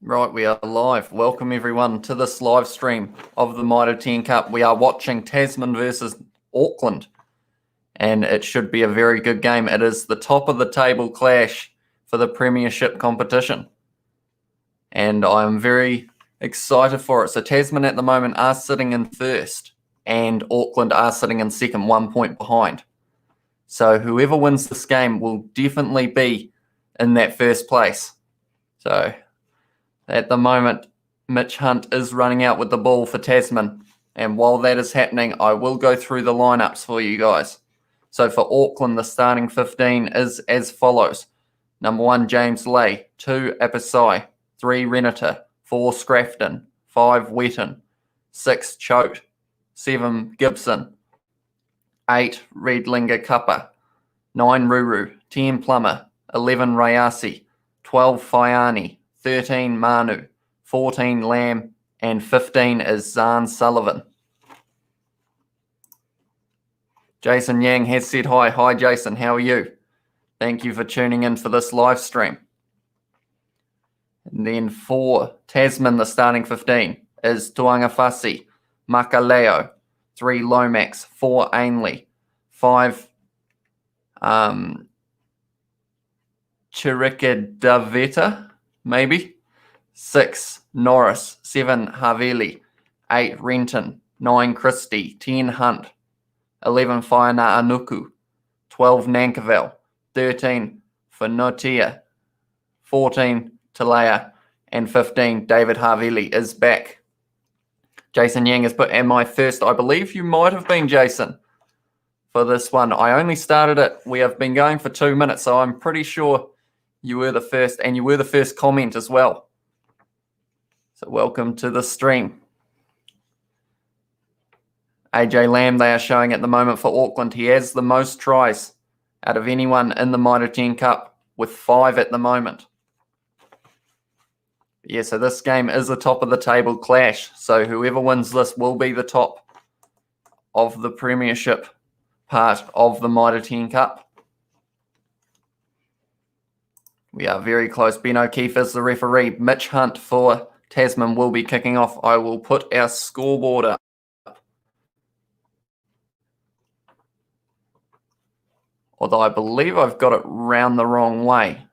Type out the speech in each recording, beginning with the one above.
Right, we are live. Welcome everyone to this live stream of the Mitre 10 Cup. We are watching Tasman versus Auckland, and it should be a very good game. It is the top of the table clash for the Premiership competition, and I'm very excited for it. So Tasman at the moment are sitting in first, and Auckland are sitting in second, 1 point behind. So whoever wins this game will definitely be in that first place. So at the moment, Mitch Hunt is running out with the ball for Tasman. And while that is happening, I will go through the lineups for you guys. So for Auckland, the starting 15 is as follows. Number 1, James Lay. 2, Apisai. 3, Renata. 4, Scrafton. 5, Wetton. 6, Choate. 7, Gibson. 8, Redlinger Kappa. 9, Ruru. 10, Plummer. 11, Rayasi. 12, Faiani. 13, Manu, 14, Lamb, and 15 is Zahn Sullivan. Jason Yang has said hi. Hi, Jason. How are you? Thank you for tuning in for this live stream. And then for Tasman, the starting 15 is Tuangawhasi, Makaleo, 3, Lomax, 4, Ainley, 5, Chirikadaveta. Maybe. 6, Norris. 7, Haveli. 8, Renton. 9, Christie. 10, Hunt. 11, Whaina Anuku. 12, Nankerville. 13, Whanotia. 14, Talea. And 15, David Haveli is back. Jason Yang has put, am I first? I believe you might have been, Jason, for this one. I only started it. We have been going for 2 minutes, so I'm pretty sure you were the first, and you were the first comment as well. So welcome to the stream. AJ Lamb, they are showing at the moment for Auckland. He has the most tries out of anyone in the Mitre 10 Cup with 5 at the moment. Yeah, so this game is a top of the table clash. So whoever wins this will be the top of the Premiership part of the Mitre 10 Cup. We are very close. Ben O'Keefe is the referee. Mitch Hunt for Tasman will be kicking off. I will put our scoreboard up. Although I believe I've got it round the wrong way,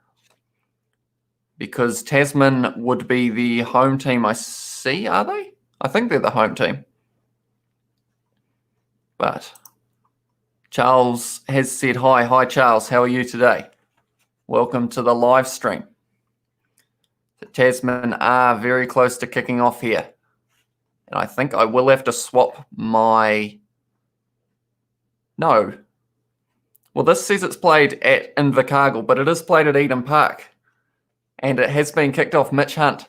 because Tasman would be the home team, I see, are they? I think they're the home team. But Charles has said hi. Hi, Charles. How are you today? Welcome to the live stream. The Tasman are very close to kicking off here. And I think I will have to swap my... No. Well, this says it's played at Invercargill, but it is played at Eden Park. And it has been kicked off. Mitch Hunt,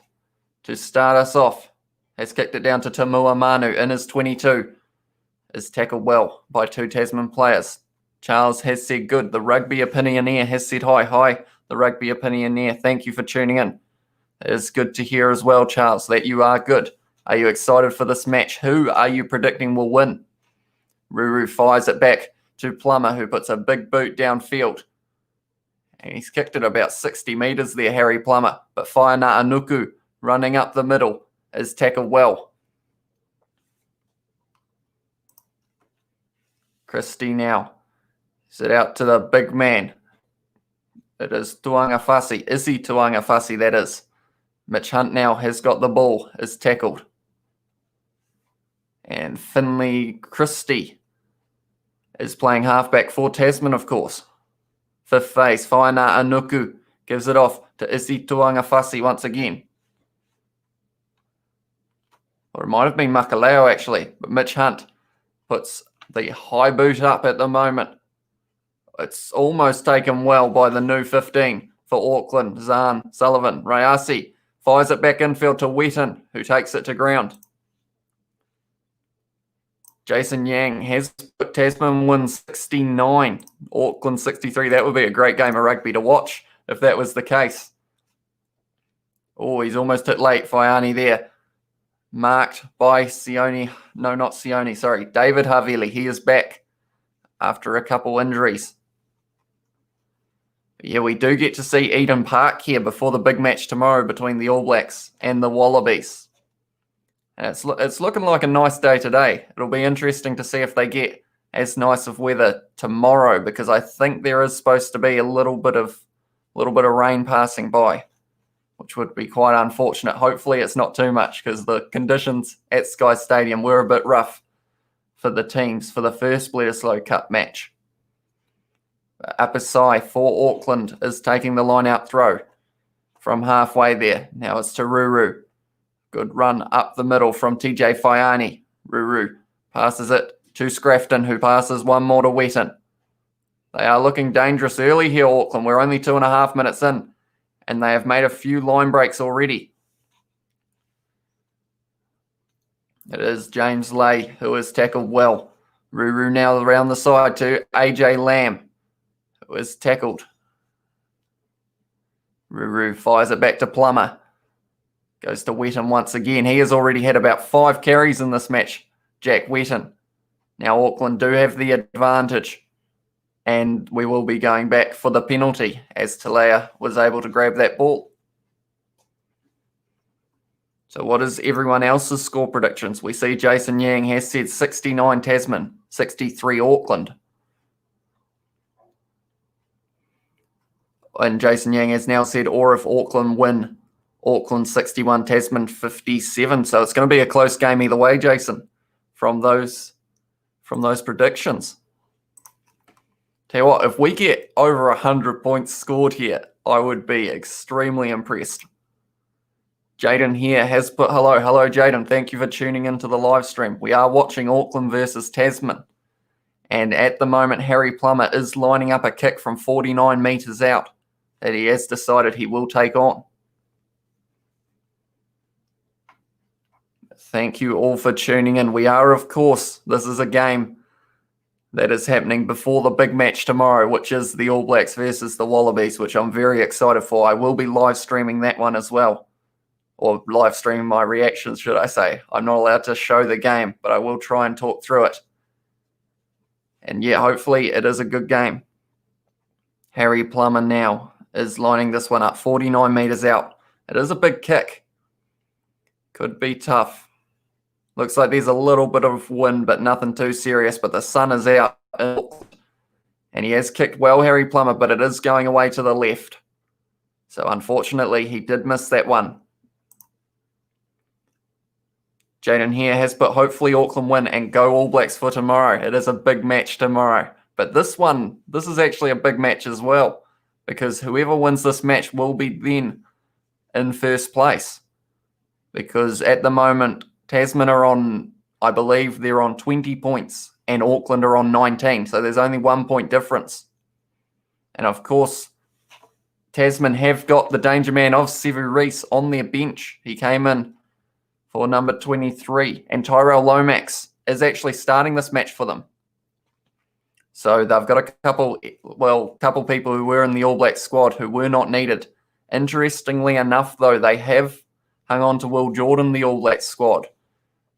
to start us off, has kicked it down to Tamua Manu in his 22. Is tackled well by 2 Tasman players. Charles has said good. The Rugby Opinioneer has said hi. Hi, the Rugby Opinioneer. Thank you for tuning in. It is good to hear as well, Charles, that you are good. Are you excited for this match? Who are you predicting will win? Ruru fires it back to Plummer, who puts a big boot downfield. And he's kicked it about 60 metres there, Harry Plummer. But Whaina Anuku, running up the middle, is tackled well. Christie now. Is it out to the big man? It is Tuangawhasi. Izzy Tuangawhasi, that is. Mitch Hunt now has got the ball, is tackled. And Finley Christie is playing halfback for Tasman, of course. Fifth face, Whaina Anuku gives it off to Izzy Tuangawhasi once again. Or it might have been Makaleo, actually. But Mitch Hunt puts the high boot up at the moment. It's almost taken well by the new 15 for Auckland. Zahn Sullivan. Rayasi fires it back infield to Wetton, who takes it to ground. Jason Yang has put Tasman win 69, Auckland 63. That would be a great game of rugby to watch if that was the case. Oh, he's almost hit late. Faiani there. Marked by Sione. No, not Sione. Sorry. David Haveli. He is back after a couple injuries. Yeah, we do get to see Eden Park here before the big match tomorrow between the All Blacks and the Wallabies. And it's looking like a nice day today. It'll be interesting to see if they get as nice of weather tomorrow, because I think there is supposed to be a little bit of rain passing by, which would be quite unfortunate. Hopefully it's not too much, because the conditions at Sky Stadium were a bit rough for the teams for the first Bledisloe Cup match. Apasai for Auckland is taking the line-out throw from halfway there. Now it's to Ruru. Good run up the middle from TJ Faiani. Ruru passes it to Scrafton, who passes one more to Wetton. They are looking dangerous early here, Auckland. We're only 2.5 minutes in, and they have made a few line breaks already. It is James Lay who has tackled well. Ruru now around the side to AJ Lamb, who is tackled. Ruru fires it back to Plummer. Goes to Wetton once again. He has already had about 5 carries in this match, Jack Wetton. Now Auckland do have the advantage, and we will be going back for the penalty as Talea was able to grab that ball. So what is everyone else's score predictions? We see Jason Yang has said 69 Tasman, 63 Auckland. And Jason Yang has now said, or if Auckland win, Auckland 61, Tasman 57. So it's going to be a close game either way, Jason, from those predictions. Tell you what, if we get over 100 points scored here, I would be extremely impressed. Jaden here has put hello. Hello, Jaden. Thank you for tuning into the live stream. We are watching Auckland versus Tasman. And at the moment, Harry Plummer is lining up a kick from 49 metres out that he has decided he will take on. Thank you all for tuning in. We are, of course, this is a game that is happening before the big match tomorrow, which is the All Blacks versus the Wallabies, which I'm very excited for. I will be live streaming that one as well, or live streaming my reactions, should I say. I'm not allowed to show the game, but I will try and talk through it. And yeah, hopefully it is a good game. Harry Plummer now is lining this one up, 49 metres out. It is a big kick. Could be tough. Looks like there's a little bit of wind, but nothing too serious. But the sun is out. And he has kicked well, Harry Plummer, but it is going away to the left. So unfortunately, he did miss that one. Jaden here has put hopefully Auckland win and go All Blacks for tomorrow. It is a big match tomorrow. But this is actually a big match as well, because whoever wins this match will be then in first place. Because at the moment, Tasman are on, I believe they're on 20 points and Auckland are on 19. So there's only 1 point difference. And of course, Tasman have got the danger man of Sevu Reece on their bench. He came in for number 23. And Tyrell Lomax is actually starting this match for them. So they've got a couple people who were in the All Blacks squad who were not needed. Interestingly enough, though, they have hung on to Will Jordan, the All Blacks squad.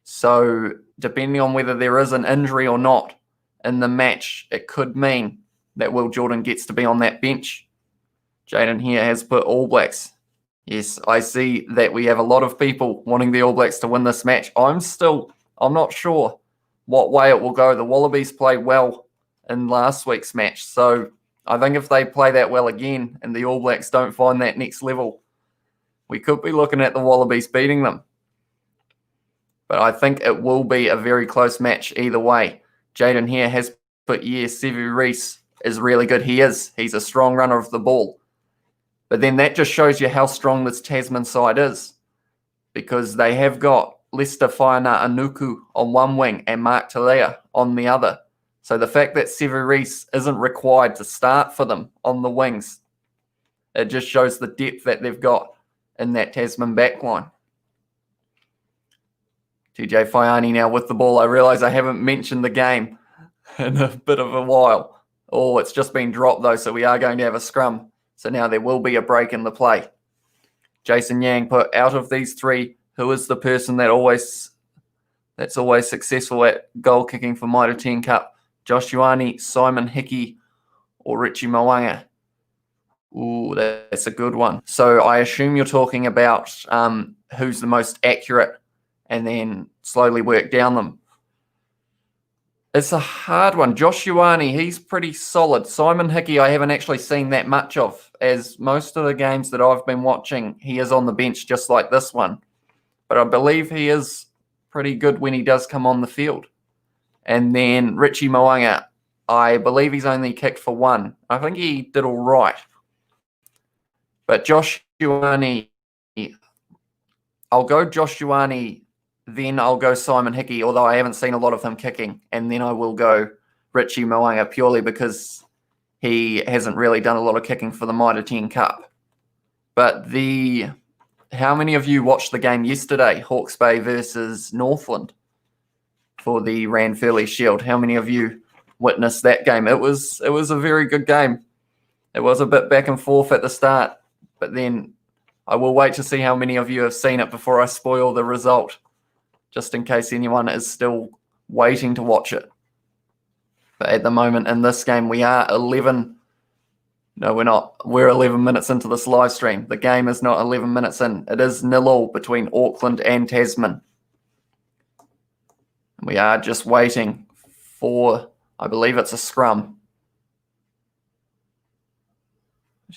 So depending on whether there is an injury or not in the match, it could mean that Will Jordan gets to be on that bench. Jaden here has put All Blacks. Yes, I see that we have a lot of people wanting the All Blacks to win this match. I'm not sure what way it will go. The Wallabies played well in last week's match. So I think if they play that well again and the All Blacks don't find that next level, we could be looking at the Wallabies beating them. But I think it will be a very close match either way. Jaden here has put, yes, Sevu Reece is really good. He is. He's a strong runner of the ball. But then that just shows you how strong this Tasman side is, because they have got Lester Faina Anuku on one wing and Mark Talea on the other. So the fact that Sevu Reece isn't required to start for them on the wings, it just shows the depth that they've got in that Tasman backline. TJ Faiani now with the ball. I realise I haven't mentioned the game in a bit of a while. Oh, it's just been dropped though, so we are going to have a scrum. So now there will be a break in the play. Jason Yang put, out of these three, who is the person that's always successful at goal kicking for Mitre 10 Cup? Josh Ioane, Simon Hickey, or Richie Mo'unga? Ooh, that's a good one. So I assume you're talking about who's the most accurate and then slowly work down them. It's a hard one. Josh Ioane, he's pretty solid. Simon Hickey, I haven't actually seen that much of, as most of the games that I've been watching, he is on the bench just like this one. But I believe he is pretty good when he does come on the field. And then Richie Mo'unga, I believe he's only kicked for one. I think he did all right. But Josh Ioane, I'll go Josh Ioane, then I'll go Simon Hickey, although I haven't seen a lot of him kicking. And then I will go Richie Mo'unga purely because he hasn't really done a lot of kicking for the Mitre 10 Cup. But how many of you watched the game yesterday, Hawke's Bay versus Northland, for the Ranfurly Shield? How many of you witnessed that game? It was a very good game. It was a bit back and forth at the start, but then I will wait to see how many of you have seen it before I spoil the result, just in case anyone is still waiting to watch it. But at the moment in this game, we are 11. No, we're not. We're 11 minutes into this live stream. The game is not 11 minutes in. It is 0-0 between Auckland and Tasman. We are just waiting for, I believe it's a scrum.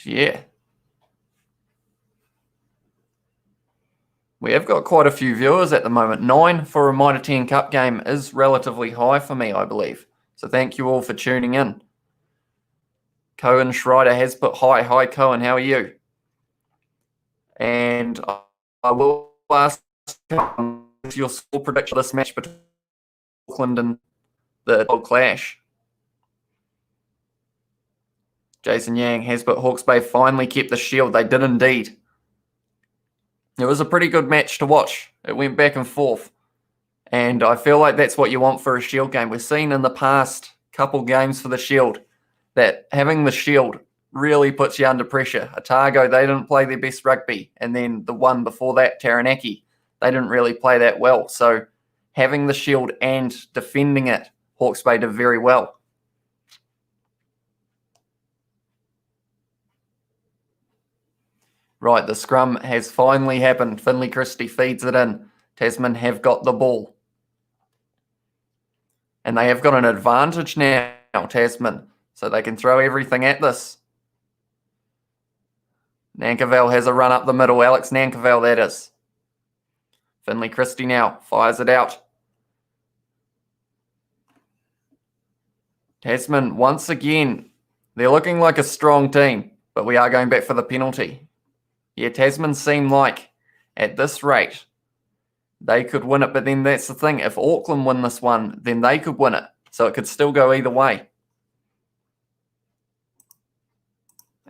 Yeah. We have got quite a few viewers at the moment. 9 for a Mitre 10 Cup game is relatively high for me, I believe. So thank you all for tuning in. Cohen Schreider has put hi. Hi, Cohen. How are you? And I will ask your score prediction for this match between Auckland and the Old Clash. Jason Yang has put Hawke's Bay finally kept the shield. They did indeed. It was a pretty good match to watch. It went back and forth. And I feel like that's what you want for a shield game. We've seen in the past couple games for the shield that having the shield really puts you under pressure. Otago, they didn't play their best rugby. And then the one before that, Taranaki, they didn't really play that well. So having the shield and defending it, Hawke's Bay did very well. Right, the scrum has finally happened. Finley Christie feeds it in. Tasman have got the ball. And they have got an advantage now, Tasman. So they can throw everything at this. Nankerville has a run up the middle. Alex Nankerville, that is. Finley Christie now fires it out. Tasman, once again, they're looking like a strong team, but we are going back for the penalty. Yeah, Tasman seem like, at this rate, they could win it, but then that's the thing. If Auckland win this one, then they could win it. So it could still go either way.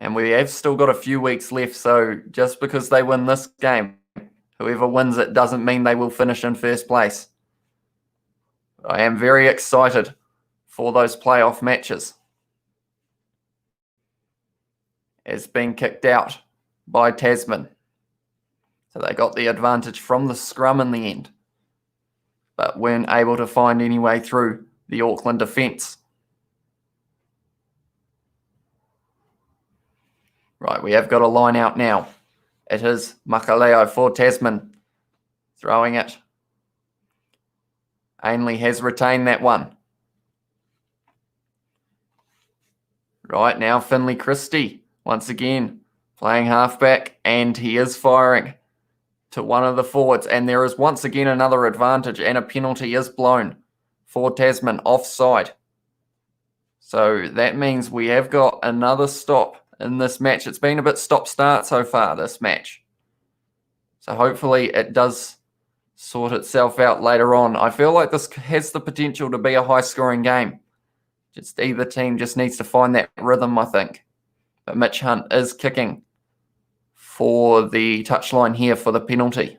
And we have still got a few weeks left, so just because they win this game, whoever wins it doesn't mean they will finish in first place. I am very excited for those playoff matches. It's been kicked out by Tasman. So they got the advantage from the scrum in the end, but weren't able to find any way through the Auckland defence. Right, we have got a line out now. It is Makaleo for Tasman. Throwing it. Ainley has retained that one. Right, now Finley Christie. Once again, playing halfback, and he is firing to one of the forwards. And there is once again another advantage, and a penalty is blown for Tasman offside. So that means we have got another stop in this match. It's been a bit stop-start so far, this match. So hopefully it does sort itself out later on. I feel like this has the potential to be a high-scoring game. Just either team just needs to find that rhythm, I think. But Mitch Hunt is kicking for the touchline here for the penalty.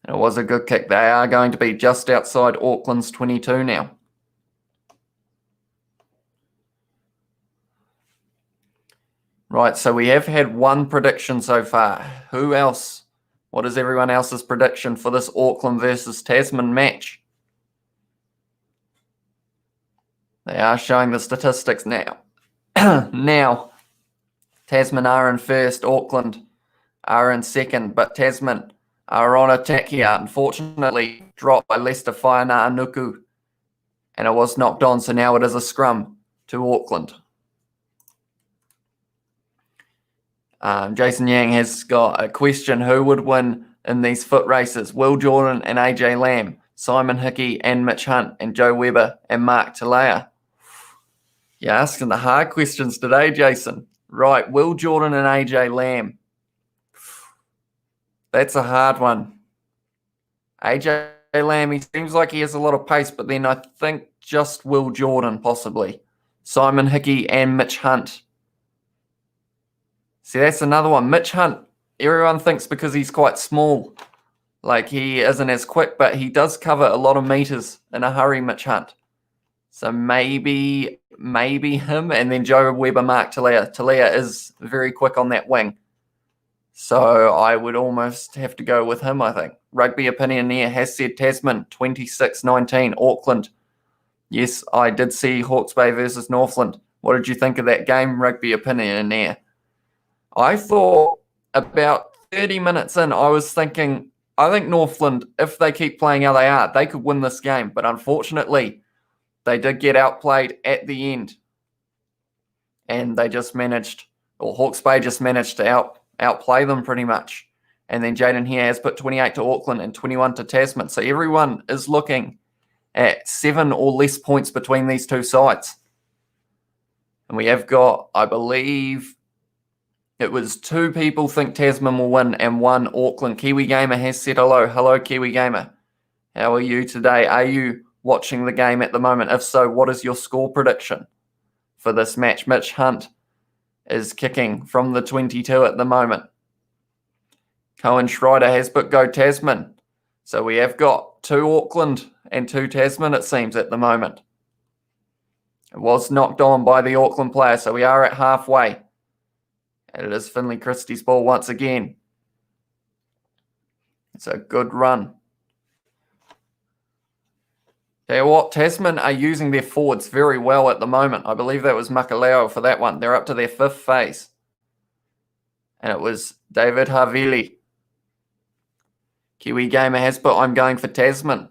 It was a good kick. They are going to be just outside Auckland's 22 now. Right, so we have had one prediction so far. Who else? What is everyone else's prediction for this Auckland versus Tasman match? They are showing the statistics now. Now, Tasman are in first, Auckland are in second, but Tasman are on attack here. Unfortunately, dropped by Leicester Whainaanuku, and it was knocked on, so now it is a scrum to Auckland. Jason Yang has got a question. Who would win in these foot races? Will Jordan and AJ Lamb, Simon Hickey and Mitch Hunt, and Joe Webber and Mark Talea? You're asking the hard questions today, Jason. Right, Will Jordan and AJ Lamb. That's a hard one. AJ Lamb, he seems like he has a lot of pace, but then I think just Will Jordan possibly. Simon Hickey and Mitch Hunt. See, that's another one. Mitch Hunt, everyone thinks because he's quite small, like he isn't as quick, but he does cover a lot of meters in a hurry, Mitch Hunt. So maybe him, and then Joe Webber, Mark Talea. Talea is very quick on that wing. So I would almost have to go with him, I think. Rugby Opinioneer has said Tasman 26-19, Auckland. Yes, I did see Hawke's Bay versus Northland. What did you think of that game, Rugby Opinioneer? I thought about 30 minutes in, I was thinking, I think Northland, if they keep playing how they are, they could win this game. But unfortunately, they did get outplayed at the end. And they just managed, or Hawke's Bay just managed to outplay them pretty much. And then Jaden here has put 28 to Auckland and 21 to Tasman. So everyone is looking at 7 or less points between these two sides. And we have got, I believe, it was 2 people think Tasman will win and 1 Auckland. Kiwi Gamer has said hello. Hello, Kiwi Gamer. How are you today? Are you watching the game at the moment? If so, what is your score prediction for this match? Mitch Hunt is kicking from the 22 at the moment. Cohen Schreider has put go Tasman. So we have got 2 Auckland and 2 Tasman, it seems, at the moment. It was knocked on by the Auckland player, so we are at halfway. And it is Finley Christie's ball once again. It's a good run. Tell you what, Tasman are using their forwards very well at the moment. I believe that was Makaleo for that one. They're up to their 5th phase. And it was David Havili. Kiwi Gamer has put, I'm going for Tasman.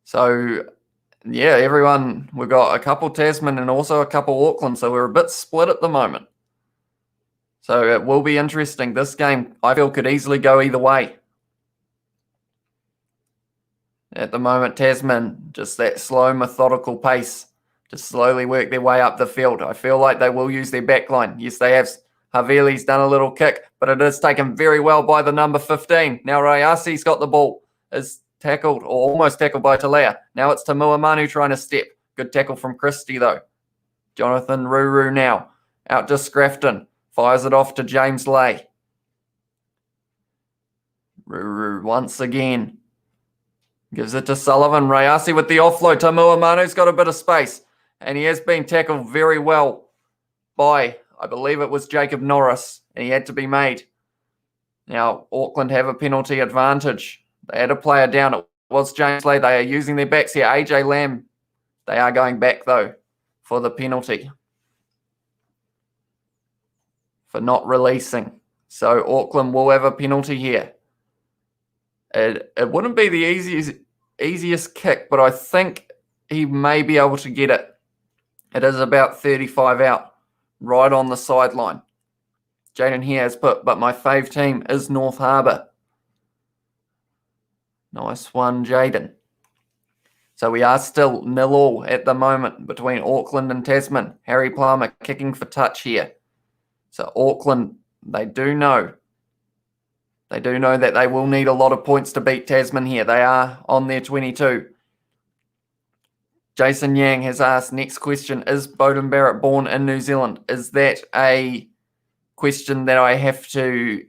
So, yeah, everyone, we've got a couple Tasman and also a couple Auckland. So we're a bit split at the moment. So it will be interesting. This game, I feel, could easily go either way. At the moment, Tasman, just that slow, methodical pace to slowly work their way up the field. I feel like they will use their back line. Yes, they have. Havili's done a little kick, but it is taken very well by the number 15. Now Rayasi's got the ball. Is tackled, or almost tackled by Talea. Now it's Tamua Manu trying to step. Good tackle from Christie, though. Jonathan Ruru now. Out to Scrafton. Fires it off to James Lay. Ruru once again. Gives it to Sullivan. Rayasi with the offload. Tamua Manu's got a bit of space. And he has been tackled very well by, I believe it was Jacob Norris. And he had to be made. Now, Auckland have a penalty advantage. They had a player down. It was James Lay. They are using their backs here. AJ Lamb. They are going back, though, for the penalty. For not releasing. So Auckland will have a penalty here. It wouldn't be the easiest kick, but I think he may be able to get it. It is about 35 out, right on the sideline. Jaden here has put, but my fave team is North Harbour. Nice one, Jaden. So we are still 0-0 at the moment between Auckland and Tasman. Harry Palmer kicking for touch here. So Auckland, they do know that they will need a lot of points to beat Tasman here. They are on their 22. Jason Yang has asked, next question, is Beauden Barrett born in New Zealand? Is that a question that I have to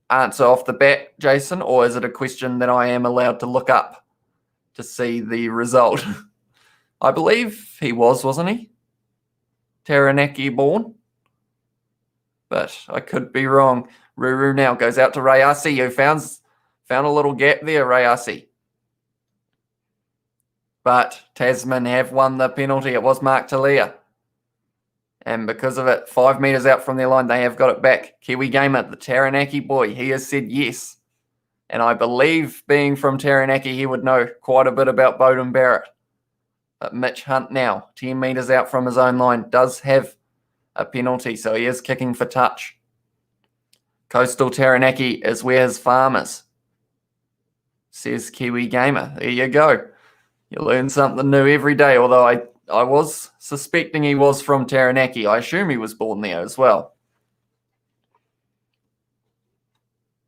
answer off the bat, Jason, or is it a question that I am allowed to look up to see the result? I believe he was, wasn't he? Taranaki born? But I could be wrong. Ruru now goes out to Rayasi, who found a little gap there, Rayasi. But Tasman have won the penalty. It was Mark Talea. And because of it, 5 metres out from their line, they have got it back. Kiwi Gamer, the Taranaki boy, he has said yes. And I believe, being from Taranaki, he would know quite a bit about Bowden Barrett. But Mitch Hunt now, 10 metres out from his own line, does have a penalty, so he is kicking for touch. Coastal Taranaki is where his farm is, says Kiwi Gamer. There you go. You learn something new every day, although I was suspecting he was from Taranaki. I assume he was born there as well.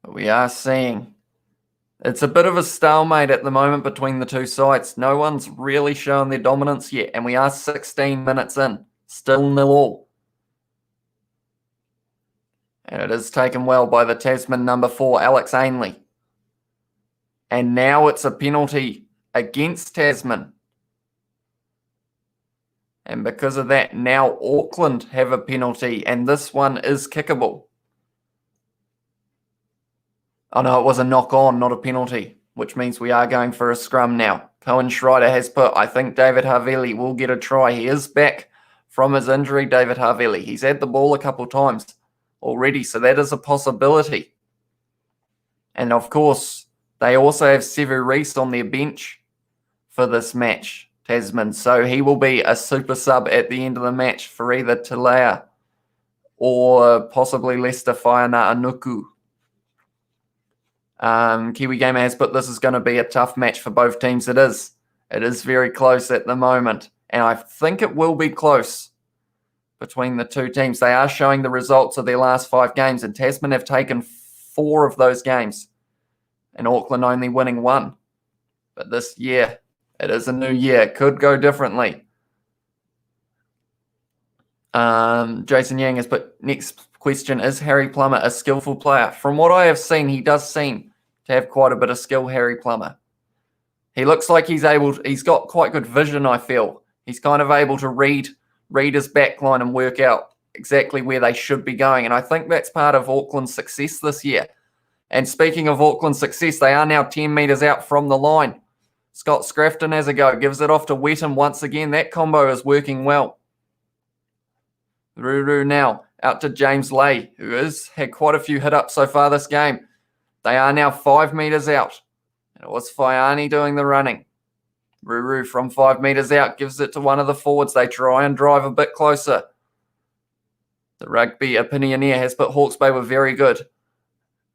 But we are seeing it's a bit of a stalemate at the moment between the two sides. No one's really shown their dominance yet, and we are 16 minutes in. Still 0-0. And it is taken well by the Tasman number 4, Alex Ainley. And now it's a penalty against Tasman. And because of that, now Auckland have a penalty, and this one is kickable. Oh no, it was a knock-on, not a penalty, which means we are going for a scrum now. Cohen Schreider has put, I think David Havili will get a try. He is back from his injury, David Havili. He's had the ball a couple times already, so that is a possibility. And of course, they also have Sevu Reece on their bench for this match, Tasman. So he will be a super sub at the end of the match for either Talea or possibly Lester Whaiana Anuku. Kiwi Gamer has put, this is going to be a tough match for both teams. It is. It is very close at the moment. And I think it will be close between the two teams. They are showing the results of their last 5 games, and Tasman have taken 4 of those games, and Auckland only winning 1. But this year, it is a new year. It could go differently. Jason Yang has put, next question, is Harry Plummer a skillful player? From what I have seen, he does seem to have quite a bit of skill, Harry Plummer. He looks like he's got quite good vision, I feel. He's kind of able to read his backline and work out exactly where they should be going. And I think that's part of Auckland's success this year. And speaking of Auckland's success, they are now 10 metres out from the line. Scott Scrafton has a go, gives it off to Wetton once again. That combo is working well. Ruru now out to James Lay, who has had quite a few hit-ups so far this game. They are now 5 metres out. And it was Whaiani doing the running. Ruru from 5 metres out gives it to one of the forwards. They try and drive a bit closer. The rugby opinioneer has put Hawke's Bay were very good.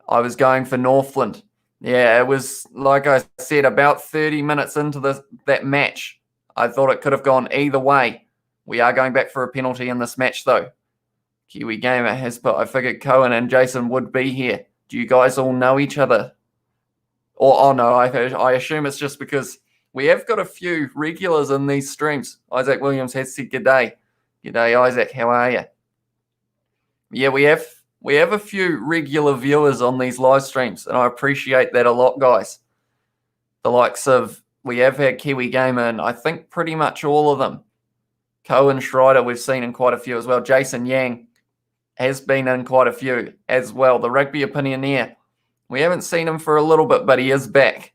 I was going for Northland. Yeah, it was, like I said, about 30 minutes into that match. I thought it could have gone either way. We are going back for a penalty in this match, though. Kiwi Gamer has put, I figured Cohen and Jason would be here. Do you guys all know each other? Oh no, I assume it's just because we have got a few regulars in these streams. Isaac Williams has said g'day. G'day, Isaac. How are you? Yeah, we have a few regular viewers on these live streams, and I appreciate that a lot, guys. The likes of, we have had Kiwi Gamer, and I think pretty much all of them. Cohen Schreider, we've seen in quite a few as well. Jason Yang has been in quite a few as well. The rugby opinioneer, we haven't seen him for a little bit, but he is back.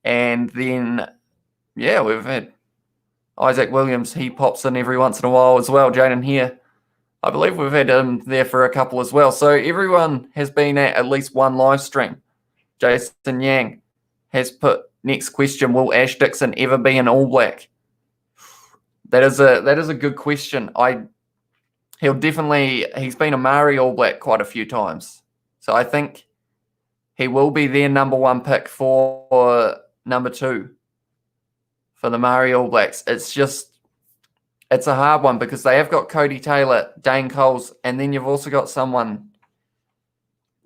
And then, yeah, we've had Isaac Williams. He pops in every once in a while as well. Jaden here, I believe we've had him there for a couple as well. So everyone has been at least one live stream. Jason Yang has put, next question, will Ash Dixon ever be an All Black? That is a good question. He's been a Maori All Black quite a few times. So I think he will be their number 1 pick for number 2 for the Maori All Blacks. It's a hard one because they have got Cody Taylor, Dane Coles, and then you've also got someone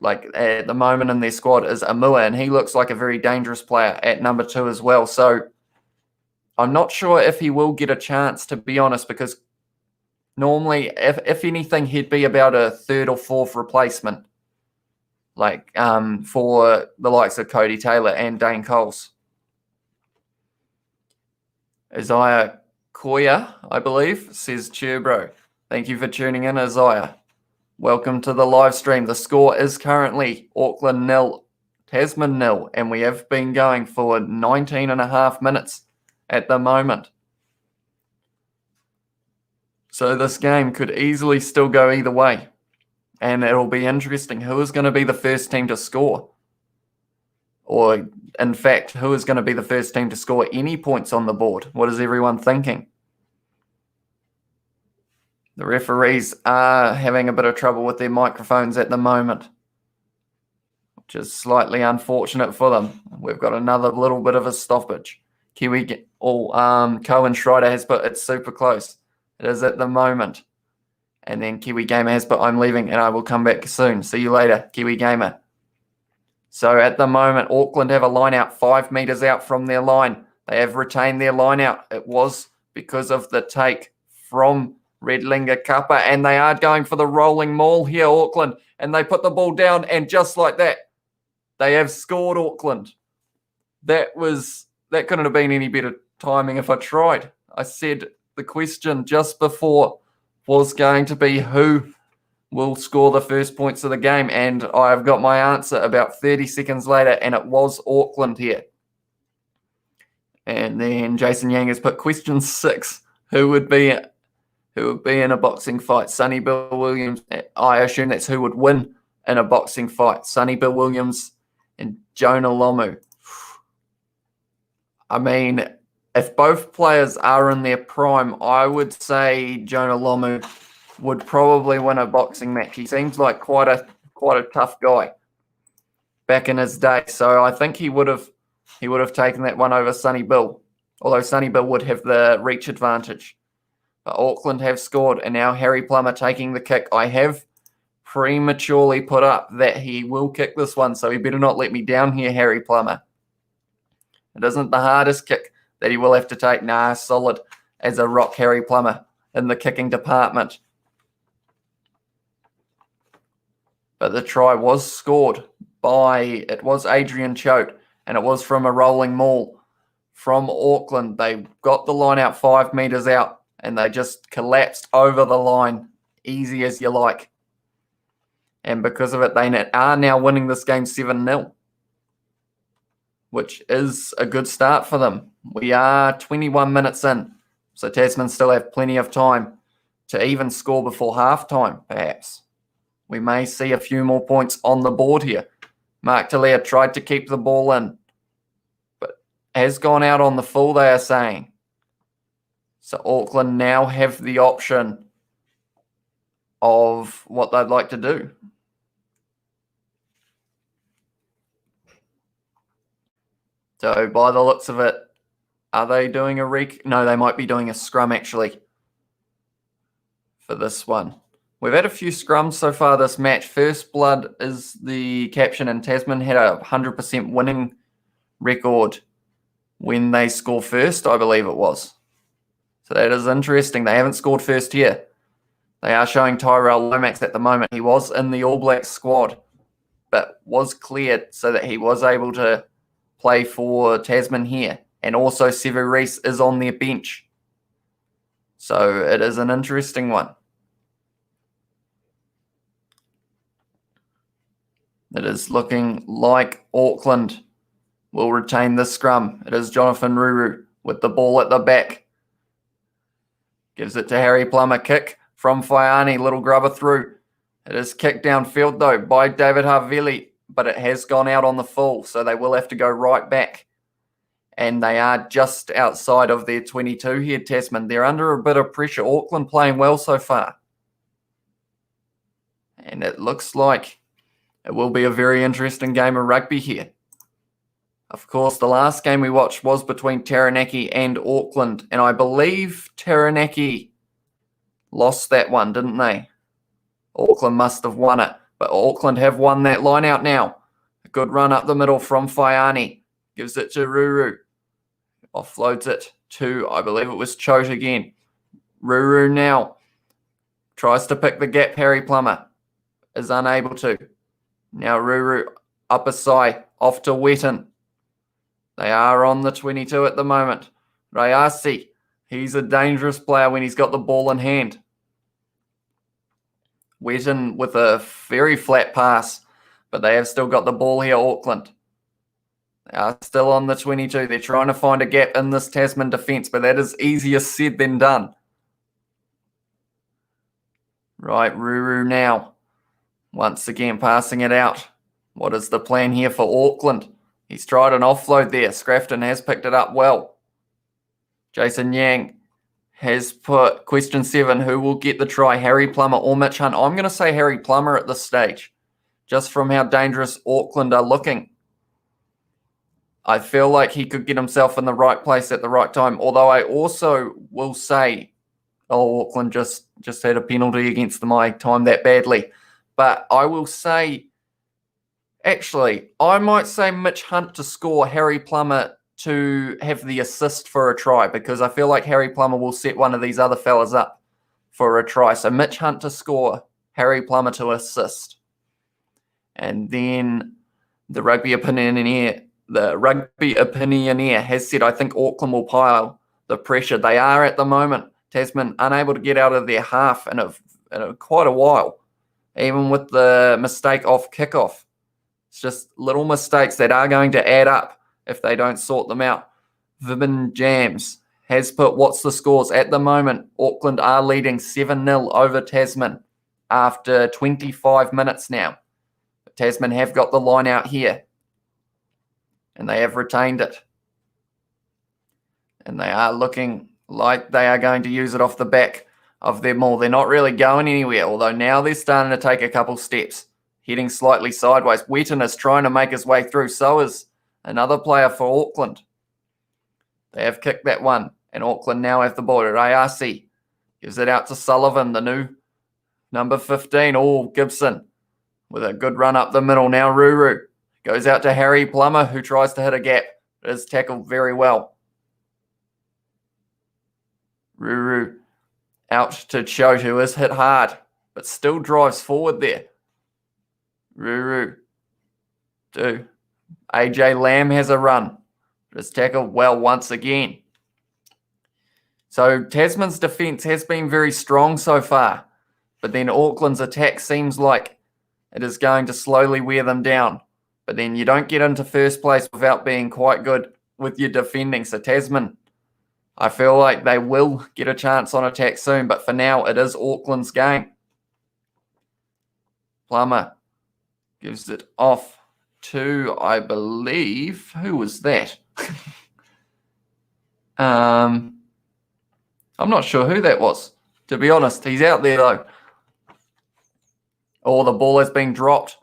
like at the moment in their squad is Amua, and he looks like a very dangerous player at number 2 as well. So I'm not sure if he will get a chance, to be honest, because normally, if anything, he'd be about a 3rd or 4th replacement, like for the likes of Cody Taylor and Dane Coles. Isaiah Koya, I believe, says, cheer, bro. Thank you for tuning in, Isaiah. Welcome to the live stream. The score is currently Auckland 0, Tasman 0, and we have been going for 19 and a half minutes at the moment. So this game could easily still go either way. And it'll be interesting. Who is going to be the first team to score? Or, in fact, who is going to be the first team to score any points on the board? What is everyone thinking? The referees are having a bit of trouble with their microphones at the moment, which is slightly unfortunate for them. We've got another little bit of a stoppage. Cohen Schreider has put it's super close. It is at the moment. And then Kiwi Gamer has put I'm leaving and I will come back soon. See you later, Kiwi Gamer. So at the moment, Auckland have a line out 5 metres out from their line. They have retained their line out. It was because of the take from Redlinger Kappa, and they are going for the rolling maul here, Auckland. And they put the ball down, and just like that, they have scored, Auckland. That couldn't have been any better timing if I tried. I said the question just before was going to be who will score the first points of the game, and I've got my answer about 30 seconds later, and it was Auckland here. And then Jason Yang has put question 6. Who would be in a boxing fight? Sonny Bill Williams. I assume that's who would win in a boxing fight. Sonny Bill Williams and Jonah Lomu. I mean, if both players are in their prime, I would say Jonah Lomu would probably win a boxing match. He seems like quite a tough guy back in his day. So I think he would have taken that one over Sonny Bill, although Sonny Bill would have the reach advantage. But Auckland have scored, and now Harry Plummer taking the kick. I have prematurely put up that he will kick this one, so he better not let me down here, Harry Plummer. It isn't the hardest kick that he will have to take. Nah, solid as a rock, Harry Plummer, in the kicking department. But the try was scored it was Adrian Choate, and it was from a rolling maul from Auckland. They got the line out 5 metres out, and they just collapsed over the line, easy as you like. And because of it, they are now winning this game 7-0, which is a good start for them. We are 21 minutes in, so Tasman still have plenty of time to even score before halftime, perhaps. We may see a few more points on the board here. Mark Talia tried to keep the ball in, but has gone out on the full, they are saying. So Auckland now have the option of what they'd like to do. So by the looks of it, are they doing No, they might be doing a scrum actually for this one. We've had a few scrums so far this match. First blood is the caption, and Tasman had a 100% winning record when they score first, I believe it was. So that is interesting. They haven't scored first here. They are showing Tyrell Lomax at the moment. He was in the All Blacks squad, but was cleared so that he was able to play for Tasman here. And also Sevu Reece is on their bench. So it is an interesting one. It is looking like Auckland will retain this scrum. It is Jonathan Ruru with the ball at the back. Gives it to Harry Plummer. Kick from Faiani. Little grubber through. It is kicked downfield though by David Havili, but it has gone out on the full, so they will have to go right back. And they are just outside of their 22 here, Tasman. They're under a bit of pressure. Auckland playing well so far. And it looks like it will be a very interesting game of rugby here. Of course, the last game we watched was between Taranaki and Auckland, and I believe Taranaki lost that one, didn't they? Auckland must have won it, but Auckland have won that line out now. A good run up the middle from Faiani. Gives it to Ruru. Offloads it to, I believe it was Choate again. Ruru now tries to pick the gap. Harry Plummer is unable to. Now Ruru upper side off to Wetton. They are on the 22 at the moment. Rayasi, he's a dangerous player when he's got the ball in hand. Wetton with a very flat pass, but they have still got the ball here, Auckland. They are still on the 22. They're trying to find a gap in this Tasman defence, but that is easier said than done. Right, Ruru now. Once again, passing it out. What is the plan here for Auckland? He's tried an offload there. Scrafton has picked it up well. Jason Yang has put question 7. Who will get the try, Harry Plummer or Mitch Hunt? I'm going to say Harry Plummer at this stage, just from how dangerous Auckland are looking. I feel like he could get himself in the right place at the right time. Although I also will say, Auckland just had a penalty against them. I timed that badly. But I will say, actually, I might say Mitch Hunt to score, Harry Plummer to have the assist for a try, because I feel like Harry Plummer will set one of these other fellas up for a try. So Mitch Hunt to score, Harry Plummer to assist. And then the rugby opinioneer has said, I think Auckland will pile the pressure. They are at the moment. Tasman unable to get out of their half in quite a while, even with the mistake off kickoff. It's just little mistakes that are going to add up if they don't sort them out. Vibin Jams has put, what's the scores? At the moment, Auckland are leading 7-0 over Tasman after 25 minutes now. But Tasman have got the line out here, and they have retained it. And they are looking like they are going to use it off the back of their maul. They're not really going anywhere, although now they're starting to take a couple steps, heading slightly sideways. Wetton is trying to make his way through. So is another player for Auckland. They have kicked that one, and Auckland now have the ball. Ayasi gives it out to Sullivan, the new number 15. Oh, Gibson with a good run up the middle. Now Ruru goes out to Harry Plummer, who tries to hit a gap. It is tackled very well. Ruru out to Chote, who is hit hard, but still drives forward there. Ruru to AJ Lamb has a run. It's tackled well once again. So Tasman's defence has been very strong so far, but then Auckland's attack seems like it is going to slowly wear them down. But then you don't get into first place without being quite good with your defending. So Tasman, I feel like they will get a chance on attack soon, but for now it is Auckland's game. Plummer gives it off to, I believe, who was that? I'm not sure who that was, to be honest. He's out there though. Oh, the ball has been dropped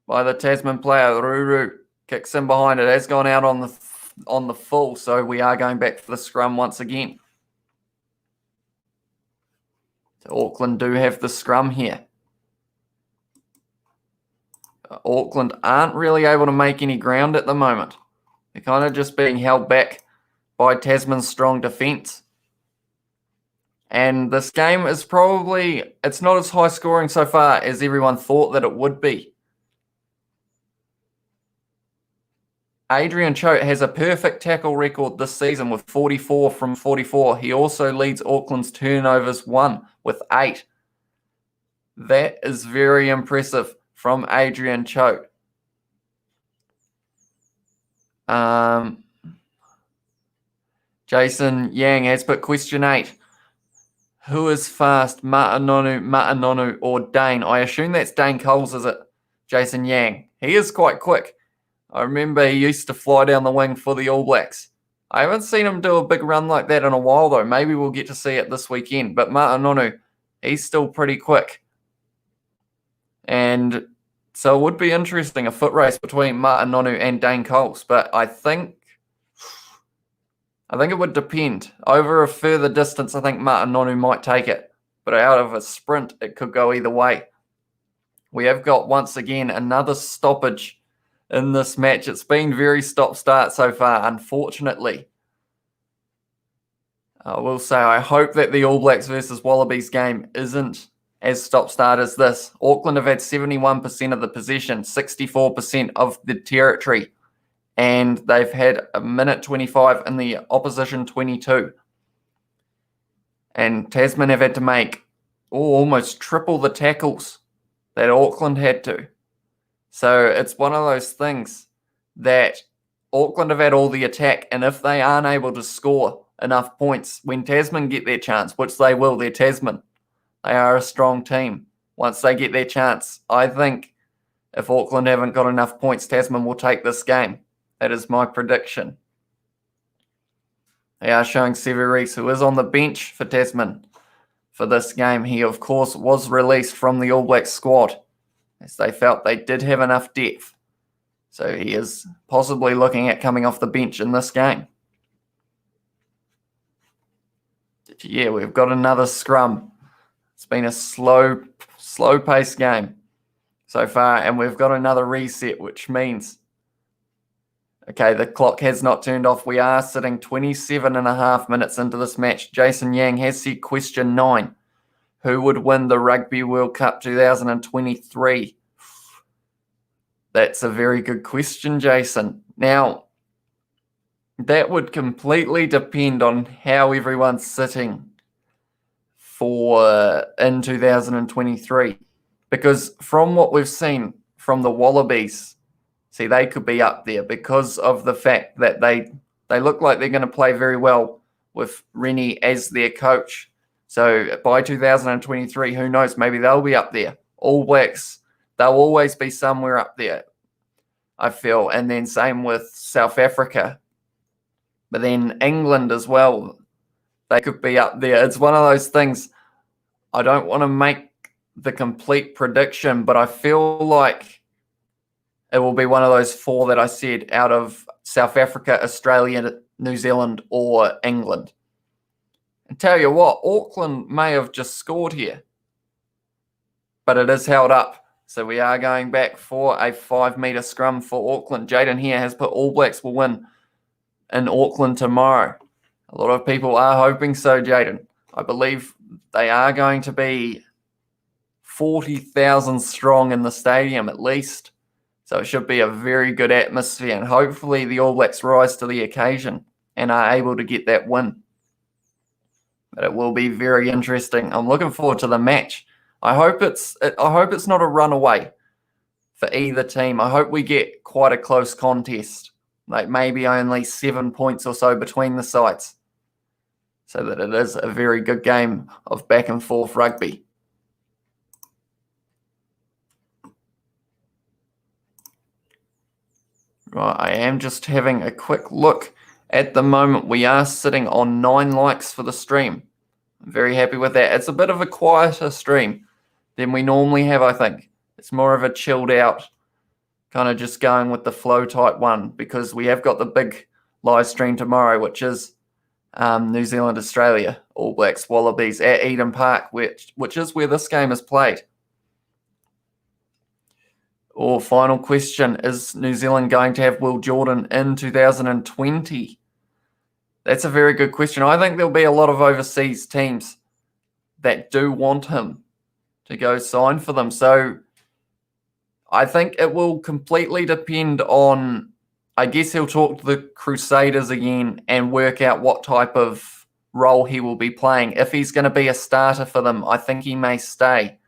by the Tasman player. Ruru kicks in behind. It has gone out on the full, so we are going back for the scrum once again. So Auckland do have the scrum here. Auckland aren't really able to make any ground at the moment. They're kind of just being held back by Tasman's strong defence. And this game is probably, it's not as high scoring so far as everyone thought that it would be. Adrian Choate has a perfect tackle record this season with 44 from 44. He also leads Auckland's turnovers 1 with 8. That is very impressive from Adrian Choate. Jason Yang has put question 8. Who is fast, Ma'anonu, or Dane? I assume that's Dane Coles, is it? Jason Yang. He is quite quick. I remember he used to fly down the wing for the All Blacks. I haven't seen him do a big run like that in a while, though. Maybe we'll get to see it this weekend. But Ma'anonu, he's still pretty quick. And so it would be interesting, a foot race between Ma'anonu and Dane Coles. But I think it would depend. Over a further distance, I think Ma'anonu might take it. But out of a sprint, it could go either way. We have got, once again, another stoppage in this match. It's been very stop-start so far, unfortunately. I will say, I hope that the All Blacks versus Wallabies game isn't as stop-start as this. Auckland have had 71% of the possession, 64% of the territory, and they've had a minute 25 in the opposition 22. And Tasman have had to make almost triple the tackles that Auckland had to. So it's one of those things that Auckland have had all the attack, and if they aren't able to score enough points when Tasman get their chance, which they will, they're Tasman, They are a strong team. Once they get their chance, I think if Auckland haven't got enough points, Tasman will take this game. That is my prediction. They are showing Severis, who is on the bench for Tasman for this game. He, of course, was released from the All Blacks squad as they felt they did have enough depth. So he is possibly looking at coming off the bench in this game. Yeah, we've got another scrum. It's been a slow-paced game so far, and we've got another reset, which means, okay, the clock has not turned off. We are sitting 27 and a half minutes into this match. Jason Yang has said question 9. Who would win the Rugby World Cup 2023? That's a very good question, Jason. Now, that would completely depend on how everyone's sitting in 2023. Because from what we've seen from the Wallabies, see, they could be up there because of the fact that they look like they're going to play very well with Rennie as their coach. So by 2023, who knows, maybe they'll be up there. All Blacks, they'll always be somewhere up there, I feel. And then same with South Africa. But then England as well, they could be up there. It's one of those things, I don't want to make the complete prediction, but I feel like it will be one of those 4 that I said out of South Africa, Australia, New Zealand, or England. And tell you what, Auckland may have just scored here, but it is held up. So we are going back for a 5-metre scrum for Auckland. Jaden here has put All Blacks will win in Auckland tomorrow. A lot of people are hoping so, Jaden. I believe they are going to be 40,000 strong in the stadium at least. So it should be a very good atmosphere, and hopefully the All Blacks rise to the occasion and are able to get that win. But it will be very interesting. I'm looking forward to the match. I hope it's not a runaway for either team. I hope we get quite a close contest, like maybe only 7 points or so between the sides, so that it is a very good game of back and forth rugby. Right, I am just having a quick look. At the moment, we are sitting on 9 likes for the stream. I'm very happy with that. It's a bit of a quieter stream than we normally have, I think. It's more of a chilled out, kind of just going with the flow type one, because we have got the big live stream tomorrow, which is New Zealand, Australia, All Blacks, Wallabies at Eden Park, which is where this game is played. Or final question, is New Zealand going to have Will Jordan in 2020? That's a very good question. I think there'll be a lot of overseas teams that do want him to go sign for them. So I think it will completely depend on, I guess he'll talk to the Crusaders again and work out what type of role he will be playing. If he's going to be a starter for them, I think he may stay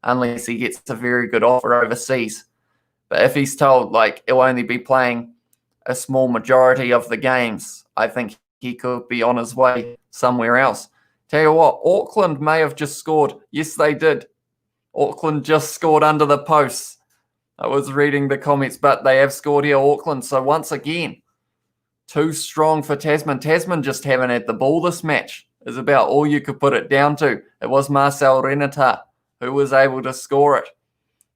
unless he gets a very good offer overseas. But if he's told, like, he'll only be playing a small majority of the games, I think he could be on his way somewhere else. Tell you what, Auckland may have just scored. Yes, they did. Auckland just scored under the posts. I was reading the comments, but they have scored here, Auckland. So once again, too strong for Tasman. Tasman just haven't had the ball this match, is about all you could put it down to. It was Marcel Renata who was able to score it.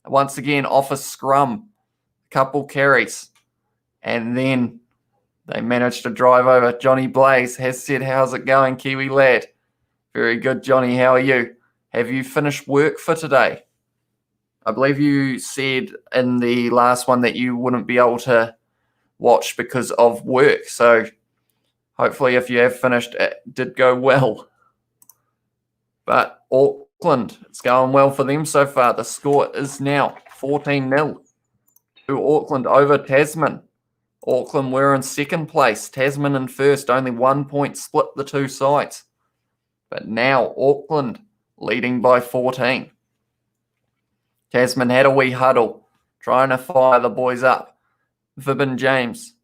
Once again, off a scrum, couple carries, and then they managed to drive over. Johnny Blaze has said, how's it going, Kiwi lad? Very good, Johnny. How are you? Have you finished work for today? I believe you said in the last one that you wouldn't be able to watch because of work. So hopefully if you have finished, it did go well. But Auckland, it's going well for them so far. The score is now 14-0 to Auckland over Tasman. Auckland were in second place. Tasman in first. Only 1 point split the two sides. But now Auckland leading by 14. Tasman had a wee huddle, trying to fire the boys up. Vibin Jams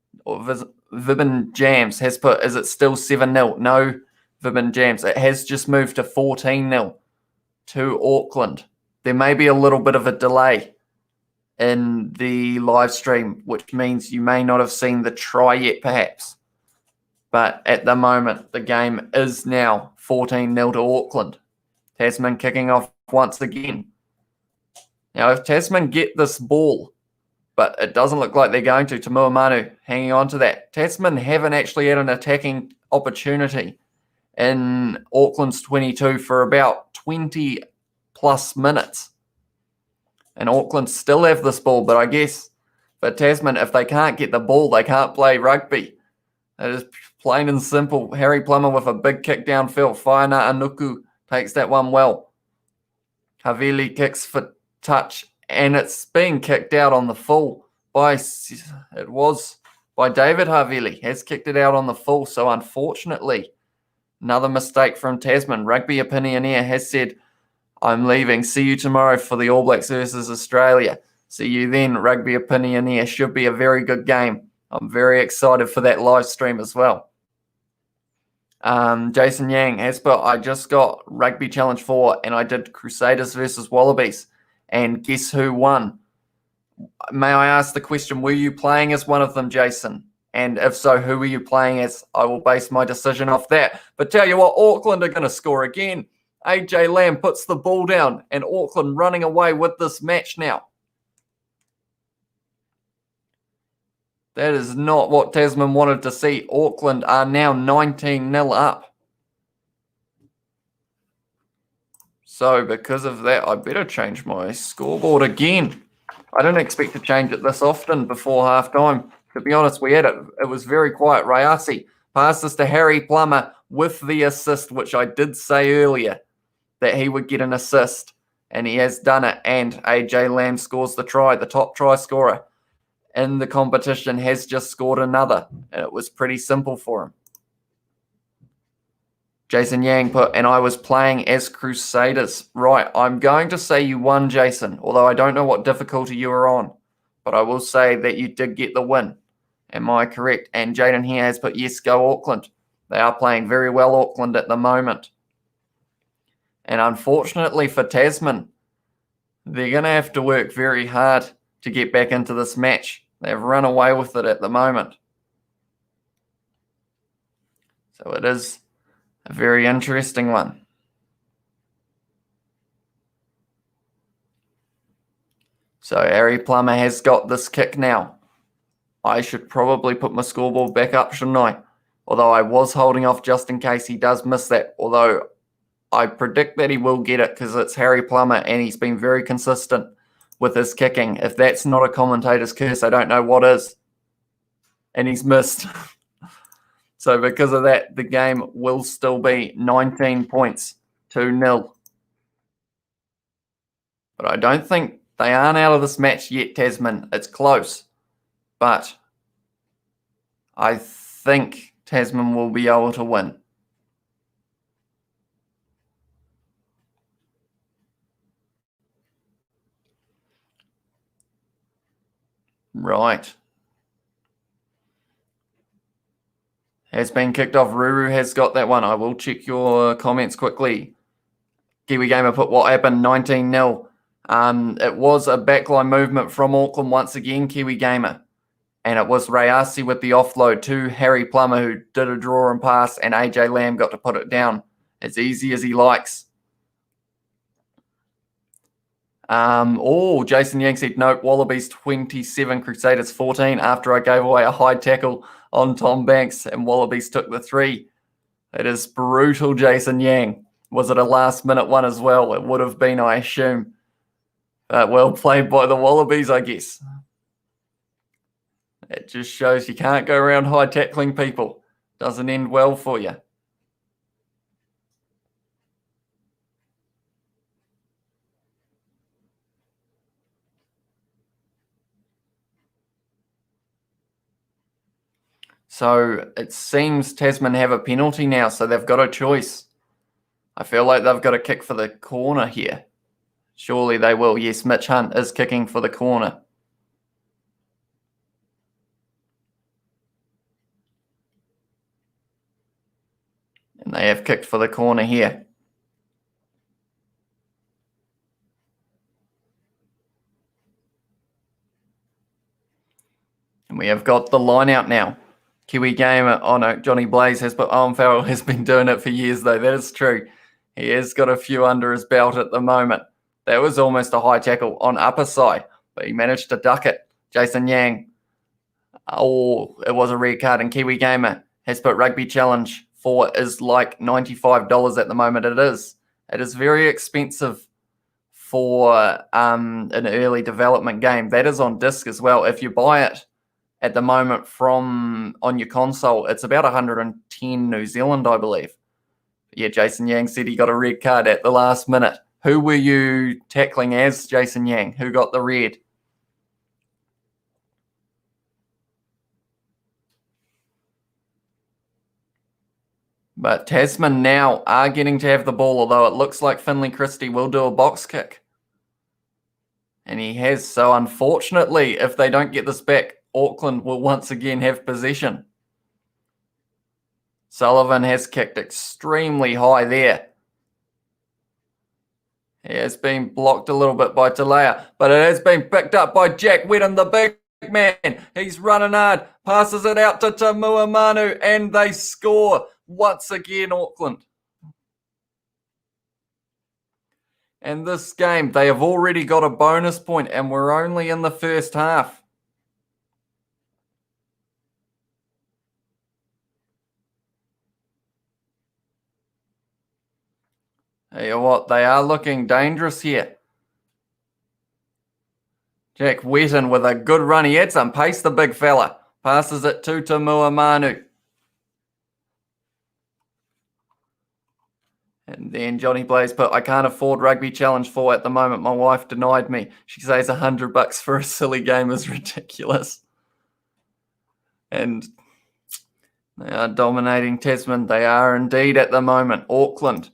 has put, is it still 7-0? No, Vibin Jams. It has just moved to 14-0 to Auckland. There may be a little bit of a delay in the live stream, which means you may not have seen the try yet, perhaps. But at the moment, the game is now 14-0 to Auckland. Tasman kicking off once again. Now, if Tasman get this ball, but it doesn't look like they're going to, Tamua Manu hanging on to that. Tasman haven't actually had an attacking opportunity in Auckland's 22 for about 20 plus minutes. And Auckland still have this ball, but I guess for Tasman, if they can't get the ball, they can't play rugby. It is plain and simple. Harry Plummer with a big kick downfield. Whaina Anuku takes that one well. Havili kicks for touch, and it's being kicked out on the full by David Havili. Has kicked it out on the full, so unfortunately, another mistake from Tasman. Rugby Opinioneer has said, I'm leaving. See you tomorrow for the All Blacks versus Australia. See you then, Rugby Opinioneer. Should be a very good game. I'm very excited for that live stream as well. Jason Yang has put, I just got Rugby Challenge 4 and I did Crusaders versus Wallabies. And guess who won? May I ask the question, were you playing as one of them, Jason? And if so, who were you playing as? I will base my decision off that. But tell you what, Auckland are going to score again. AJ Lamb puts the ball down and Auckland running away with this match now. That is not what Tasman wanted to see. Auckland are now 19-0 up. So because of that, I better change my scoreboard again. I didn't expect to change it this often before halftime. To be honest, it was very quiet. Rayasi passes to Harry Plummer with the assist, which I did say earlier that he would get an assist. And he has done it. And AJ Lamb scores the try, the top try scorer in the competition has just scored another. And it was pretty simple for him. Jason Yang put, and I was playing as Crusaders. Right, I'm going to say you won, Jason, although I don't know what difficulty you were on. But I will say that you did get the win. Am I correct? And Jaden here has put, yes, go Auckland. They are playing very well, Auckland, at the moment. And unfortunately for Tasman, they're going to have to work very hard to get back into this match. They've run away with it at the moment. So it is a very interesting one. So Harry Plummer has got this kick now. I should probably put my scoreboard back up, shouldn't I? Although I was holding off just in case he does miss that. Although I predict that he will get it because it's Harry Plummer and he's been very consistent with his kicking. If that's not a commentator's curse, I don't know what is. And he's missed. So because of that, the game will still be 19 points to 0. But I don't think they aren't out of this match yet, Tasman. It's close. But I think Tasman will be able to win. Right. Has been kicked off. Ruru has got that one. I will check your comments quickly. Kiwi Gamer put what happened, 19-0. It was a backline movement from Auckland once again, Kiwi Gamer. And it was Rayasi with the offload to Harry Plummer, who did a draw and pass, and AJ Lamb got to put it down as easy as he likes. Jason Yang said, nope, Wallabies 27, Crusaders 14, after I gave away a high tackle on Tom Banks, and Wallabies took the 3. It is brutal, Jason Yang. Was it a last-minute one as well? It would have been, I assume. Well played by the Wallabies, I guess. It just shows you can't go around high tackling people. Doesn't end well for you. So it seems Tasman have a penalty now, so they've got a choice. I feel like they've got a kick for the corner here. Surely they will. Yes, Mitch Hunt is kicking for the corner. And they have kicked for the corner here. And we have got the line out now. Kiwi Gamer, oh no, Johnny Blaze has, but Owen Farrell has been doing it for years though. That is true. He has got a few under his belt at the moment. That was almost a high tackle on upper side, but he managed to duck it. Jason Yang. Oh, it was a red card, and Kiwi Gamer has put Rugby Challenge 4 is like $95 at the moment. It is. It is very expensive for an early development game. That is on disc as well. If you buy it at the moment from on your console, it's about 110 New Zealand, I believe. Yeah, Jason Yang said he got a red card at the last minute. Who were you tackling as, Jason Yang? Who got the red? But Tasman now are getting to have the ball, although it looks like Finley Christie will do a box kick. And he has. So unfortunately, if they don't get this back, Auckland will once again have possession. Sullivan has kicked extremely high there. He has been blocked a little bit by Talea, but it has been picked up by Jack Whedon, the big man. He's running hard, passes it out to Tamua Manu, and they score once again, Auckland. And this game, they have already got a bonus point, and we're only in the first half. Tell you what, they are looking dangerous here. Jack Wetton with a good run. He had some pace, the big fella. Passes it to Tamua Manu. And then Johnny Blaze put, I can't afford Rugby Challenge 4 at the moment. My wife denied me. She says $100 for a silly game is ridiculous. And they are dominating Tasman. They are indeed at the moment. Auckland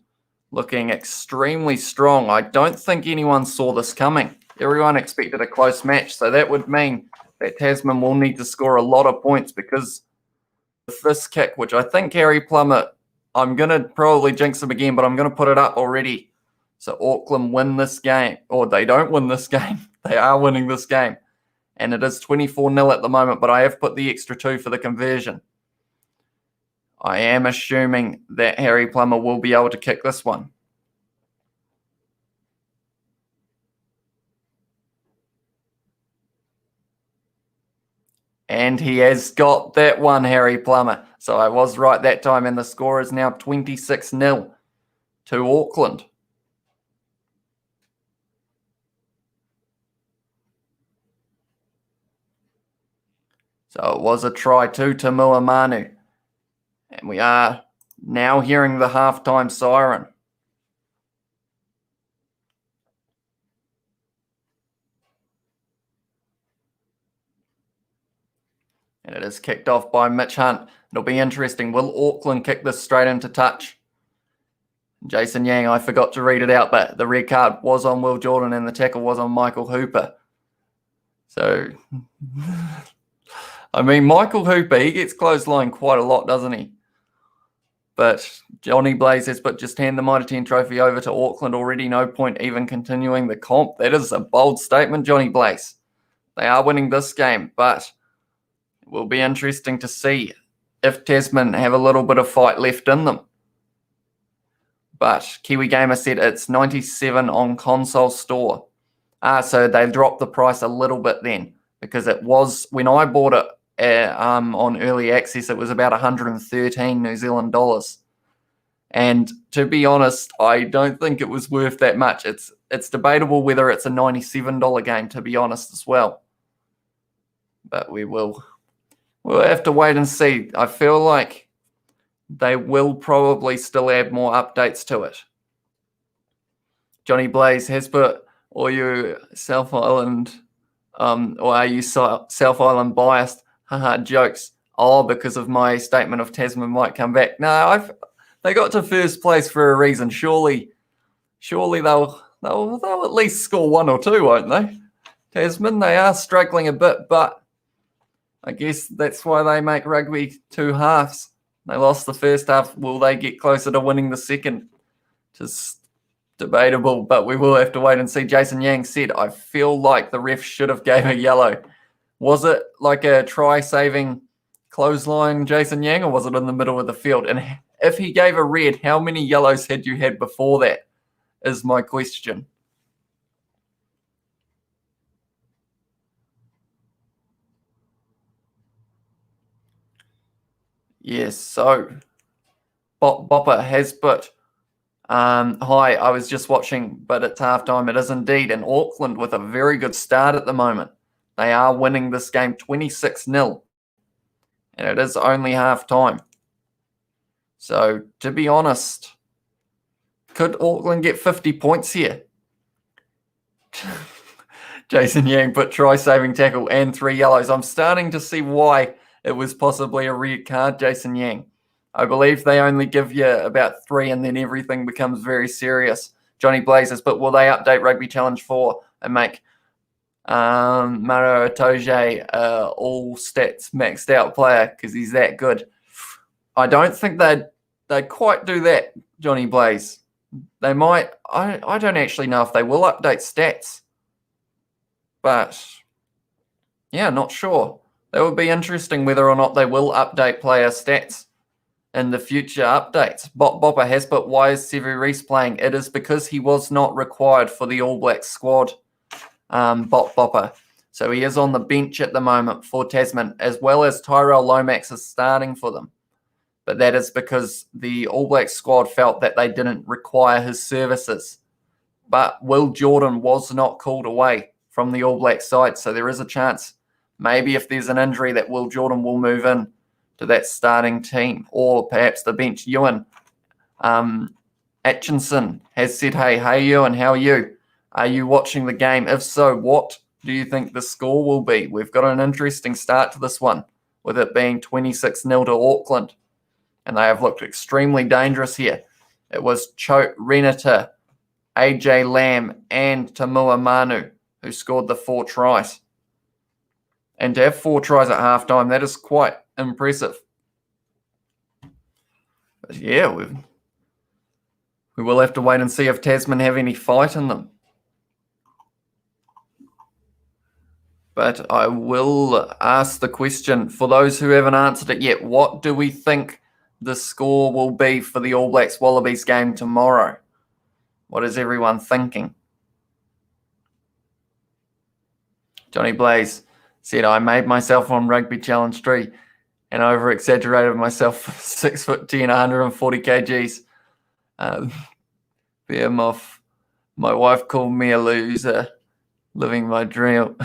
looking extremely strong. I don't think anyone saw this coming. Everyone expected a close match. So that would mean that Tasman will need to score a lot of points, because with this kick, which I think Harry Plummer, I'm going to probably jinx him again, but I'm going to put it up already. So Auckland win this game, or they don't win this game. They are winning this game. And it is 24-0 at the moment, but I have put the extra 2 for the conversion. I am assuming that Harry Plummer will be able to kick this one. And he has got that one, Harry Plummer. So I was right that time, and the score is now 26-0 to Auckland. So it was a try to Tamua Manu. And we are now hearing the halftime siren. And it is kicked off by Mitch Hunt. It'll be interesting. Will Auckland kick this straight into touch? Jason Yang, I forgot to read it out, but the red card was on Will Jordan and the tackle was on Michael Hooper. So, I mean, Michael Hooper, he gets clotheslined quite a lot, doesn't he? But Johnny Blaze has put just hand the Mitre 10 trophy over to Auckland already. No point even continuing the comp. That is a bold statement, Johnny Blaze. They are winning this game, but it will be interesting to see if Tasman have a little bit of fight left in them. But Kiwi Gamer said it's 97 on console store. So they've dropped the price a little bit then, because it was, when I bought it on early access, it was about 113 New Zealand dollars. And to be honest, I don't think it was worth that much. It's debatable whether it's a $97 game, to be honest, as well. But we'll have to wait and see. I feel like they will probably still add more updates to it. Johnny Blaze has put, or you South Island, or are you South Island biased? Haha, jokes. Oh, because of my statement of Tasman might come back. No, they got to first place for a reason. Surely they'll at least score 1 or 2, won't they? Tasman, they are struggling a bit, but I guess that's why they make rugby 2 halves. They lost the first half. Will they get closer to winning the second? Just debatable, but we will have to wait and see. Jason Yang said, I feel like the ref should have gave a yellow. Was it like a try-saving clothesline, Jason Yang, or was it in the middle of the field? And if he gave a red, how many yellows had you had before that, is my question. Yes, so Bopper has put, hi, I was just watching, but it's halftime. It is indeed in Auckland with a very good start at the moment. They are winning this game 26-0, and it is only halftime. So, to be honest, could Auckland get 50 points here? Jason Yang put try-saving tackle and 3 yellows. I'm starting to see why it was possibly a red card, Jason Yang. I believe they only give you about 3 and then everything becomes very serious. Johnny Blazers, but will they update Rugby Challenge 4 and make Maro Itoje all stats maxed out player because he's that good? I don't think they'd quite do that, Johnny Blaze. They might. I don't actually know if they will update stats. But, yeah, not sure. That would be interesting whether or not they will update player stats in the future updates. Bopper has put, why is Sevu Reece playing? It is because he was not required for the All Blacks squad, Bopper. So he is on the bench at the moment for Tasman, as well as Tyrell Lomax is starting for them. But that is because the All Blacks squad felt that they didn't require his services. But Will Jordan was not called away from the All Black side, so there is a chance maybe if there's an injury that Will Jordan will move in to that starting team, or perhaps the bench. Ewan Atchinson has said, hey Ewan, how are you? Are you watching the game? If so, what do you think the score will be? We've got an interesting start to this one, with it being 26-0 to Auckland, and they have looked extremely dangerous here. It was Chote Renata, AJ Lamb, and Tamua Manu who scored the 4 tries. And to have 4 tries at halftime, that is quite impressive. But yeah, we will have to wait and see if Tasman have any fight in them. But I will ask the question, for those who haven't answered it yet, what do we think the score will be for the All Blacks Wallabies game tomorrow? What is everyone thinking? Johnny Blaze said, I made myself on Rugby Challenge 3 and over-exaggerated myself for 6'10", 140 kgs. Behemoth, my wife called me a loser, living my dream.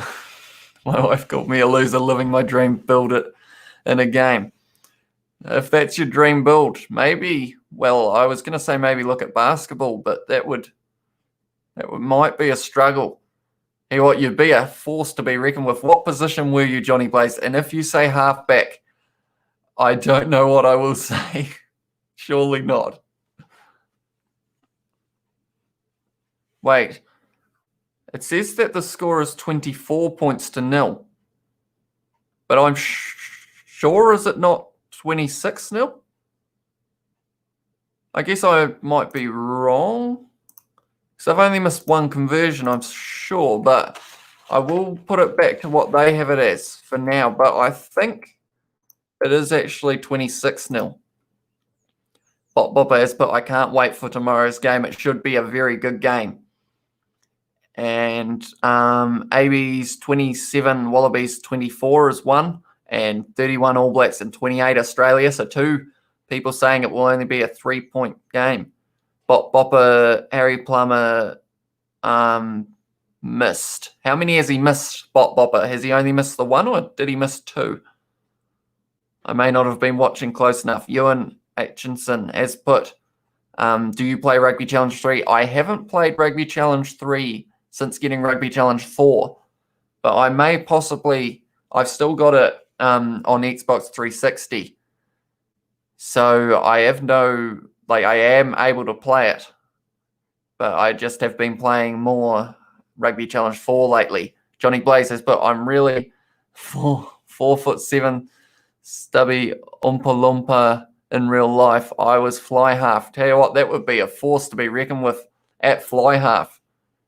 My wife called me a loser, living my dream, build it in a game. If that's your dream build, maybe, well, I was going to say maybe look at basketball, but that might be a struggle. Hey, what, you'd be a force to be reckoned with. What position were you, Johnny Blaze? And if you say halfback, I don't know what I will say. Surely not. Wait. It says that the score is 24 points to 0. But I'm sure, is it not 26-0? I guess I might be wrong. So I've only missed 1 conversion, I'm sure, but I will put it back to what they have it as for now. But I think it is actually 26-0. Bopper has put, I can't wait for tomorrow's game. It should be a very good game. And AB's 27, Wallabies 24 is 1, and 31 All Blacks and 28 Australia. So 2 people saying it will only be a 3-point game. Bopper, Harry Plummer missed. How many has he missed, Bopper? Has he only missed the 1, or did he miss 2? I may not have been watching close enough. Ewan Atchinson has put, do you play Rugby Challenge 3? I haven't played Rugby Challenge 3 since getting Rugby Challenge 4. But I may possibly, I've still got it on Xbox 360. So I have I am able to play it, but I just have been playing more Rugby Challenge 4 lately. Johnny Blaze says, but I'm really 4'7", stubby Oompa Loompa in real life. I was fly half. Tell you what, that would be a force to be reckoned with at fly half.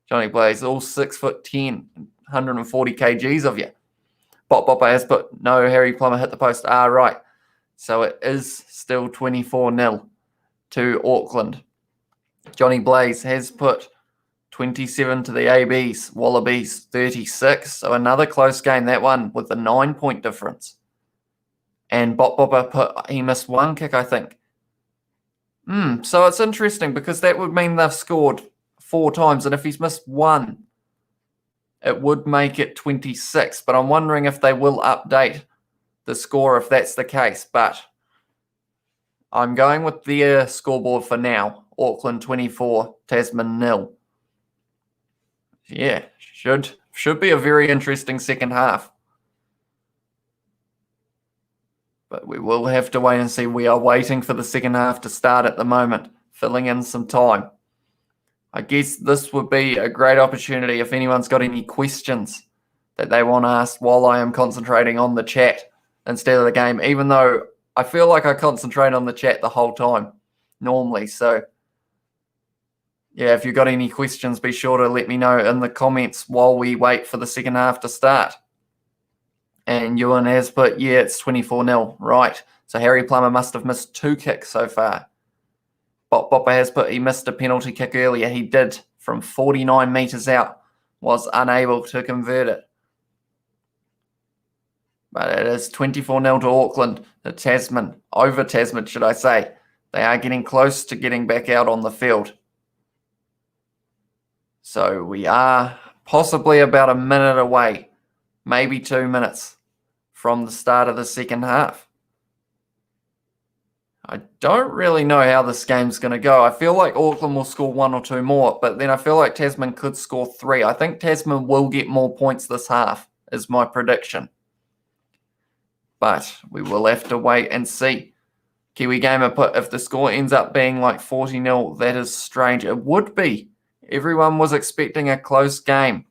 Johnny Blaze, all 6'10", 140 kgs of you. Bopper has put, no, Harry Plummer hit the post. Right. So it is still 24-0 to Auckland. Johnny Blaze has put 27 to the ABs, Wallabies 36. So another close game, that one with a 9-point difference. And Bopper put, he missed one kick, I think. So it's interesting because that would mean they've scored 4 times. And if he's missed one, it would make it 26. But I'm wondering if they will update the score if that's the case. But I'm going with their scoreboard for now. Auckland 24, Tasman 0. Yeah, should be a very interesting second half. But we will have to wait and see. We are waiting for the second half to start at the moment, filling in some time. I guess this would be a great opportunity if anyone's got any questions that they want to ask while I am concentrating on the chat instead of the game, even though I feel like I concentrate on the chat the whole time normally. So, yeah, if you've got any questions, be sure to let me know in the comments while we wait for the second half to start. And Ewan has put, yeah, it's 24-0. Right. So Harry Plummer must have missed 2 kicks so far. Bopper has put, he missed a penalty kick earlier. He did from 49 metres out. Was unable to convert it. But it is 24-0 to Auckland. The Tasman, over Tasman, should I say. They are getting close to getting back out on the field. So we are possibly about a minute away, maybe 2 minutes from the start of the second half. I don't really know how this game's going to go. I feel like Auckland will score 1 or 2 more, but then I feel like Tasman could score 3. I think Tasman will get more points this half, is my prediction. But we will have to wait and see. Kiwi Gamer put, if the score ends up being like 40-0, that is strange. It would be. Everyone was expecting a close game.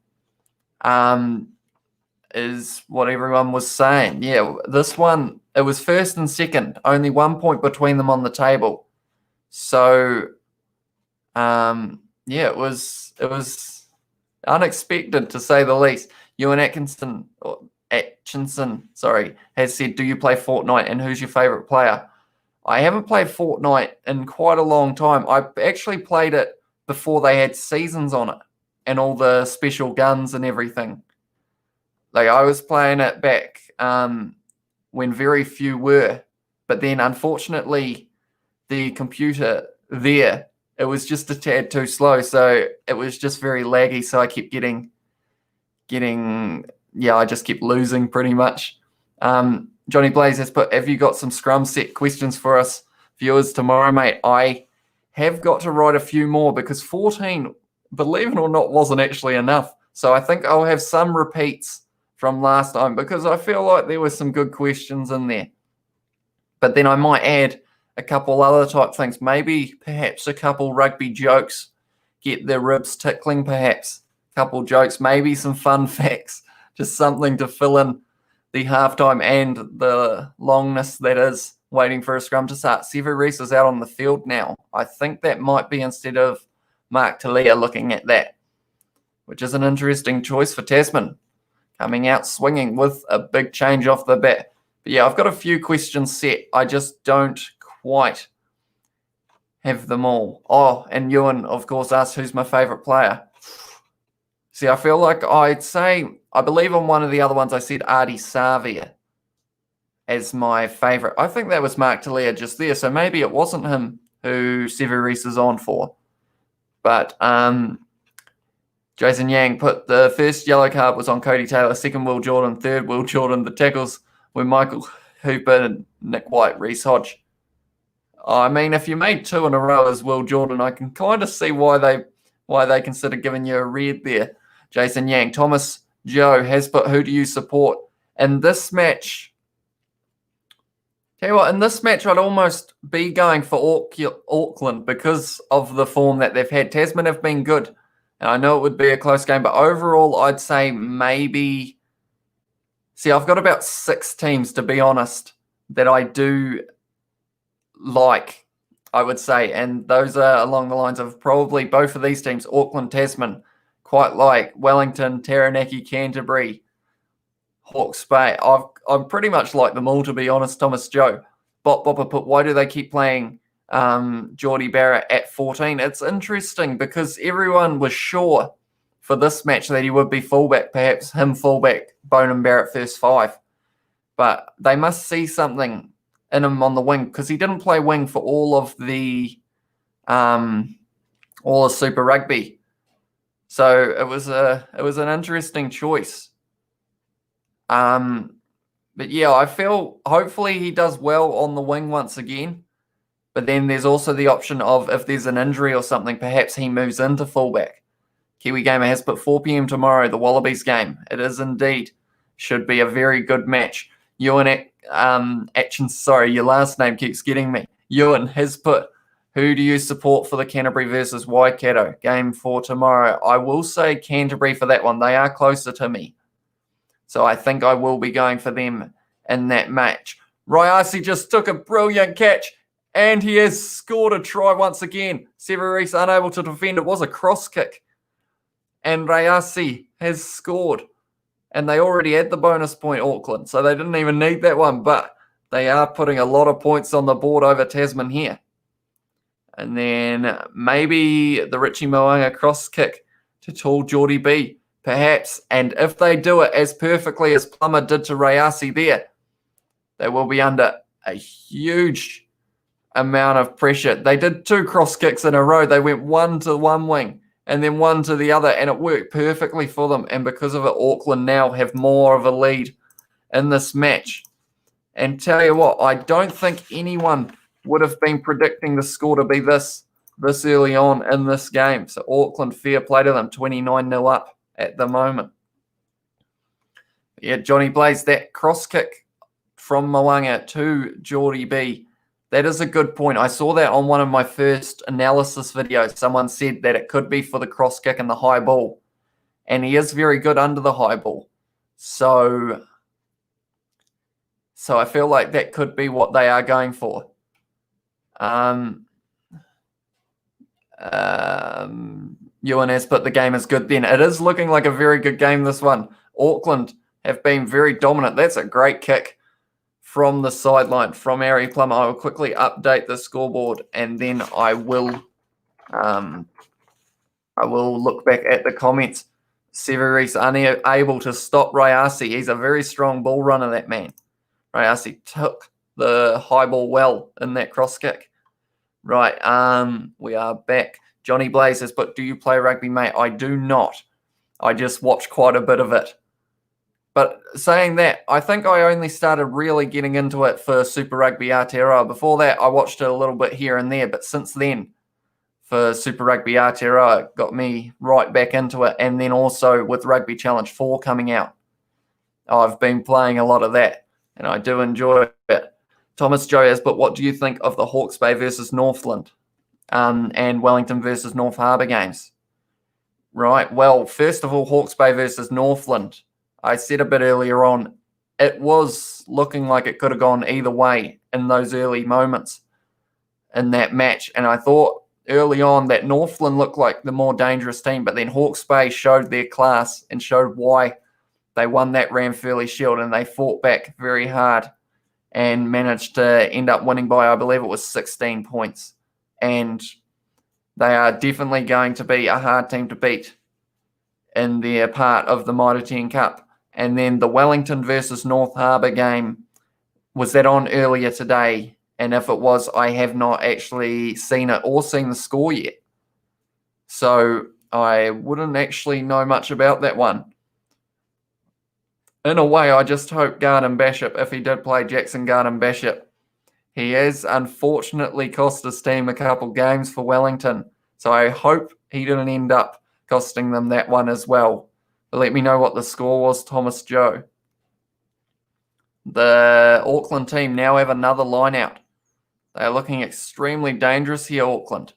Is what everyone was saying. Yeah, this one, it was first and second, only 1 point between them on the table. So, yeah, it was unexpected to say the least. Ewan Atkinson, has said, do you play Fortnite and who's your favourite player? I haven't played Fortnite in quite a long time. I actually played it before they had seasons on it and all the special guns and everything. Like, I was playing it back when very few were. But then, unfortunately, the computer there, it was just a tad too slow. So it was just very laggy. So I kept I just kept losing pretty much. Johnny Blaze has put, have you got some scrum set questions for us viewers tomorrow, mate? I have got to write a few more because 14, believe it or not, wasn't actually enough. So I think I'll have some repeats from last time because I feel like there were some good questions in there. But then I might add a couple other type things, maybe perhaps a couple rugby jokes, get their ribs tickling perhaps, a couple jokes, maybe some fun facts, just something to fill in the halftime and the longness that is waiting for a scrum to start. Sevu Reece is out on the field now. I think that might be instead of Mark Talia looking at that, which is an interesting choice for Tasman. Coming out swinging with a big change off the bat. But yeah, I've got a few questions set. I just don't quite have them all. Oh, and Ewan, of course, asked who's my favourite player. See, I feel like I believe on one of the other ones I said Artie Savia as my favourite. I think that was Mark Talia just there, so maybe it wasn't him who Sevu Reece is on for. But Jason Yang put, the first yellow card was on Cody Taylor, second Will Jordan, third Will Jordan. The tackles were Michael Hooper and Nick White, Reece Hodge. I mean, if you made 2 in a row as Will Jordan, I can kind of see why they consider giving you a red there. Jason Yang. Thomas Joe has put, who do you support? In this match, tell you what, in this match, I'd almost be going for Auckland because of the form that they've had. Tasman have been good, and I know it would be a close game, but overall, I'd say maybe... See, I've got about 6 teams, to be honest, that I do like, I would say, and those are along the lines of probably both of these teams, Auckland, Tasman, quite like Wellington, Taranaki, Canterbury, Hawke's Bay. I'm pretty much like them all, to be honest, Thomas Joe. Bopper put, why do they keep playing Geordie Barrett at 14? It's interesting because everyone was sure for this match that he would be fullback, perhaps him fullback, Bonan Barrett first 5. But they must see something in him on the wing because he didn't play wing for all of Super Rugby. So it was an interesting choice. But yeah, I feel hopefully he does well on the wing once again. But then there's also the option of if there's an injury or something, perhaps he moves into fullback. Kiwi Gamer has put 4 p.m. tomorrow, the Wallabies game. It is indeed. Should be a very good match. Ewan Atkins, sorry, your last name keeps getting me. Ewan has put, who do you support for the Canterbury versus Waikato game for tomorrow? I will say Canterbury for that one. They are closer to me. So I think I will be going for them in that match. Raiasi just took a brilliant catch and he has scored a try once again. Severis unable to defend. It was a cross kick. And Raiasi has scored. And they already had the bonus point, Auckland. So they didn't even need that one. But they are putting a lot of points on the board over Tasman here. And then maybe the Richie Moanga cross kick to tall Geordie B. Perhaps. And if they do it as perfectly as Plummer did to Raiasi there, they will be under a huge amount of pressure. They did 2 cross kicks in a row. They went one to one wing and then one to the other, and it worked perfectly for them. And because of it, Auckland now have more of a lead in this match. And tell you what, I don't think anyone would have been predicting the score to be this early on in this game. So Auckland, fair play to them, 29-0 up at the moment. Yeah, Johnny Blaze, that cross kick from Moanga to Geordie B, that is a good point. I saw that on one of my first analysis videos. Someone said that it could be for the cross kick and the high ball. And he is very good under the high ball. So I feel like that could be what they are going for. Ewan has put the game is good then. It is looking like a very good game, this one. Auckland have been very dominant. That's a great kick from the sideline from Ari Plummer. I will quickly update the scoreboard and then I will look back at the comments. Severis unable to stop Raiasi. He's a very strong ball runner, that man. Raiasi took the high ball well in that cross kick. Right, we are back. Johnny Blaze says, but do you play rugby, mate? I do not. I just watch quite a bit of it. But saying that, I think I only started really getting into it for Super Rugby Aotearoa. Before that, I watched it a little bit here and there. But since then, for Super Rugby Aotearoa, it got me right back into it. And then also with Rugby Challenge 4 coming out, I've been playing a lot of that. And I do enjoy it. Thomas Joyas, but what do you think of the Hawke's Bay versus Northland and Wellington versus North Harbour games? Right, well, first of all, Hawke's Bay versus Northland. I said a bit earlier on, it was looking like it could have gone either way in those early moments in that match. And I thought early on that Northland looked like the more dangerous team, but then Hawke's Bay showed their class and showed why they won that Ranfurly Shield, and they fought back very hard and managed to end up winning by, I believe it was 16 points. And they are definitely going to be a hard team to beat in their part of the Mitre 10 Cup. And then the Wellington versus North Harbour game, was that on earlier today? And if it was, I have not actually seen it or seen the score yet. So I wouldn't actually know much about that one. In a way, I just hope Garden Bishop, if he did play Jackson Garden Bishop, he has unfortunately cost his team a couple games for Wellington. So I hope he didn't end up costing them that one as well. But let me know what the score was, Thomas Joe. The Auckland team now have another line out. They are looking extremely dangerous here, Auckland.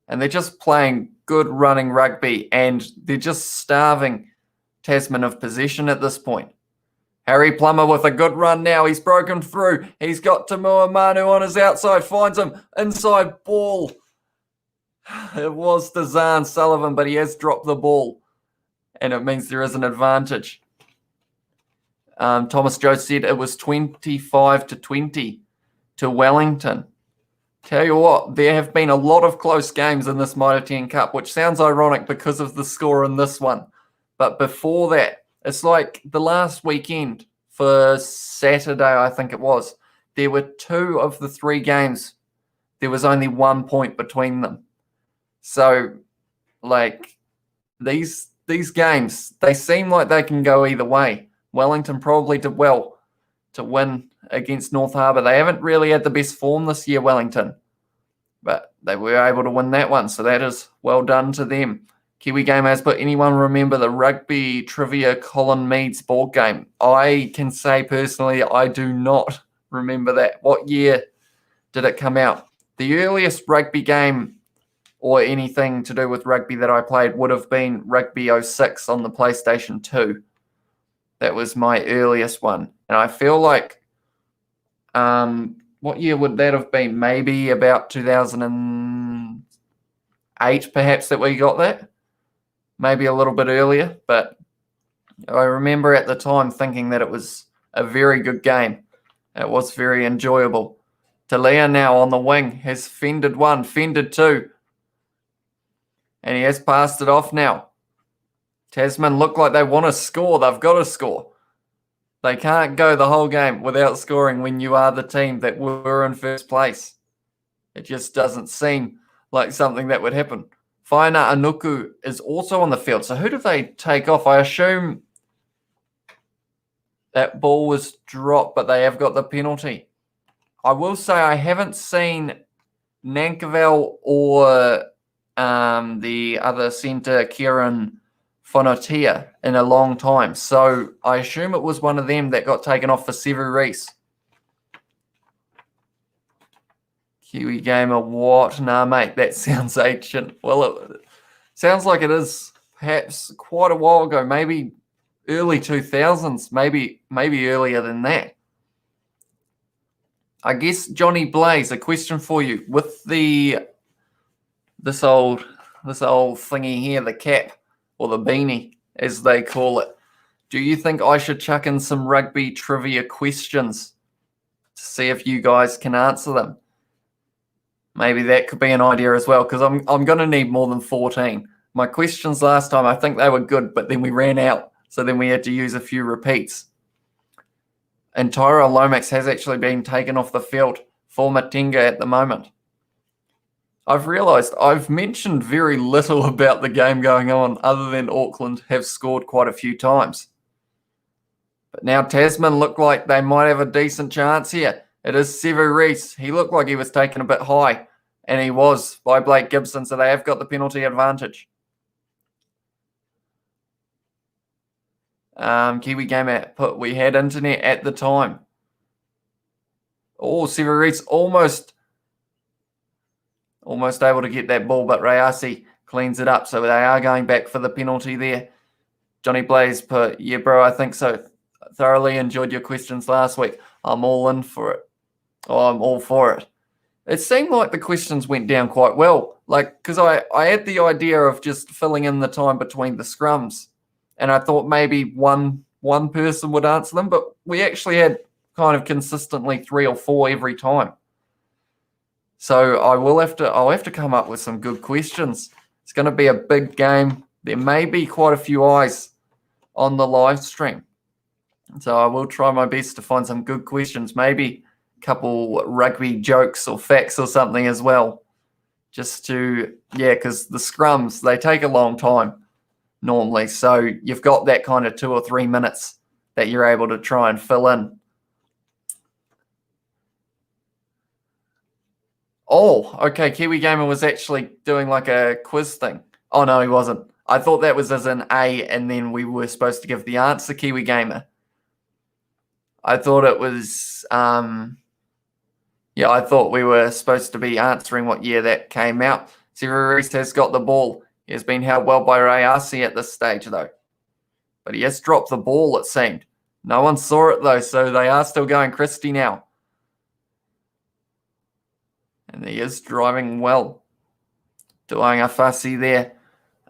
And they're just playing good running rugby, and they're just starving Tasman of possession at this point. Harry Plummer with a good run now. He's broken through. He's got Tamua Manu on his outside. Finds him. Inside ball. It was Dazan Sullivan, but he has dropped the ball. And it means there is an advantage. Thomas Joe said it was 25-20 to Wellington. Tell you what, there have been a lot of close games in this Mitre 10 Cup, which sounds ironic because of the score in this one. But before that, it's like the last weekend for Saturday, I think it was, there were 2 of the 3 games. There was only 1 point between them. So, like, these games, they seem like they can go either way. Wellington probably did well to win against North Harbour. They haven't really had the best form this year, Wellington, but they were able to win that one, so that is well done to them. Kiwi Gamers, but anyone remember the rugby trivia Colin Meads board game? I can say personally, I do not remember that. What year did it come out? The earliest rugby game or anything to do with rugby that I played would have been Rugby 06 on the PlayStation 2. That was my earliest one. And I feel like, what year would that have been? Maybe about 2008, perhaps, that we got that. Maybe a little bit earlier. But I remember at the time thinking that it was a very good game. It was very enjoyable. Talia now on the wing has fended 1, fended 2. And he has passed it off now. Tasman look like they want to score. They've got to score. They can't go the whole game without scoring when you are the team that were in first place. It just doesn't seem like something that would happen. Faina Anuku is also on the field. So who do they take off? I assume that ball was dropped, but they have got the penalty. I will say I haven't seen Nankerville or the other centre, Kieran Fonotia, in a long time. So I assume it was one of them that got taken off for Sevu Reece. Kiwi Gamer, what? Nah, mate, that sounds ancient. Well, it sounds like it is perhaps quite a while ago, maybe early 2000s, maybe earlier than that. I guess, Johnny Blaze, a question for you. With this old thingy here, the cap, or the beanie, as they call it, do you think I should chuck in some rugby trivia questions to see if you guys can answer them? Maybe that could be an idea as well, because I'm going to need more than 14. My questions last time, I think they were good, but then we ran out, so then we had to use a few repeats. And Tyra Lomax has actually been taken off the field for Matinga at the moment. I've realised I've mentioned very little about the game going on other than Auckland have scored quite a few times. But now Tasman look like they might have a decent chance here. It is Sevu Reece. He looked like he was taken a bit high, and he was by Blake Gibson, so they have got the penalty advantage. Kiwi Gamer put, we had internet at the time. Oh, Sevu Reece almost able to get that ball, but Rayasi cleans it up. So they are going back for the penalty there. Johnny Blaze put, yeah, bro, I think so. Thoroughly enjoyed your questions last week. I'm all in for it. Oh, I'm all for it. It seemed like the questions went down quite well. Like, because I had the idea of just filling in the time between the scrums. And I thought maybe one person would answer them. But we actually had kind of consistently 3 or 4 every time. So I'll have to come up with some good questions. It's going to be a big game. There may be quite a few eyes on the live stream. So I will try my best to find some good questions. Maybe a couple rugby jokes or facts or something as well. Just to, because the scrums, they take a long time normally. So you've got that kind of 2 or 3 minutes that you're able to try and fill in. Oh, okay. Kiwi Gamer was actually doing like a quiz thing. Oh, no, he wasn't. I thought that was as in A, and then we were supposed to give the answer, Kiwi Gamer. I thought it was, I thought we were supposed to be answering what year that came out. Sevu Reece has got the ball. He has been held well by Rayasi at this stage, though. But he has dropped the ball, it seemed. No one saw it, though, so they are still going Christie now. And he is driving well. Doing a fussy there.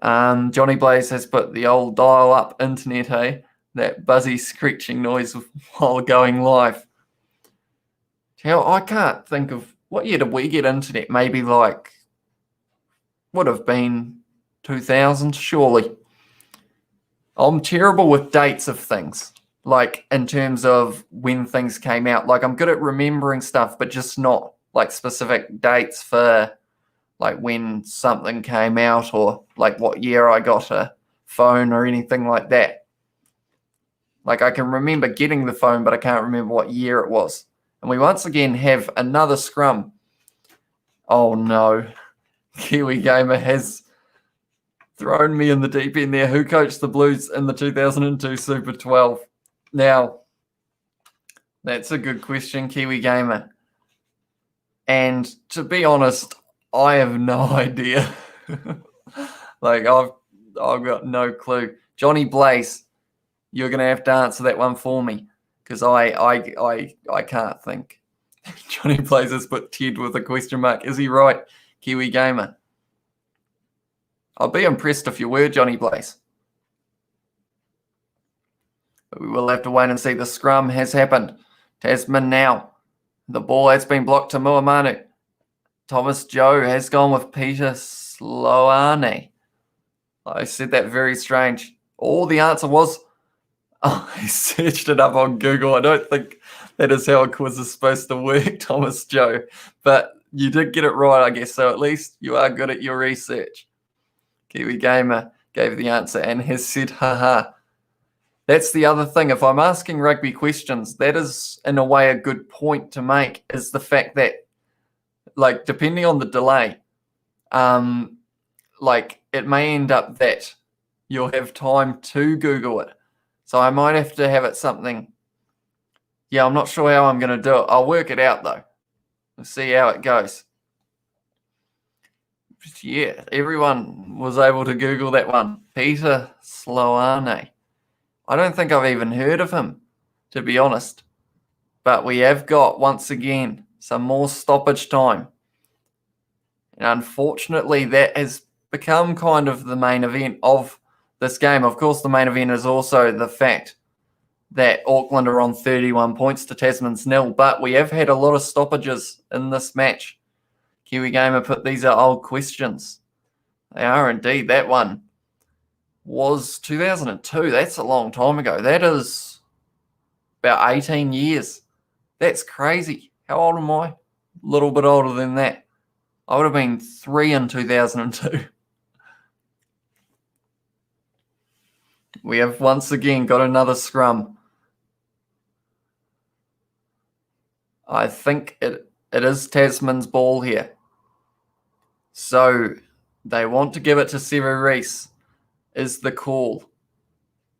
Johnny Blaze has put the old dial-up internet, hey? that buzzy screeching noise while going live. Hell, I can't think of what year did we get internet? Maybe like would have been 2000, surely. I'm terrible with dates of things, like in terms of when things came out. Like I'm good at remembering stuff, but just not like specific dates for like when something came out or like what year I got a phone or anything like that. Like I can remember getting the phone, but I can't remember what year it was. And we once again have another scrum. Oh no, Kiwi Gamer has thrown me in the deep end there. Who coached the Blues in the 2002 Super 12? Now, that's a good question, Kiwi Gamer. And to be honest, I have no idea. Like I've got no clue. Johnny Blaze, you're gonna have to answer that one for me because I can't think. Johnny Blaze has put Ted with a question mark. Is he right, Kiwi Gamer? I'd be impressed if you were, Johnny Blaze. But we will have to wait and see. The scrum has happened. Tasman now. The ball has been blocked to Muamanu. Thomas Joe has gone with Peter Sloane. I said that very strange. Oh, the answer was... Oh, I searched it up on Google. I don't think that is how a quiz is supposed to work, Thomas Joe. But you did get it right, I guess. So at least you are good at your research. Kiwi Gamer gave the answer and has said, haha. That's the other thing. If I'm asking rugby questions, that is, in a way, a good point to make, is the fact that, like, depending on the delay, like, it may end up that you'll have time to Google it. So I might have to have it something. Yeah, I'm not sure how I'm going to do it. I'll work it out, though. We'll see how it goes. But yeah, everyone was able to Google that one. Peter Sloane. I don't think I've even heard of him, to be honest. But we have got, once again, some more stoppage time. And unfortunately, that has become kind of the main event of this game. Of course, the main event is also the fact that Auckland are on 31 points to Tasman's 0, but we have had a lot of stoppages in this match. Kiwi Gamer put these are old questions. They are indeed. That one was 2002. That's a long time ago. That is about 18 years. That's crazy. How old am I? A little bit older than that. I would have been 3 in 2002. We have once again got another scrum. I think it is Tasman's ball here. So they want to give it to Sevu Reece is the call.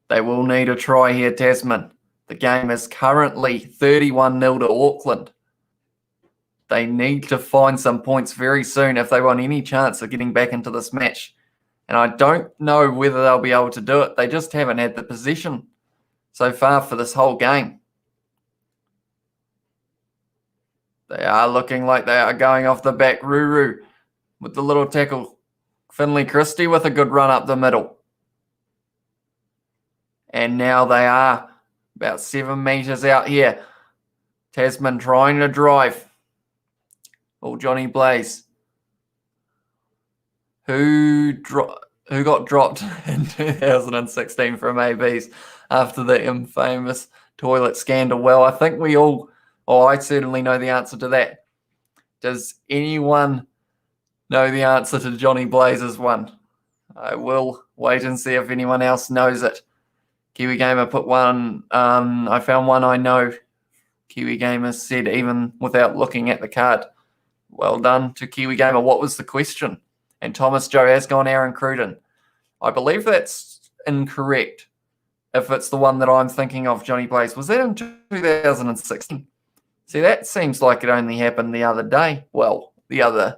They will need a try here, Tasman. The game is currently 31-0 to Auckland. They need to find some points very soon if they want any chance of getting back into this match. And I don't know whether they'll be able to do it. They just haven't had the possession so far for this whole game. They are looking like they are going off the back. Ruru with the little tackle. Finley Christie with a good run up the middle. And now they are about 7 metres out here. Tasman trying to drive. Oh, Johnny Blaze. Who got dropped in 2016 from ABs after the infamous toilet scandal? Well, I think we all, I certainly know the answer to that. Does anyone know the answer to Johnny Blaze's one? I will wait and see if anyone else knows it. Kiwi Gamer put one. I found one I know. Kiwi Gamer said even without looking at the card. Well done to Kiwi Gamer. What was the question? And Thomas Joe has gone Aaron Cruden. I believe that's incorrect. If it's the one that I'm thinking of, Johnny Blaze. Was that in 2016? See, that seems like it only happened the other day. Well, the other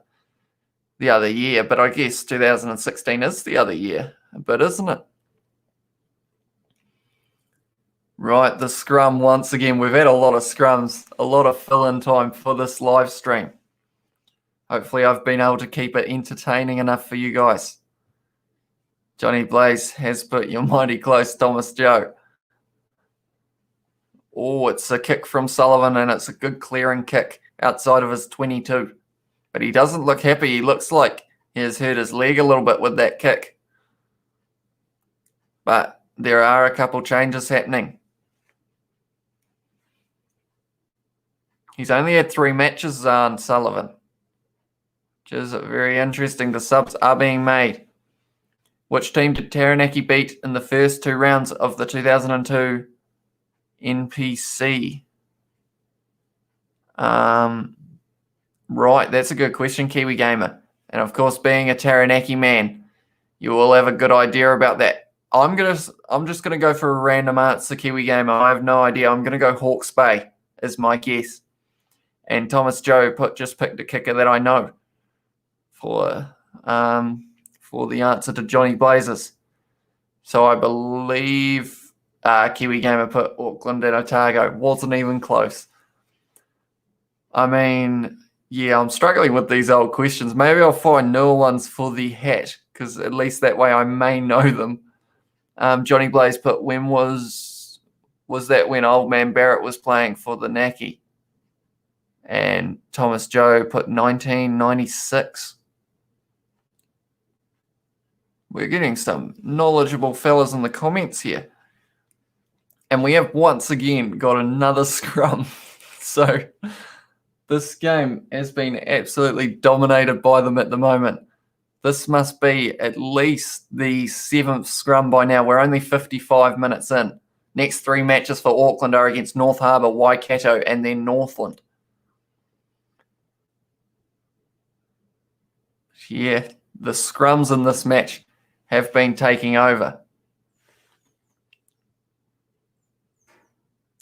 year. But I guess 2016 is the other year. But isn't it? Right, the scrum once again. We've had a lot of scrums, a lot of fill-in time for this live stream. Hopefully I've been able to keep it entertaining enough for you guys. Johnny Blaze has put you mighty close, Thomas Joe. Oh, it's a kick from Sullivan, and it's a good clearing kick outside of his 22. But he doesn't look happy. He looks like he has hurt his leg a little bit with that kick. But there are a couple changes happening. He's only had 3 matches on Sullivan, which is very interesting. The subs are being made. Which team did Taranaki beat in the first 2 rounds of the 2002 NPC? Right, that's a good question, Kiwi Gamer. And of course, being a Taranaki man, you will have a good idea about that. I'm just gonna go for a random answer, Kiwi Gamer. I have no idea. I'm gonna go Hawke's Bay is my guess. And Thomas Joe just picked a kicker that I know for the answer to Johnny Blazers. So I believe Kiwi Gamer put Auckland and Otago. Wasn't even close. I mean, yeah, I'm struggling with these old questions. Maybe I'll find newer ones for the hat, because at least that way I may know them. Johnny Blaze put, when was that when Old Man Barrett was playing for the Naki? And Thomas Joe put 1996. We're getting some knowledgeable fellas in the comments here. And we have once again got another scrum. So this game has been absolutely dominated by them at the moment. This must be at least the 7th scrum by now. We're only 55 minutes in. Next 3 matches for Auckland are against North Harbour, Waikato, and then Northland. Yeah, the scrums in this match have been taking over.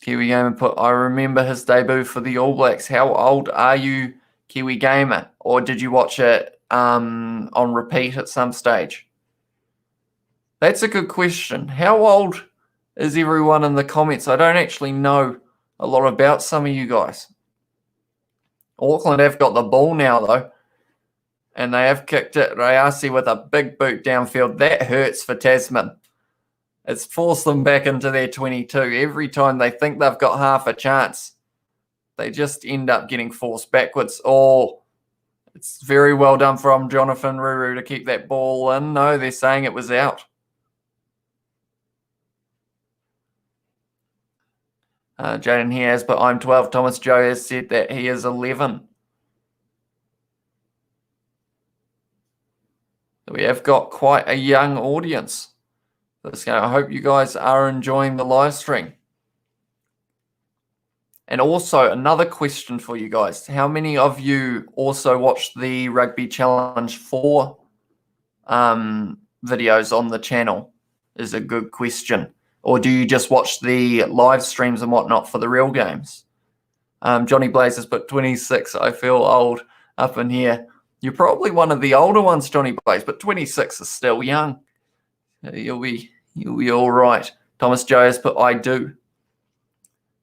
Kiwi Gamer put, I remember his debut for the All Blacks. How old are you, Kiwi Gamer? Or did you watch it on repeat at some stage? That's a good question. How old is everyone in the comments? I don't actually know a lot about some of you guys. Auckland have got the ball now, though. And they have kicked it. Rayasi with a big boot downfield. That hurts for Tasman. It's forced them back into their 22. Every time they think they've got half a chance, they just end up getting forced backwards. Oh, it's very well done from Jonathan Ruru to keep that ball in. No, they're saying it was out. Jaden here has, but I'm 12. Thomas Joe has said that he is 11. We have got quite a young audience. I hope you guys are enjoying the live stream. And also, another question for you guys. How many of you also watched the Rugby Challenge 4 videos on the channel? Is a good question. Or do you just watch the live streams and whatnot for the real games? Johnny Blaze has put 26. I feel old up in here. You're probably one of the older ones, Johnny Blaze, but 26 is still young. You'll be all right. Thomas Joe has put, I do.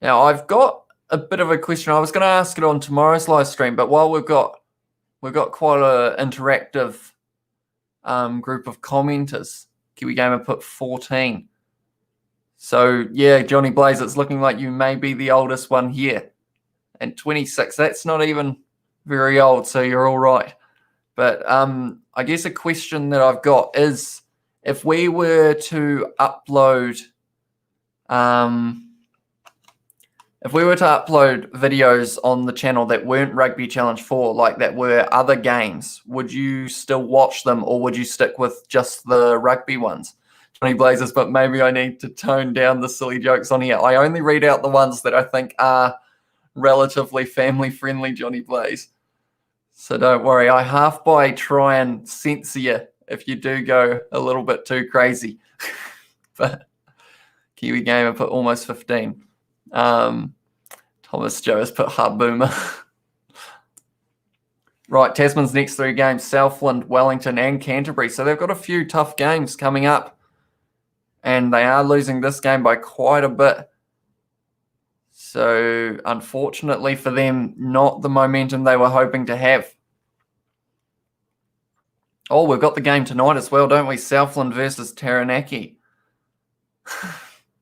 Now, I've got a bit of a question. I was going to ask it on tomorrow's live stream, but while we've got quite an interactive group of commenters, Kiwi Gamer put 14. So, yeah, Johnny Blaze, it's looking like you may be the oldest one here. And 26, that's not even very old, so you're all right. But I guess a question that I've got is, if we were to upload videos on the channel that weren't Rugby Challenge 4, like that were other games, would you still watch them, or would you stick with just the rugby ones? Johnny Blazers, but maybe I need to tone down the silly jokes on here. I only read out the ones that I think are relatively family-friendly, Johnny Blaze. So don't worry. I half by try and censor you if you do go a little bit too crazy. But Kiwi Gamer put almost 15. Thomas Joe has put hard boomer. Right, Tasman's next 3 games, Southland, Wellington and Canterbury. So they've got a few tough games coming up. And they are losing this game by quite a bit. So unfortunately for them, not the momentum they were hoping to have. Oh, we've got the game tonight as well, don't we? Southland versus Taranaki.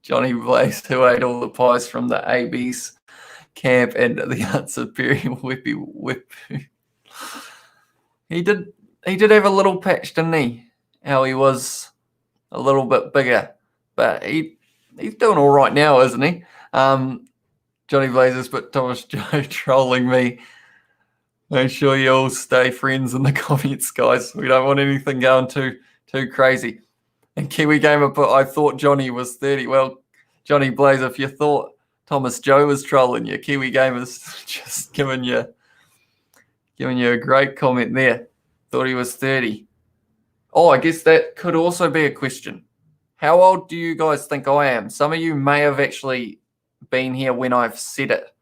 Johnny Blaze, who ate all the pies from the AB's camp, and the answer, Perry Whippy Whip. He did have a little patch, didn't he? How he was a little bit bigger, but he's doing all right now, isn't he? Johnny Blazers, but Thomas Joe trolling me. Make sure you all stay friends in the comments, guys. We don't want anything going too crazy. And Kiwi Gamer put, I thought Johnny was 30. Well, Johnny Blaze, if you thought Thomas Joe was trolling you, Kiwi Gamer's just giving you a great comment there. Thought he was 30. Oh, I guess that could also be a question. How old do you guys think I am? Some of you may have actually been here when I've said it.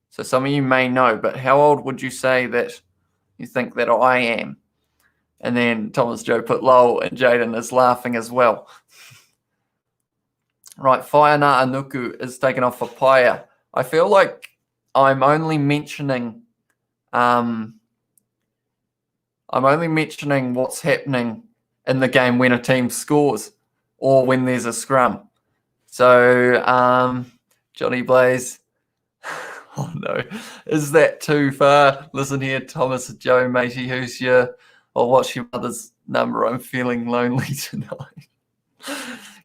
So some of you may know, but how old would you say that you think that I am? And then Thomas Joe put lol, and Jaden is laughing as well. Right, Whaina Anuku is taken off for Paia. I feel like I'm only mentioning what's happening in the game when a team scores or when there's a scrum. So Johnny Blaze, oh no, is that too far? Listen here, Thomas Joe, matey, who's what's your mother's number? I'm feeling lonely tonight.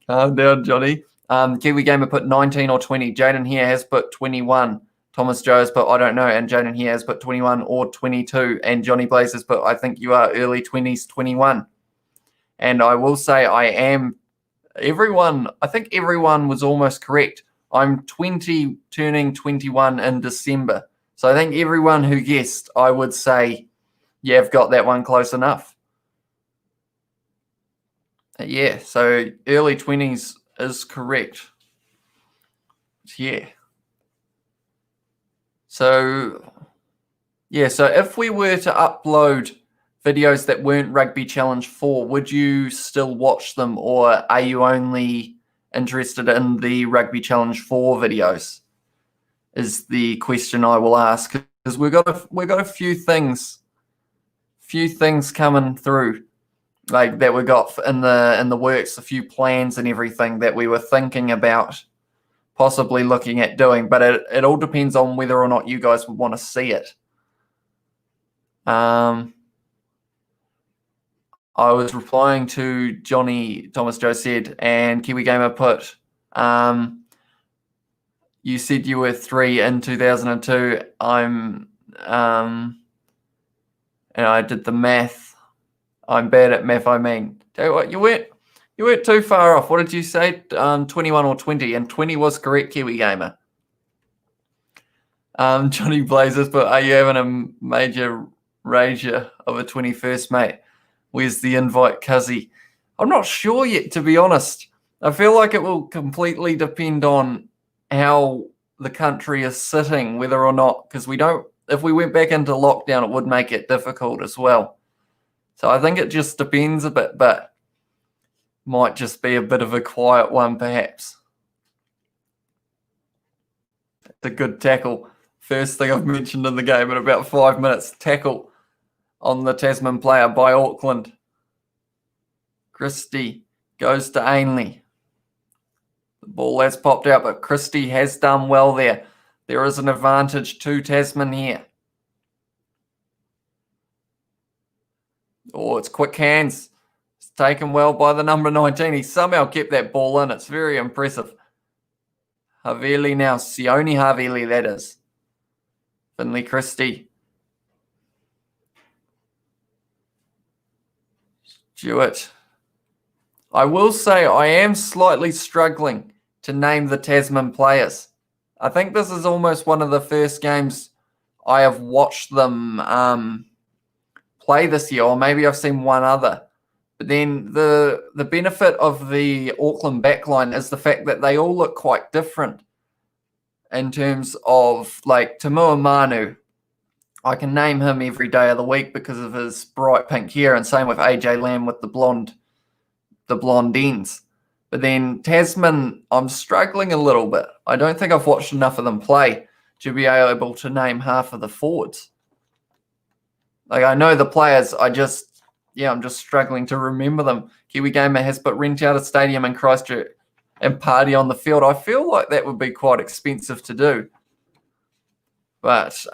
Calm down, Johnny. Kiwi Gamer put 19 or 20. Jaden here has put 21. Thomas Joe has put, I don't know. And Jaden here has put 21 or 22. And Johnny Blaze has put, I think you are early 20s, 21. And I will say I think everyone was almost correct. I'm 20, turning 21 in December. So I think everyone who guessed, I would say, yeah, I've got that one close enough. Yeah, so early 20s is correct. Yeah. So if we were to upload videos that weren't Rugby Challenge 4, would you still watch them, or are you only interested in the Rugby Challenge 4 videos? Is the question I will ask, because we've got a few things coming through, like that we got in the works, a few plans and everything that we were thinking about possibly looking at doing, but it all depends on whether or not you guys would want to see it. I was replying to Johnny, Thomas Joe said, and Kiwi Gamer put, you said you were 3 in 2002. And I did the math. I'm bad at math, I mean. Tell you what, you weren't too far off. What did you say? 21 or 20, and 20 was correct, Kiwi Gamer. Johnny Blazers, but are you having a major rager of a 21st, mate? Where's the invite, Cuzzy? I'm not sure yet, to be honest. I feel like it will completely depend on how the country is sitting, whether or not, because if we went back into lockdown, it would make it difficult as well. So I think it just depends a bit, but might just be a bit of a quiet one, perhaps. It's a good tackle. First thing I've mentioned in the game in about 5 minutes. Tackle on the Tasman player by Auckland. Christie goes to Ainley. The ball has popped out, but Christie has done well there. There is an advantage to Tasman here. Oh, it's quick hands. It's taken well by the number 19. He somehow kept that ball in. It's very impressive. Havili now. Sione Havili, that is. Finley Christie. Stewart. I will say I am slightly struggling to name the Tasman players. I think this is almost one of the first games I have watched them play this year, or maybe I've seen one other. But then the benefit of the Auckland backline is the fact that they all look quite different in terms of, like, Tamua Manu. I can name him every day of the week because of his bright pink hair, and same with AJ Lamb with the blonde ends. But then Tasman, I'm struggling a little bit. I don't think I've watched enough of them play to be able to name half of the forwards. Like, I know the players, I'm just struggling to remember them. Kiwi Gamer has put rent out a stadium in Christchurch and party on the field. I feel like that would be quite expensive to do. But,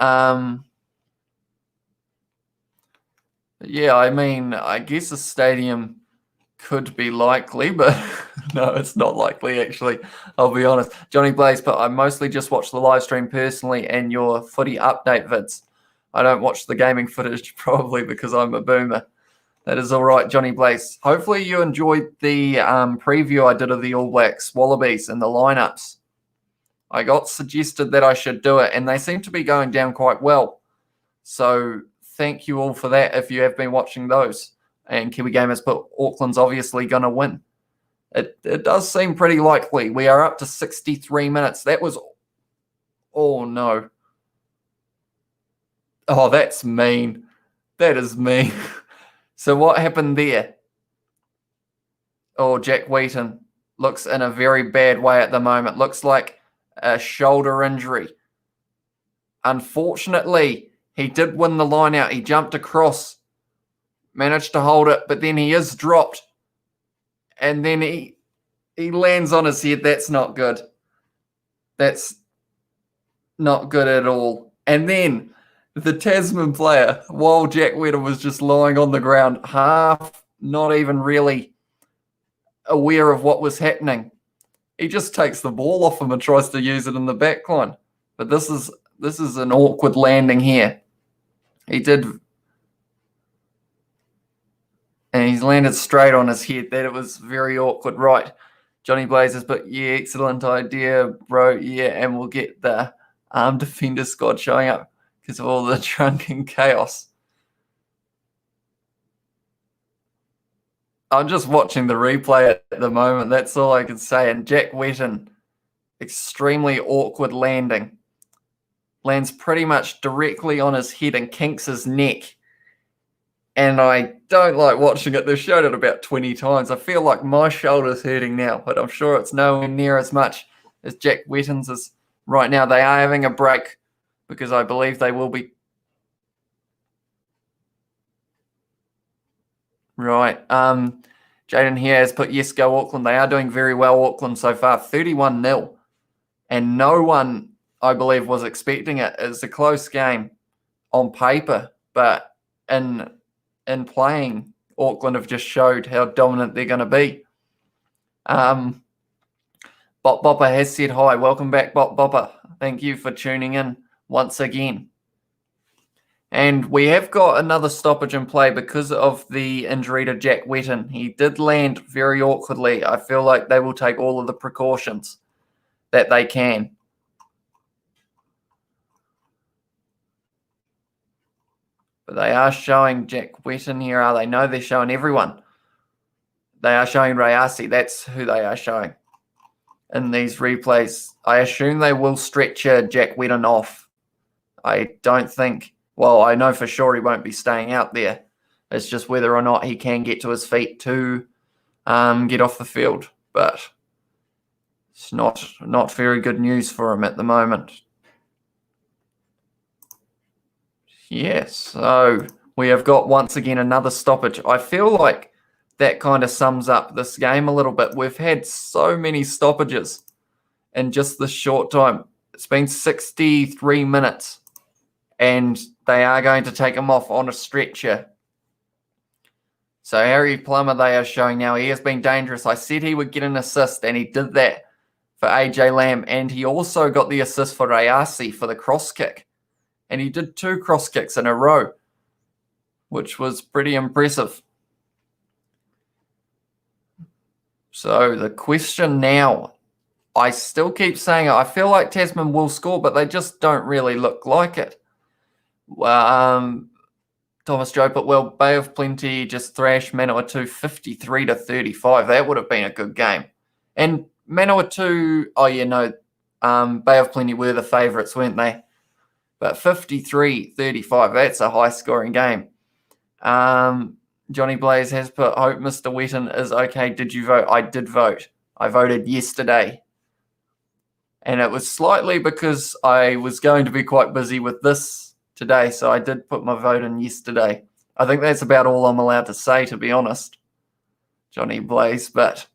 yeah, I mean, I guess a stadium could be likely, but no, it's not likely, actually. I'll be honest. Johnny Blaze, but I mostly just watch the live stream personally and your footy update vids. I don't watch the gaming footage, probably because I'm a boomer. That is all right, Johnny Blaze. Hopefully you enjoyed the preview I did of the All Blacks Wallabies and the lineups. I got suggested that I should do it, and they seem to be going down quite well. So thank you all for that if you have been watching those. And Kiwi Gamers put Auckland's obviously going to win. It does seem pretty likely. We are up to 63 minutes. That was... Oh, no. Oh, that's mean. That is mean. So what happened there? Oh, Jack Wheaton looks in a very bad way at the moment. Looks like a shoulder injury. Unfortunately, he did win the line out. He jumped across, managed to hold it, but then he is dropped. And then he lands on his head. That's not good. That's not good at all. And then the Tasman player, while Jack Wheaton was just lying on the ground, half not even really aware of what was happening, he just takes the ball off him and tries to use it in the back line. But this is an awkward landing here. He did, and he's landed straight on his head. That it was very awkward. Right, Johnny Blazers, but yeah, excellent idea, bro. Yeah, and we'll get the defender squad showing up because of all the drunken chaos. I'm just watching the replay at the moment. That's all I can say. And Jack Wheaton, extremely awkward landing. Lands pretty much directly on his head and kinks his neck. And I don't like watching it. They've showed it about 20 times. I feel like my shoulder's hurting now, but I'm sure it's nowhere near as much as Jack Wheaton's is right now. They are having a break because I believe they will be. Right. Jaden here has put, yes, go Auckland. They are doing very well, Auckland, so far. 31-0. And no one, I believe, was expecting it. It's a close game on paper, but in playing, Auckland have just showed how dominant they're going to be. Bop Bopper has said hi. Welcome back, Bop Bopper. Thank you for tuning in once again. And we have got another stoppage in play because of the injury to Jack Wheaton. He did land very awkwardly. I feel like they will take all of the precautions that they can. But they are showing Jack Wheaton here, are they? No, they're showing everyone. They are showing Rayasi. That's who they are showing in these replays. I assume they will stretch Jack Wheaton off. I don't think... Well, I know for sure he won't be staying out there. It's just whether or not he can get to his feet to get off the field. But it's not very good news for him at the moment. Yes, so we have got once again another stoppage. I feel like that kind of sums up this game a little bit. We've had so many stoppages in just this short time. It's been 63 minutes. And they are going to take him off on a stretcher. So Harry Plummer, they are showing now. He has been dangerous. I said he would get an assist, and he did that for AJ Lamb. And he also got the assist for Rayasi for the cross kick. And he did 2 cross kicks in a row, which was pretty impressive. So the question now, I still keep saying it. I feel like Tasman will score, but they just don't really look like it. Thomas Joe put, well, Bay of Plenty just thrashed Manawatu 53-35. That would have been a good game. And Manawatu, oh yeah, no, Bay of Plenty were the favourites, weren't they? But 53-35, that's a high-scoring game. Johnny Blaze has put, hope Mr. Wheaton is okay. Did you vote? I did vote. I voted yesterday. And it was slightly because I was going to be quite busy with this today, so I did put my vote in yesterday. I think that's about all I'm allowed to say, to be honest, Johnny Blaze. But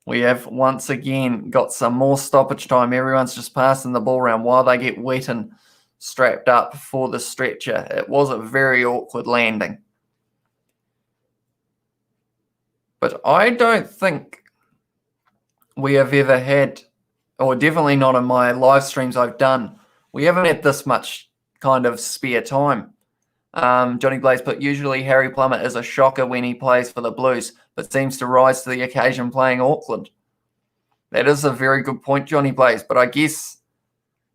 We have once again got some more stoppage time. Everyone's just passing the ball around while they get wet and strapped up for the stretcher. It was a very awkward landing. But I don't think we have ever had, or definitely not in my live streams I've done, we haven't had this much kind of spare time. Johnny Blaze put, usually Harry Plummer is a shocker when he plays for the Blues, but seems to rise to the occasion playing Auckland. That is a very good point, Johnny Blaze, but I guess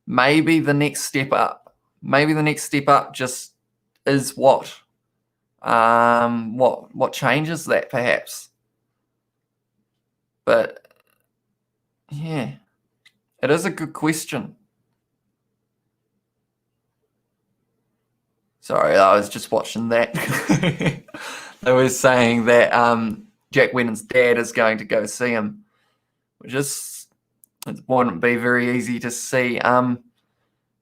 maybe the next step up, just is what changes that perhaps. But yeah, it is a good question. Sorry, I was just watching that. They were saying that Jack Wennon's dad is going to go see him, which is, it wouldn't be very easy to see. But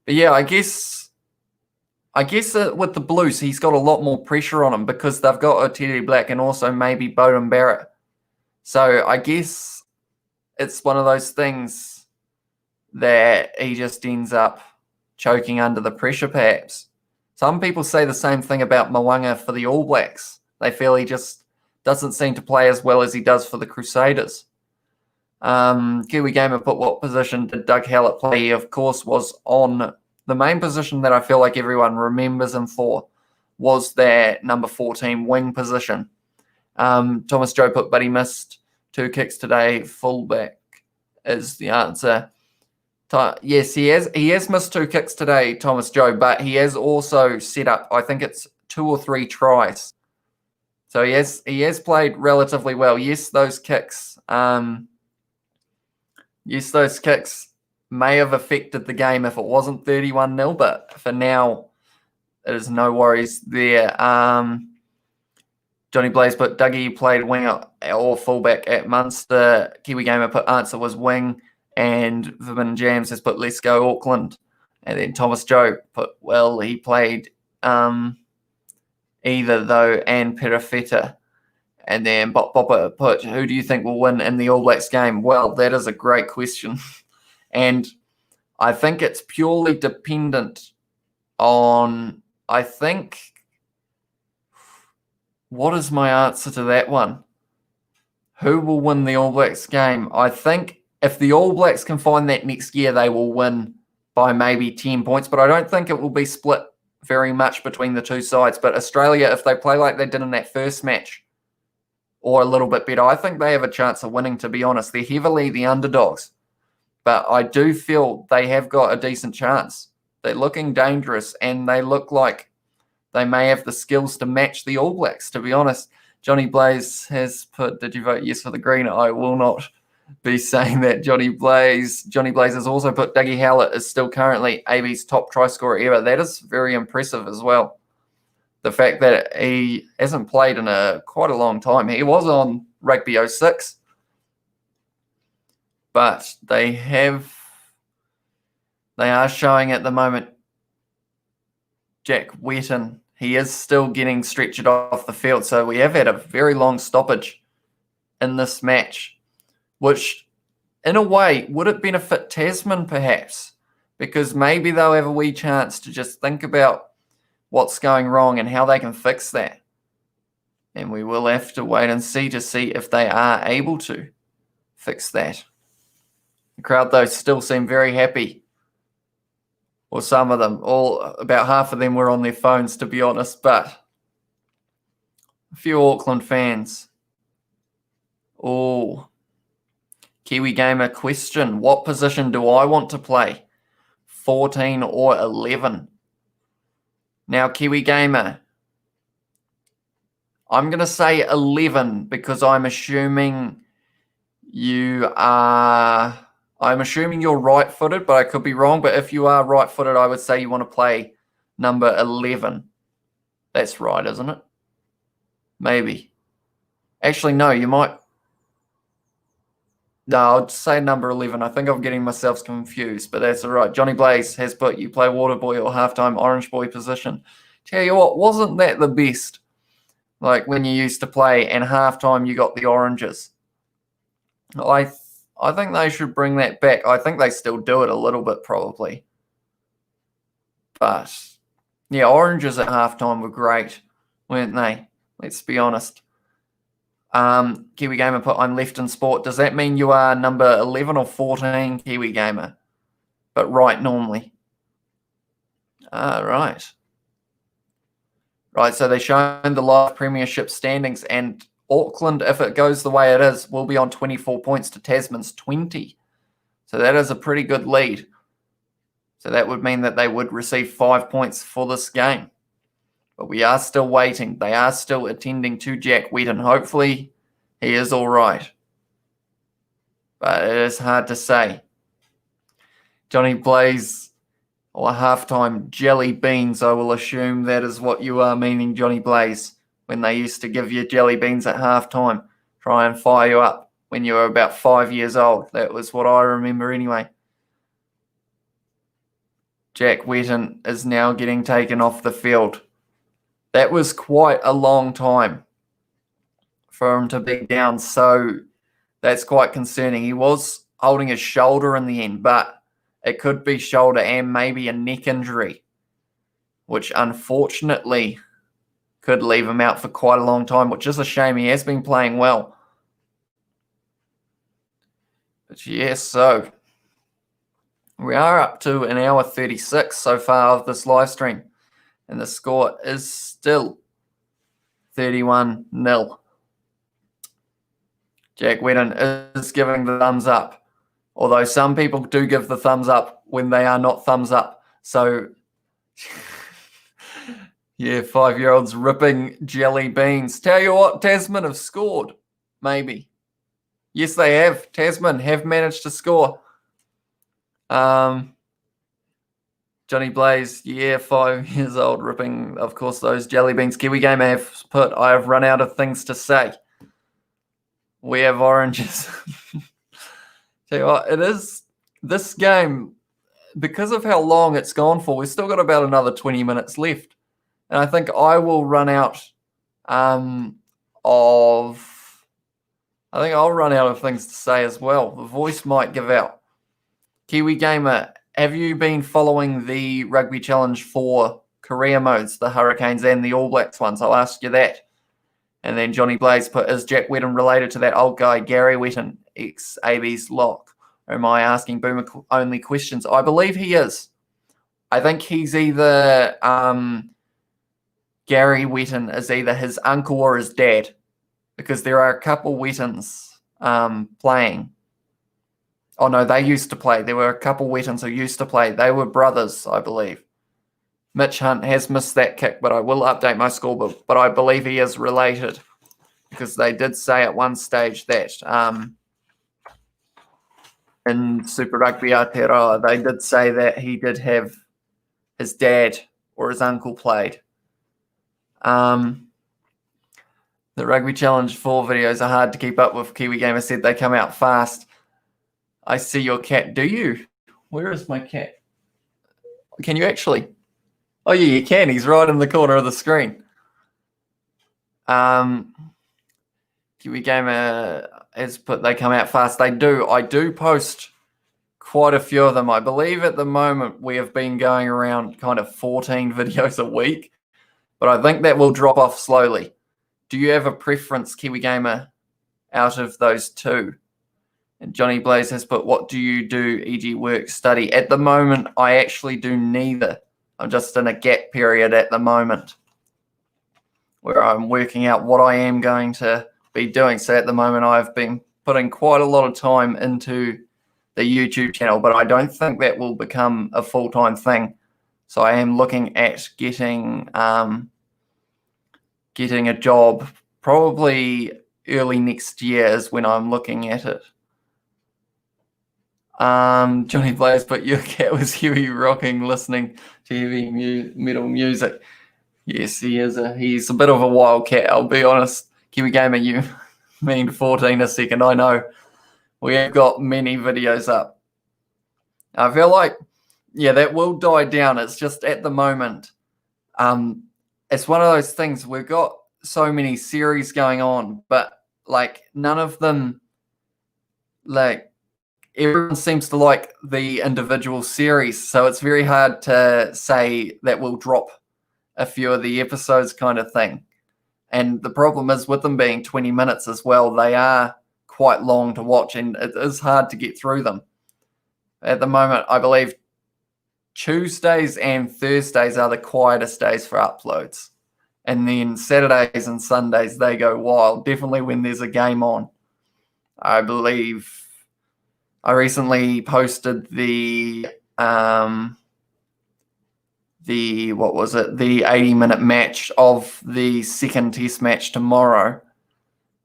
yeah, I guess with the Blues, he's got a lot more pressure on him because they've got Teddy Black and also maybe Bowden Barrett. So I guess it's one of those things that he just ends up choking under the pressure, perhaps. Some people say the same thing about Mo'unga for the All Blacks. They feel he just doesn't seem to play as well as he does for the Crusaders. Kiwi Gamer put, what position did Doug Hallett play? He, of course, was on the main position that I feel like everyone remembers him for, was their number 14 wing position. Thomas Joe put, but he missed 2 kicks today. Fullback is the answer. Yes, he has missed 2 kicks today, Thomas Joe, but he has also set up, I think it's 2 or 3 tries. So he has played relatively well. Yes, those kicks may have affected the game if it wasn't 31-0, but for now, it is no worries there. Johnny Blaze put, Dougie played winger or fullback at Munster. Kiwi Gamer put, answer was wing. And Vibin Jams has put, let's go Auckland. And then Thomas Joe put, well, he played either though and Perifeta. And then Bob Bopper put, who do you think will win in the All Blacks game? Well, that is a great question. And I think it's purely dependent on, what is my answer to that one? Who will win the All Blacks game? I think if the All Blacks can find that next year, they will win by maybe 10 points, but I don't think it will be split very much between the two sides. But Australia, if they play like they did in that first match, or a little bit better, I think they have a chance of winning, to be honest. They're heavily the underdogs, but I do feel they have got a decent chance. They're looking dangerous, and they look like they may have the skills to match the All Blacks, to be honest. Johnny Blaze has put, did you vote yes for the green? I will not be saying that. Johnny Blaze has also put, Dougie Howlett is still currently AB's top try scorer ever. That is very impressive as well. The fact that he hasn't played in quite a long time. He was on Rugby 06, but they are showing at the moment Jack Wetton. He is still getting stretchered off the field, so we have had a very long stoppage in this match, which, in a way, would it benefit Tasman perhaps? Because maybe they'll have a wee chance to just think about what's going wrong and how they can fix that. And we will have to wait and see to see if they are able to fix that. The crowd, though, still seem very happy. Or some of them. About half of them were on their phones, to be honest. But a few Auckland fans. Oh, Kiwi Gamer question. What position do I want to play? 14 or 11? Now, Kiwi Gamer, I'm going to say 11 because I'm assuming you're right-footed, but I could be wrong. But if you are right-footed, I would say you want to play number 11. That's right, isn't it? Maybe. Actually, no, you might. No, I'll say number 11. I think I'm getting myself confused, but that's all right. Johnny Blaze has put, you play water boy or halftime orange boy position. Tell you what, wasn't that the best? Like when you used to play and halftime you got the oranges. I think they should bring that back. I think they still do it a little bit probably. But yeah, oranges at halftime were great, weren't they? Let's be honest. Kiwi Gamer put, I'm left in sport. Does that mean you are number 11 or 14, Kiwi Gamer? But right normally. Right. Right, so they're showing the live Premiership standings, and Auckland, if it goes the way it is, will be on 24 points to Tasman's 20. So that is a pretty good lead. So that would mean that they would receive 5 points for this game. But we are still waiting. They are still attending to Jack Whetton. Hopefully he is all right. But it is hard to say. Johnny Blaze, or halftime jelly beans, I will assume that is what you are meaning, Johnny Blaze, when they used to give you jelly beans at halftime, try and fire you up when you were about 5 years old. That was what I remember anyway. Jack Whetton is now getting taken off the field. That was quite a long time for him to be down, so that's quite concerning. He was holding his shoulder in the end, but it could be shoulder and maybe a neck injury, which unfortunately could leave him out for quite a long time, which is a shame. He has been playing well. But yes, so we are up to an hour 36 so far of this live stream, and the score is still 31-0. Jack Whetton is giving the thumbs up, although some people do give the thumbs up when they are not thumbs up. So, yeah, 5-year-olds ripping jelly beans. Tell you what, Tasman have scored, maybe. Yes, they have. Tasman have managed to score. Johnny Blaze, yeah, 5 years old, ripping, of course, those jelly beans. Kiwi Gamer have put, I have run out of things to say. We have oranges. Tell you what, it is this game, because of how long it's gone for, we've still got about another 20 minutes left. And I think I will run out of things to say as well. The voice might give out. Kiwi Gamer, have you been following the Rugby Challenge for career modes, the Hurricanes and the All Blacks ones? I'll ask you that. And then Johnny Blaze put, is Jack Whetton related to that old guy, Gary Whetton, ex-AB's lock? Or am I asking boomer-only questions? I believe he is. I think he's either, Gary Whetton is either his uncle or his dad, because there are a couple Whettons playing. Oh, no, they used to play. There were a couple Whettons who used to play. They were brothers, I believe. Mitch Hunt has missed that kick, but I will update my scoreboard. But I believe he is related, because they did say at one stage that in Super Rugby Aotearoa, they did say that he did have his dad or his uncle played. The Rugby Challenge 4 videos are hard to keep up with. Kiwi Gamer said they come out fast. I see your cat. Do you? Where is my cat? Can you actually? Oh, yeah, you can. He's right in the corner of the screen. Kiwi Gamer has put they come out fast. They do. I do post quite a few of them. I believe at the moment we have been going around kind of 14 videos a week, but I think that will drop off slowly. Do you have a preference, Kiwi Gamer, out of those two? And Johnny Blaze has put, what do you do, e.g. work, study? At the moment, I actually do neither. I'm just in a gap period at the moment where I'm working out what I am going to be doing. So at the moment, I've been putting quite a lot of time into the YouTube channel, but I don't think that will become a full-time thing. So I am looking at getting a job probably early next year is when I'm looking at it. Johnny Blaze, but your cat was heavy rocking, listening to heavy metal music. Yes, he's a bit of a wild cat, I'll be honest. Kiwi Gamer, you mean 14 a second. I know. We have got many videos up. I feel like, yeah, that will die down. It's just at the moment, it's one of those things. We've got so many series going on, but like none of them like everyone seems to like the individual series, so it's very hard to say that we'll drop a few of the episodes kind of thing. And the problem is with them being 20 minutes as well, they are quite long to watch and it is hard to get through them. At the moment, I believe Tuesdays and Thursdays are the quietest days for uploads. And then Saturdays and Sundays, they go wild, definitely when there's a game on. I believe I recently posted the 80-minute match of the second test match tomorrow.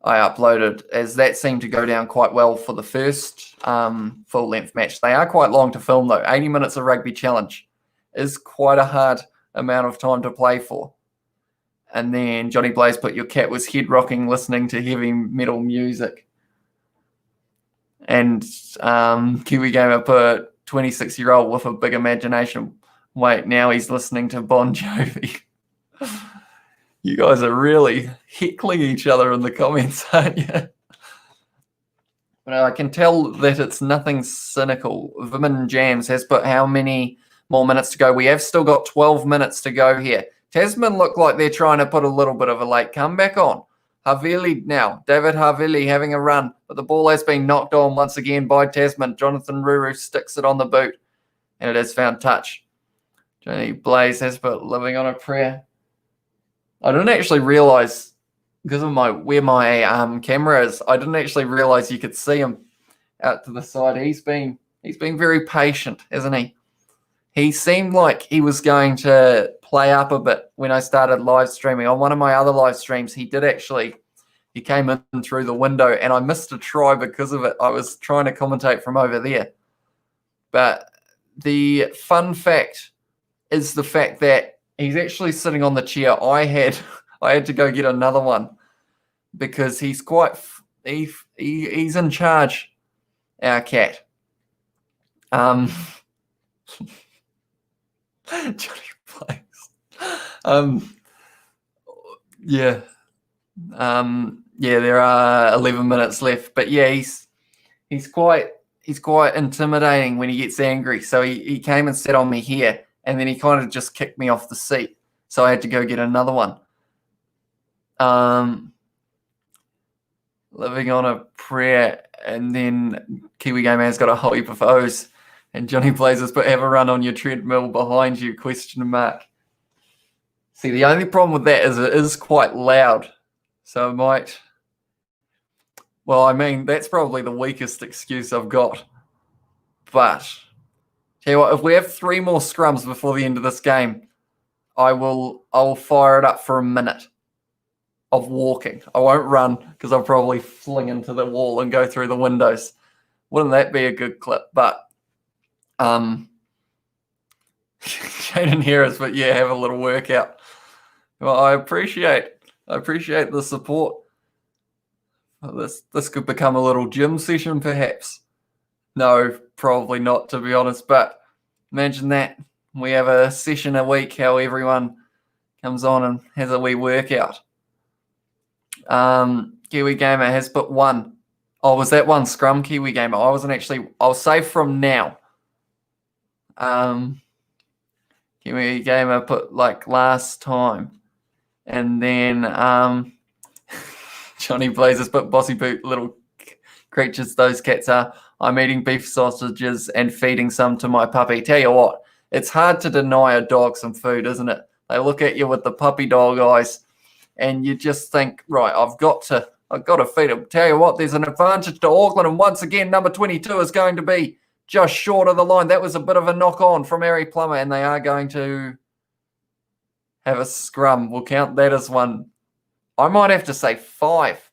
I uploaded, as that seemed to go down quite well for the first full-length match. They are quite long to film, though. 80 minutes of rugby challenge is quite a hard amount of time to play for. And then Johnny Blaze put, your cat was head rocking listening to heavy metal music. And Kiwi Gamer put, 26-year-old with a big imagination. Wait, now he's listening to Bon Jovi. You guys are really heckling each other in the comments, aren't you? But I can tell that it's nothing cynical. Vimin Jams has put how many more minutes to go? We have still got 12 minutes to go here. Tasman look like they're trying to put a little bit of a late comeback on. Havili now. David Havili having a run, but the ball has been knocked on once again by Tasman. Jonathan Ruru sticks it on the boot, and it has found touch. Johnny Blaze has put living on a prayer. I didn't actually realise, because of where my camera is, I didn't actually realise you could see him out to the side. He's been very patient, hasn't he? He seemed like he was going to play up a bit when I started live streaming. On one of my other live streams, he came in through the window, and I missed a try because of it. I was trying to commentate from over there. But the fun fact is the fact that he's actually sitting on the chair. I had to go get another one because he's he's in charge, our cat. Johnny Blaze. Yeah. There are 11 minutes left, but yeah, he's quite intimidating when he gets angry. So he came and sat on me here, and then he kind of just kicked me off the seat. So I had to go get another one. Living on a prayer, and then Kiwi Game has got a whole heap of O's. And Johnny Blazers, but have a run on your treadmill behind you, question mark. See, the only problem with that is it is quite loud. So I might, well, I mean, that's probably the weakest excuse I've got. But, tell you what, if we have 3 more scrums before the end of this game, I'll fire it up for a minute of walking. I won't run because I'll probably fling into the wall and go through the windows. Wouldn't that be a good clip? But Jaden Harris, but yeah, have a little workout. Well, I appreciate the support. Well, this could become a little gym session, perhaps. No, probably not, to be honest. But imagine that we have a session a week. How everyone comes on and has a wee workout. Kiwi Gamer has put 1. Oh, was that 1 scrum, Kiwi Gamer? I'll say from now. Kiwi Gamer put like last time. And then Johnny Blazers put bossy boot, little creatures those cats are. I'm eating beef sausages and feeding some to my puppy. Tell you what, it's hard to deny a dog some food, isn't it? They look at you with the puppy dog eyes and you just think, right, I've got to feed them. Tell you what, there's an advantage to Auckland, and once again, number 22 is going to be just short of the line. That was a bit of a knock-on from Harry Plummer, and they are going to have a scrum. We'll count that as 1. I might have to say 5.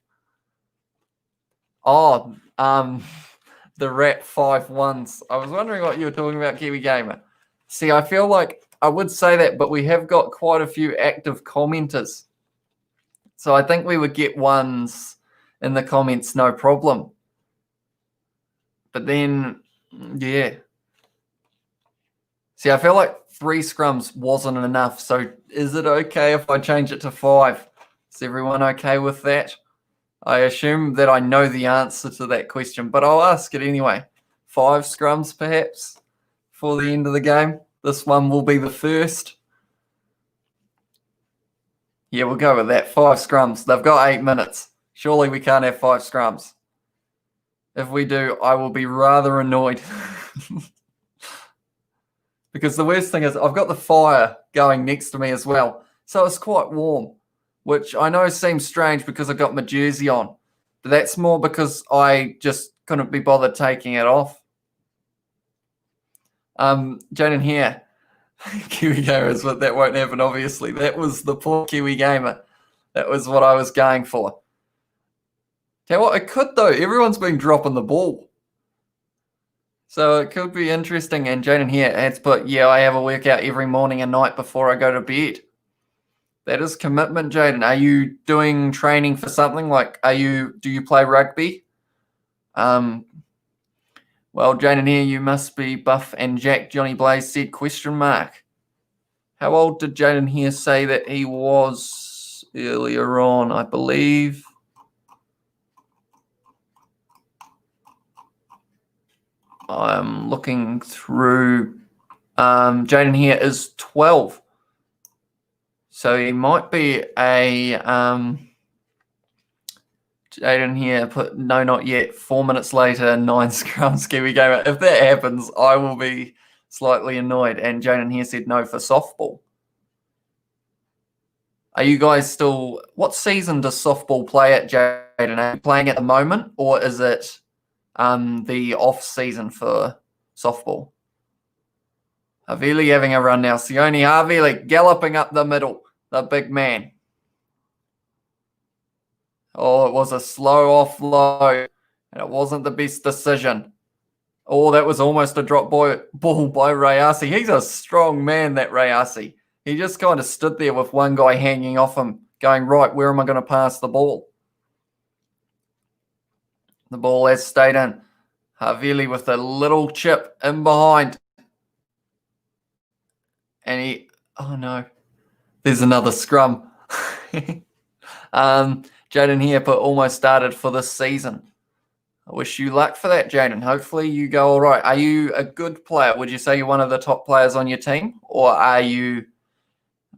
Oh, the Rat 5-1s. I was wondering what you were talking about, Kiwi Gamer. See, I feel like I would say that, but we have got quite a few active commenters. So I think we would get 1s in the comments, no problem. But then, yeah. See, I feel like 3 scrums wasn't enough. So is it okay if I change it to 5? Is everyone okay with that? I assume that I know the answer to that question, but I'll ask it anyway. 5 scrums, perhaps, for the end of the game. This one will be the first. Yeah, we'll go with that. 5 scrums. They've got 8 minutes. Surely we can't have 5 scrums. If we do, I will be rather annoyed. Because the worst thing is I've got the fire going next to me as well. So it's quite warm, which I know seems strange because I got my jersey on. But that's more because I just couldn't be bothered taking it off. Jaden here. Kiwi Gamers, but that won't happen, obviously. That was the poor Kiwi Gamer. That was what I was going for. Tell you what, it could though. Everyone's been dropping the ball. So it could be interesting. And Jaden here has put, yeah, I have a workout every morning and night before I go to bed. That is commitment, Jaden. Are you doing training for something? Like, do you play rugby? Well, Jaden here, you must be buff and Jack. Johnny Blaze said, ? How old did Jaden here say that he was earlier on, I believe? I'm looking through. Jaden here is 12. So he might be a... Jaden here put, no, not yet. 4 minutes later, 9 scrums, Kiwi Gamer. If that happens, I will be slightly annoyed. And Jaden here said no for softball. Are you guys still... What season does softball play at, Jaden? Are you playing at the moment, or is it the off season for softball? Havili having a run now. Sione Havili galloping up the middle. The big man. Oh, it was a slow offload, and it wasn't the best decision. Oh, that was almost a drop ball by Rayasi. He's a strong man, that Rayasi. He just kind of stood there with one guy hanging off him, going, right, where am I going to pass the ball? The ball has stayed in. Havili with a little chip in behind. And he, oh no, there's another scrum. Jaden here put almost started for this season. I wish you luck for that, Jaden. Hopefully you go all right. Are you a good player? Would you say you're one of the top players on your team? Or are you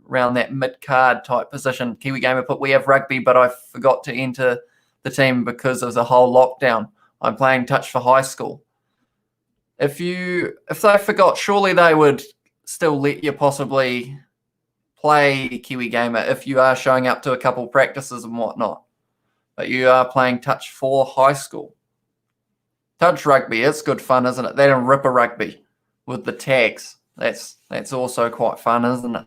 around that mid-card type position? Kiwi Gamer put, we have rugby, but I forgot to enter the team because of the whole lockdown. I'm playing touch for high school. If they forgot, surely they would still let you possibly play Kiwi Gamer if you are showing up to a couple practices and whatnot. But you are playing touch for high school. Touch rugby, it's good fun, isn't it? That and Ripper rugby with the tags. That's also quite fun, isn't it?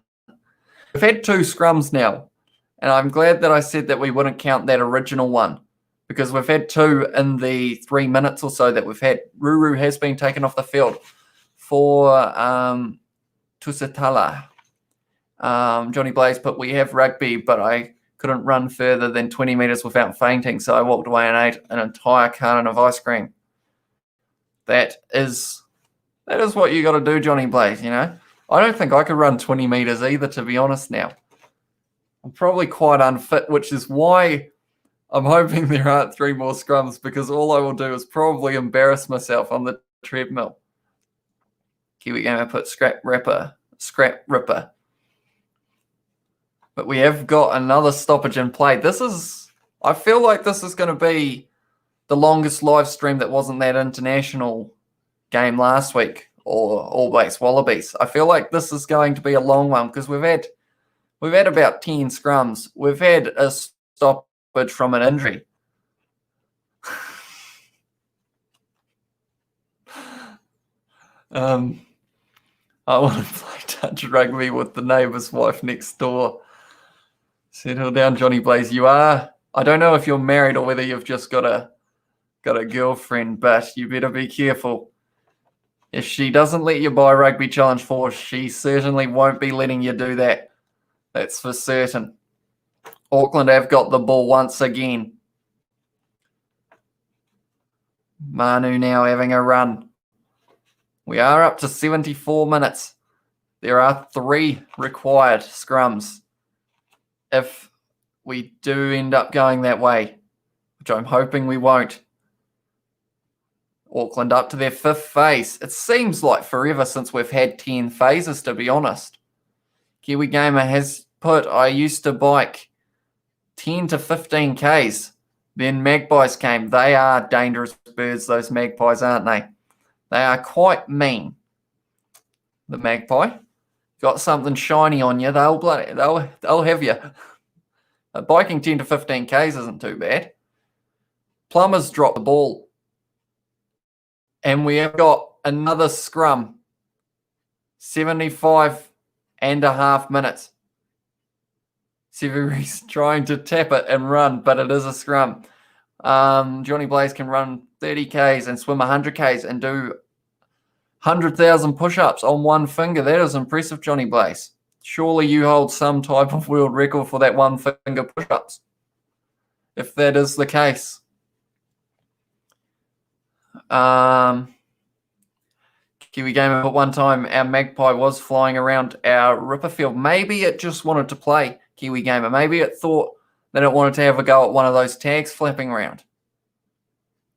We've had 2 scrums now, and I'm glad that I said that we wouldn't count that original one, because we've had 2 in the 3 minutes or so that we've had. Ruru has been taken off the field for Tusitala. Johnny Blaze put, we have rugby, but I couldn't run further than 20 meters without fainting, so I walked away and ate an entire carton of ice cream. That is what you got to do, Johnny Blaze, you know. I don't think I could run 20 meters either, to be honest now. I'm probably quite unfit, which is why I'm hoping there aren't 3 more scrums, because all I will do is probably embarrass myself on the treadmill. Kiwi Gamer put scrap ripper. But we have got another stoppage in play. I feel like this is going to be the longest live stream that wasn't that international game last week, or All Blacks Wallabies. I feel like this is going to be a long one, because we've had about 10 scrums. We've had a stoppage from an injury. I want to play touch rugby with the neighbour's wife next door. Settle down, Johnny Blaze. You are. I don't know if you're married or whether you've just got a girlfriend, but you better be careful. If she doesn't let you buy Rugby Challenge 4, she certainly won't be letting you do that. That's for certain. Auckland have got the ball once again. Manu now having a run. We are up to 74 minutes. There are 3 required scrums if we do end up going that way. which I'm hoping we won't. Auckland up to their 5th phase. It seems like forever since we've had 10 phases, to be honest. Kiwi Gamer has put, I used to bike 10 to 15 Ks. Then magpies came. They are dangerous birds, those magpies, aren't they? They are quite mean. The magpie. Got something shiny on you, they'll have you. Biking 10 to 15 Ks isn't too bad. Plumbers dropped the ball. And we have got another scrum. 75.5 minutes. Severi's trying to tap it and run, but it is a scrum. Johnny Blaze can run 30 Ks and swim 100 Ks and do 100,000 push-ups on one finger. That is impressive, Johnny Blaze. Surely you hold some type of world record for that one finger push-ups, if that is the case. Kiwi Gamer put one time our magpie was flying around our ripper field. Maybe it just wanted to play, Kiwi Gamer. Maybe it thought that it wanted to have a go at one of those tags flapping around.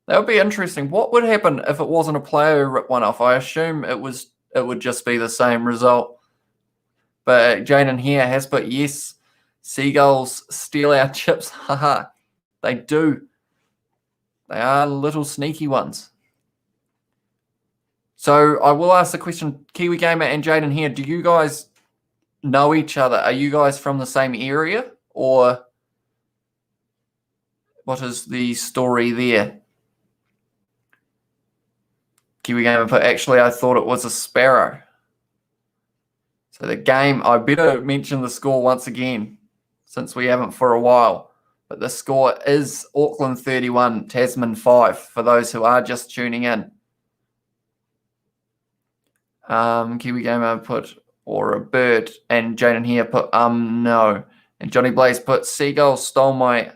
That would be interesting. What would happen if it wasn't a player who ripped one off? I assume it would just be the same result. But Jaden here has put, yes, seagulls steal our chips. Haha, they do. They are little sneaky ones. So I will ask the question, Kiwi Gamer and Jaden here, do you guys know each other? Are you guys from the same area? Or what is the story there? Kiwi Gamer put, actually, I thought it was a sparrow. So the game, I better mention the score once again, since we haven't for a while. But the score is Auckland 31, Tasman 5, for those who are just tuning in. Kiwi Gamer put, or a bird, and Jaden here put, no. And Johnny Blaze put, seagull stole my,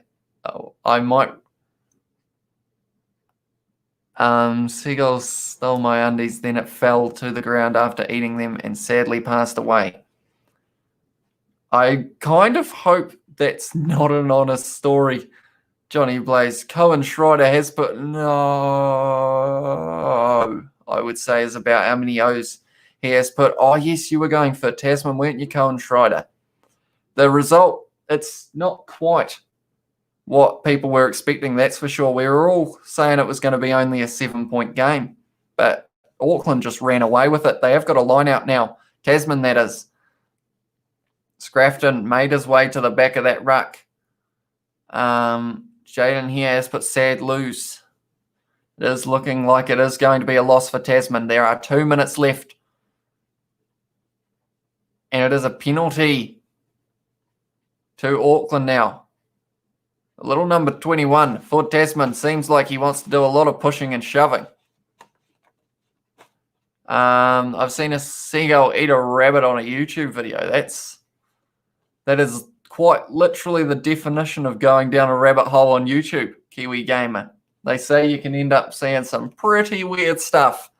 seagulls stole my undies, then it fell to the ground after eating them and sadly passed away. I kind of hope that's not an honest story, Johnny Blaze. Cohen Schreider has put, no, I would say is about how many O's he has put. Oh, yes, you were going for Tasman, weren't you, Cohen Schreider? The result, it's not quite what people were expecting, that's for sure. We were all saying it was going to be only a 7-point game, but Auckland just ran away with it. They have got a line out now. Tasman, that is. Scrafton made his way to the back of that ruck. Jaden here has put sad lose. It is looking like it is going to be a loss for Tasman. There are 2 minutes left. And it is a penalty to Auckland now. A little number 21 for Tasman. Seems like he wants to do a lot of pushing and shoving. I've seen a seagull eat a rabbit on a YouTube video. That is quite literally the definition of going down a rabbit hole on YouTube, Kiwi Gamer. They say you can end up seeing some pretty weird stuff.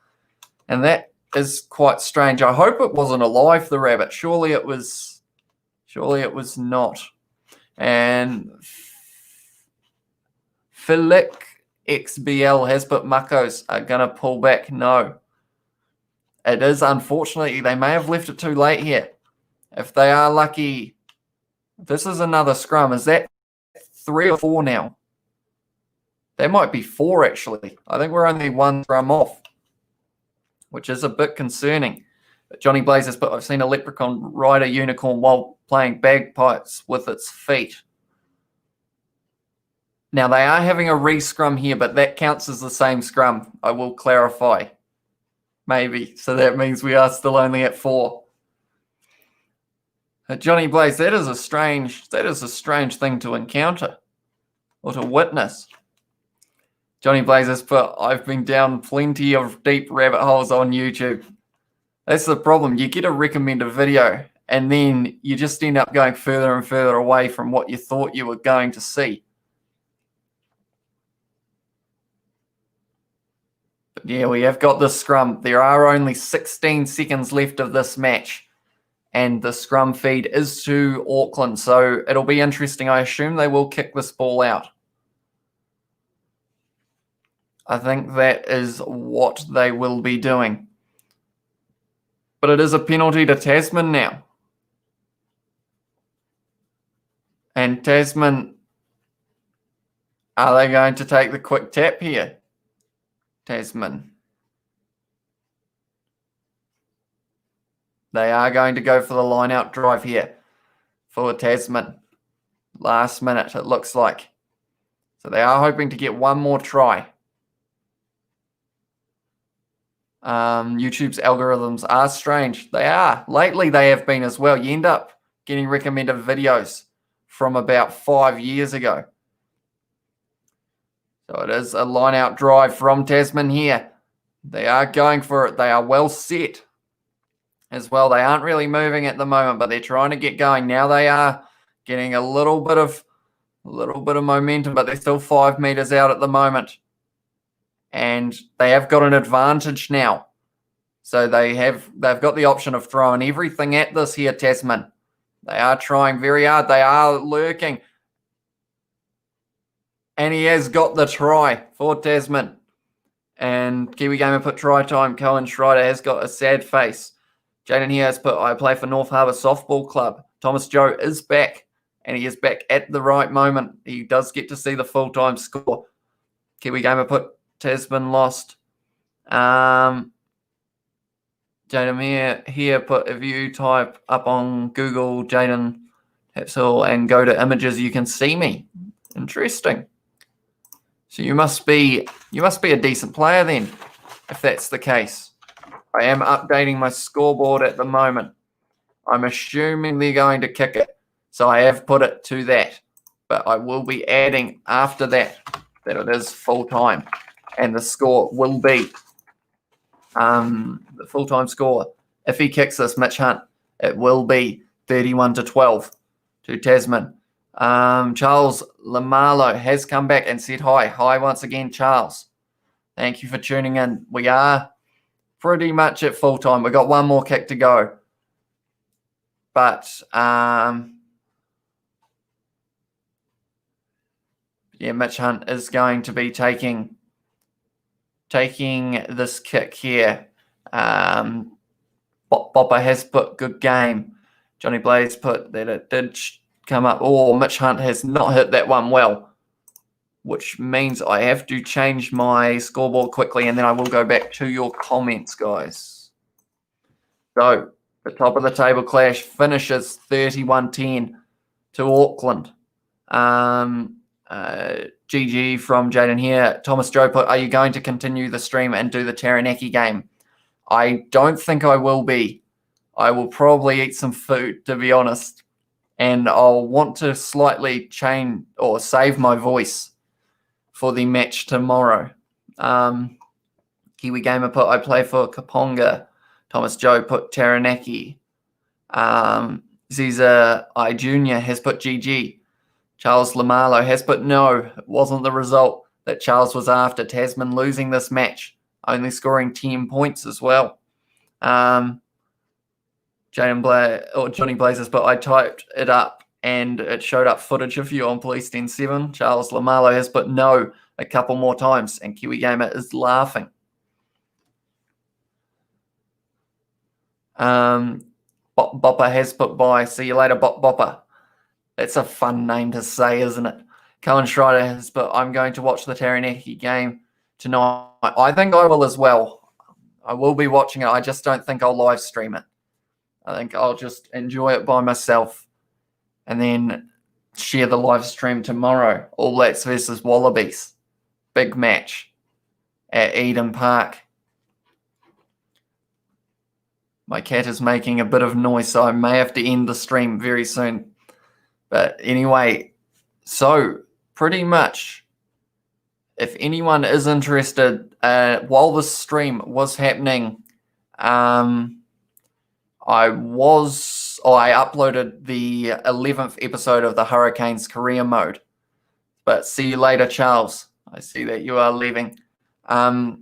And that is quite strange. I hope it wasn't alive, the rabbit. Surely it was not. And Philic XBL has put muckos are going to pull back. No. It is, unfortunately, they may have left it too late here. If they are lucky, this is another scrum. Is that 3 or 4 now? That might be 4, actually. I think we're only 1 scrum off, which is a bit concerning. But Johnny Blaze has put, I've seen a leprechaun ride a unicorn while playing bagpipes with its feet. Now, they are having a re-scrum here, but that counts as the same scrum. I will clarify. Maybe. So that means we are still only at 4. Johnny Blaze, that is a strange thing to encounter or to witness. Johnny Blaze has put, I've been down plenty of deep rabbit holes on YouTube. That's the problem. You get a recommended video and then you just end up going further and further away from what you thought you were going to see. But yeah, we have got this scrum. There are only 16 seconds left of this match. And the scrum feed is to Auckland. So it'll be interesting. I assume they will kick this ball out. I think that is what they will be doing. But it is a penalty to Tasman now. And Tasman, are they going to take the quick tap here? Tasman. They are going to go for the line-out drive here for Tasman. Last minute, it looks like. So they are hoping to get one more try. YouTube's algorithms are strange. They are. Lately, they have been as well. You end up getting recommended videos from about 5 years ago. So it is a line-out drive from Tasman here. They are going for it. They are well set as well. They aren't really moving at the moment, but they're trying to get going. Now they are getting a little bit of momentum, but they're still 5 meters out at the moment. And they have got an advantage now. So they've got the option of throwing everything at this here, Tasman. They are trying very hard. They are lurking. And he has got the try for Tasman. And Kiwi Gamer put try time. Cohen Schreider has got a sad face. Jaden here has put, I play for North Harbour Softball Club. Thomas Joe is back. And he is back at the right moment. He does get to see the full-time score. Kiwi Gamer put Tasman lost. Jaden here put, if you type up on Google Jaden Hapsall and go to images, you can see me. Interesting. So you must be a decent player then, if that's the case. I am updating my scoreboard at the moment. I'm assuming they're going to kick it. So I have put it to that. But I will be adding after that it is full time. And the score will be the full-time score. If he kicks this, Mitch Hunt, it will be 31-12 to Tasman. Charles Lamalo has come back and said hi. Hi once again, Charles. Thank you for tuning in. We are pretty much at full time. We've got one more kick to go. But yeah, Mitch Hunt is going to be taking this kick here. Bopper has put good game. Johnny Blaze put that it did come up. Oh, Mitch Hunt has not hit that one well, which means I have to change my scoreboard quickly, and then I will go back to your comments, guys. So the top of the table clash finishes 31-10 to Auckland. GG from Jaden here. Thomas Joe put, are you going to continue the stream and do the Taranaki game? I don't think I will be. I will probably eat some food, to be honest. And I'll want to slightly change or save my voice for the match tomorrow. Kiwi Gamer put, I play for Kaponga. Thomas Joe put Taranaki. Ziza I Jr. has put GG. Charles Lamalo has put no, it wasn't the result that Charles was after. Tasman losing this match, only scoring 10 points as well. Johnny Blazers, but I typed it up and it showed up footage of you on Police 10-7. Charles Lamalo has put no a couple more times, and Kiwi Gamer is laughing. Bopper has put bye. See you later, Bopper. That's a fun name to say, isn't it? Cohen Schreider has put, I'm going to watch the Taranaki game tonight. I think I will as well. I will be watching it. I just don't think I'll live stream it. I think I'll just enjoy it by myself and then share the live stream tomorrow. All Blacks versus Wallabies. Big match at Eden Park. My cat is making a bit of noise, so I may have to end the stream very soon. But anyway, so pretty much, if anyone is interested, while this stream was happening, I uploaded the 11th episode of the Hurricanes career mode. But see you later, Charles. I see that you are leaving. But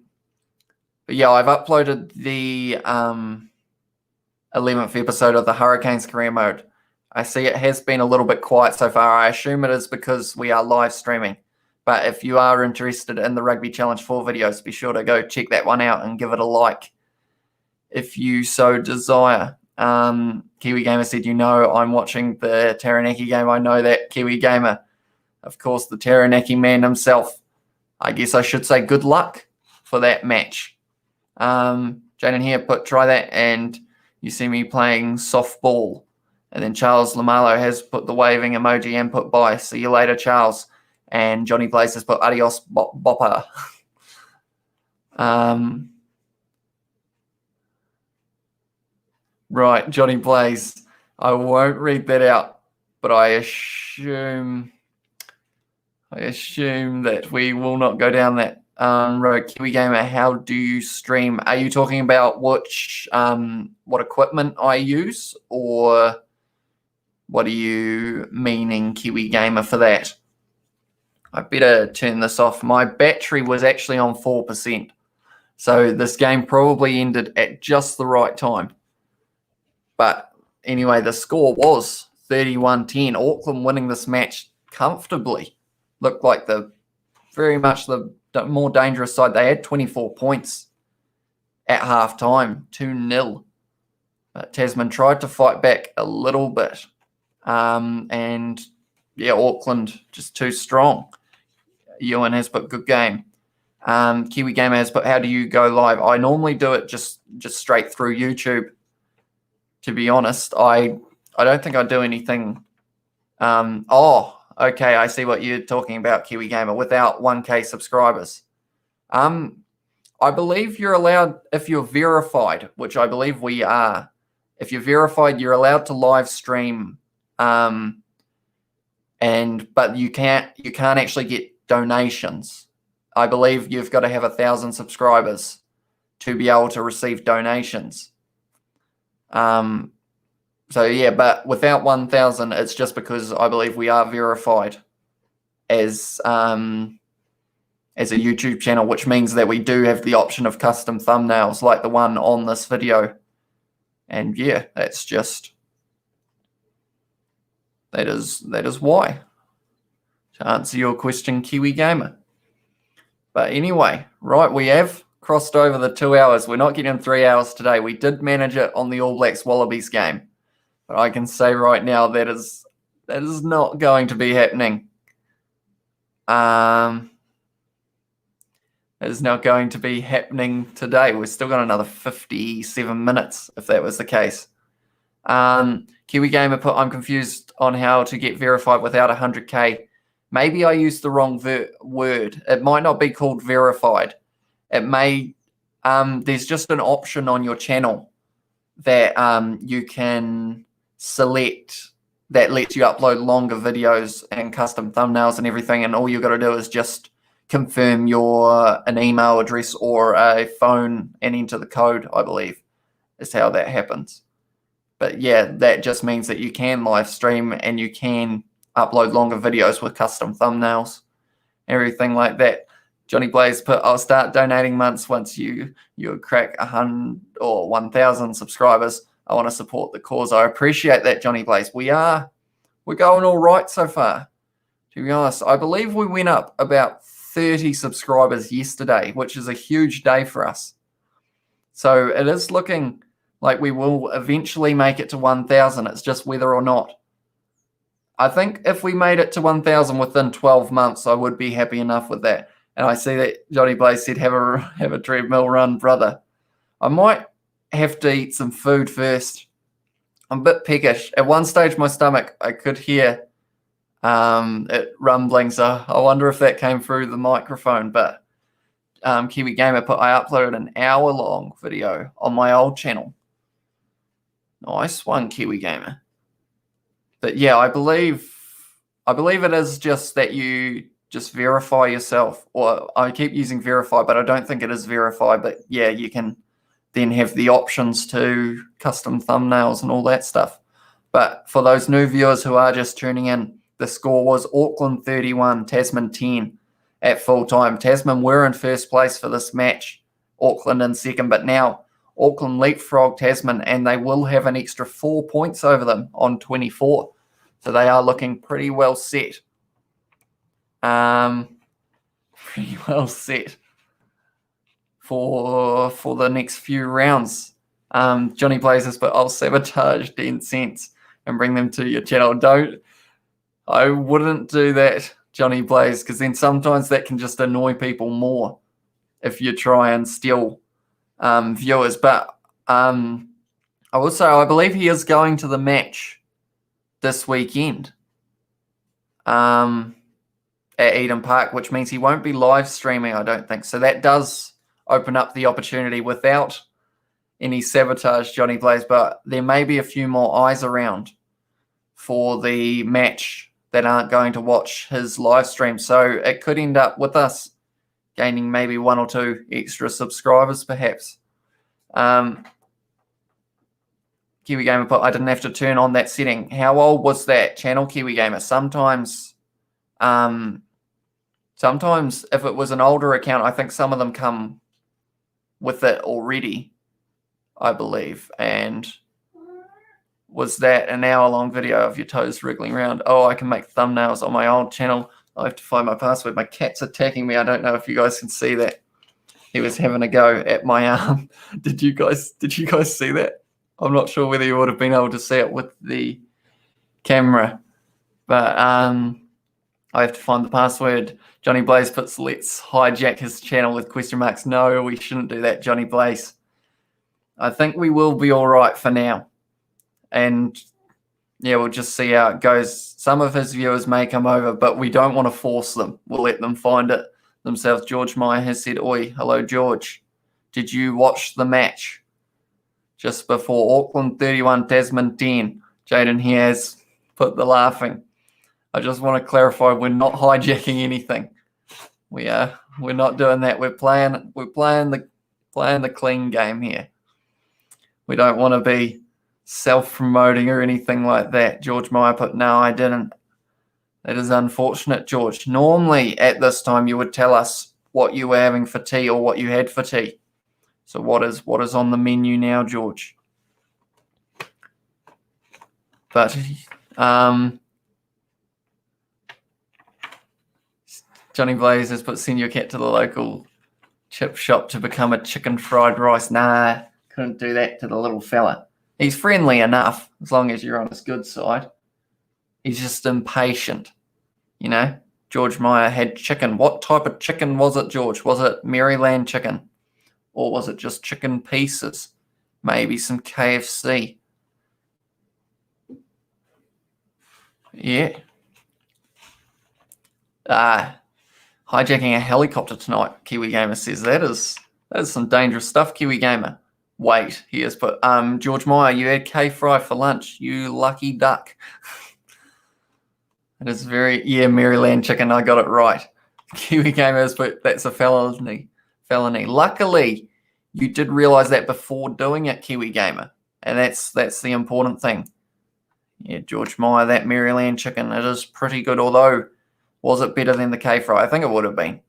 yeah, I've uploaded the 11th episode of the Hurricanes career mode. I see it has been a little bit quiet so far. I assume it is because we are live streaming. But if you are interested in the Rugby Challenge 4 videos, be sure to go check that one out and give it a like if you so desire. Kiwi Gamer said, I'm watching the Taranaki game. I know that, Kiwi Gamer. Of course, the Taranaki man himself. I guess I should say good luck for that match. Jaden here try that, and you see me playing softball. And then Charles Lamalo has put the waving emoji and put bye. See you later, Charles. And Johnny Blaze has put adios, bopper. Right, Johnny Blaze. I won't read that out, but I assume that we will not go down that road. Kiwi Gamer, how do you stream? Are you talking about what equipment I use, or what are you meaning, Kiwi Gamer, for that? I better turn this off. My battery was actually on 4%. So this game probably ended at just the right time. But anyway, the score was 31-10. Auckland winning this match comfortably. Looked like very much the more dangerous side. They had 24 points at halftime, 2-0. Tasman tried to fight back a little bit. And yeah, Auckland just too strong. Ewan has put good game. Kiwi Gamer has put, how do you go live? I normally do it just straight through YouTube. To be honest, I don't think I do anything. Okay, I see what you're talking about, Kiwi Gamer, without 1K subscribers. I believe you're allowed, if you're verified, which I believe we are. If you're verified, you're allowed to live stream. But you can't actually get donations. I believe you've got to have 1,000 subscribers to be able to receive donations. So yeah, but without 1,000, it's just because I believe we are verified as a YouTube channel, which means that we do have the option of custom thumbnails like the one on this video. And yeah, that is why. To answer your question, Kiwi Gamer. But anyway, right, we have crossed over the 2 hours. We're not getting 3 hours today. We did manage it on the All Blacks Wallabies game. But I can say right now that is not going to be happening. It is not going to be happening today. We've still got another 57 minutes if that was the case. Kiwi Gamer put, I'm confused on how to get verified without 100K. Maybe I used the wrong word. It might not be called verified. It may, there's just an option on your channel that you can select that lets you upload longer videos and custom thumbnails and everything. And all you got to do is just confirm an email address or a phone and enter the code, I believe, is how that happens. But yeah, that just means that you can live stream and you can upload longer videos with custom thumbnails, everything like that. Johnny Blaze put, I'll start donating once you crack 100 or 1,000 subscribers. I want to support the cause. I appreciate that, Johnny Blaze. We're going all right so far. To be honest, I believe we went up about 30 subscribers yesterday, which is a huge day for us. So it is looking like we will eventually make it to 1,000. It's just whether or not. I think if we made it to 1,000 within 12 months, I would be happy enough with that. And I see that Johnny Blaze said, have a treadmill run, brother. I might have to eat some food first. I'm a bit peckish. At one stage, my stomach, I could hear it rumbling. So I wonder if that came through the microphone. But Kiwi Gamer put, I uploaded an hour-long video on my old channel. Nice one, Kiwi Gamer. But yeah, I believe it is just that you just verify yourself. Or I keep using verify, but I don't think it is verify. But yeah, you can then have the options to custom thumbnails and all that stuff. But for those new viewers who are just tuning in, the score was Auckland 31, Tasman 10 at full time. Tasman were in first place for this match, Auckland in second, but now Auckland leapfrog Tasman, and they will have an extra 4 points over them on 24. So they are looking pretty well set. pretty well set for the next few rounds. Johnny Blazers, but I'll sabotage 10 cents and bring them to your channel. I wouldn't do that, Johnny Blaze, because then sometimes that can just annoy people more if you try and steal viewers. But I will say I believe he is going to the match this weekend at Eden Park, which means he won't be live streaming, I don't think. So that does open up the opportunity without any sabotage, Johnny Blaze, but there may be a few more eyes around for the match that aren't going to watch his live stream. So it could end up with us gaining maybe 1 or 2 extra subscribers, perhaps. Kiwi Gamer put, I didn't have to turn on that setting. How old was that channel, Kiwi Gamer? Sometimes if it was an older account, I think some of them come with it already, I believe. And was that an hour-long video of your toes wriggling around? Oh, I can make thumbnails on my old channel. I have to find my password. My cat's attacking me. I don't know if you guys can see that. He was having a go at my arm. Did you guys see that? I'm not sure whether you would have been able to see it with the camera. But I have to find the password. Johnny Blaze puts, let's hijack his channel with question marks. No, we shouldn't do that, Johnny Blaze. I think we will be all right for now. And yeah, we'll just see how it goes. Some of his viewers may come over, but we don't want to force them. We'll let them find it themselves. George Meyer has said, oi, hello, George. Did you watch the match just before? Auckland 31, Tasman 10. Jaden here has put the laughing. I just want to clarify, we're not hijacking anything. We're not doing that. We're playing the clean game here. We don't want to be self-promoting or anything like that. George Meyer put, no, I didn't. That is unfortunate, George. Normally at this time you would tell us what you were having for tea or what you had for tea. So what is on the menu now, George? But Johnny Blaze has put, send your cat to the local chip shop to become a chicken fried rice. Nah, couldn't do that to the little fella. He's friendly enough as long as you're on his good side. He's just impatient, you know. George Meyer had chicken. What type of chicken was it, George? Was it Maryland chicken? Or was it just chicken pieces? Maybe some KFC. Yeah. Hijacking a helicopter tonight, Kiwi Gamer says. That is some dangerous stuff, Kiwi Gamer. Wait, he has put, George Meyer, you had K-fry for lunch, you lucky duck. It is yeah, Maryland chicken, I got it right. Kiwi Gamer has put, that's a felony. Luckily, you did realize that before doing it, Kiwi Gamer. And that's the important thing. Yeah, George Meyer, that Maryland chicken, it is pretty good, although was it better than the K-fry? I think it would have been,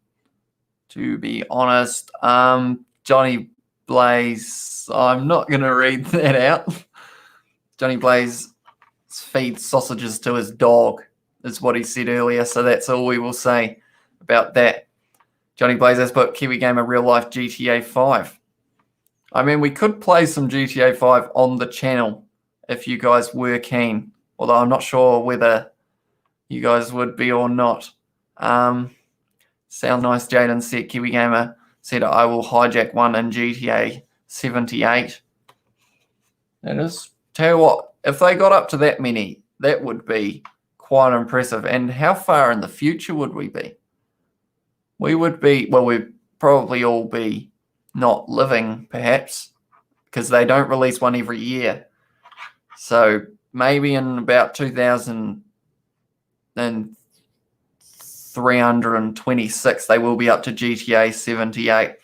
to be honest. Johnny Blaze, I'm not going to read that out. Johnny Blaze feeds sausages to his dog, is what he said earlier, so that's all we will say about that. Johnny Blaze has put Kiwi Gamer real life GTA 5. I mean, we could play some GTA 5 on the channel if you guys were keen, although I'm not sure whether you guys would be or not. Sound nice, Jaden said. Kiwi Gamer said, I will hijack one in GTA 78. That is, tell you what, if they got up to that many, that would be quite impressive. And how far in the future would we be? We would be, well, we'd probably all be not living, perhaps, because they don't release one every year. So maybe in about 2326, they will be up to GTA 78.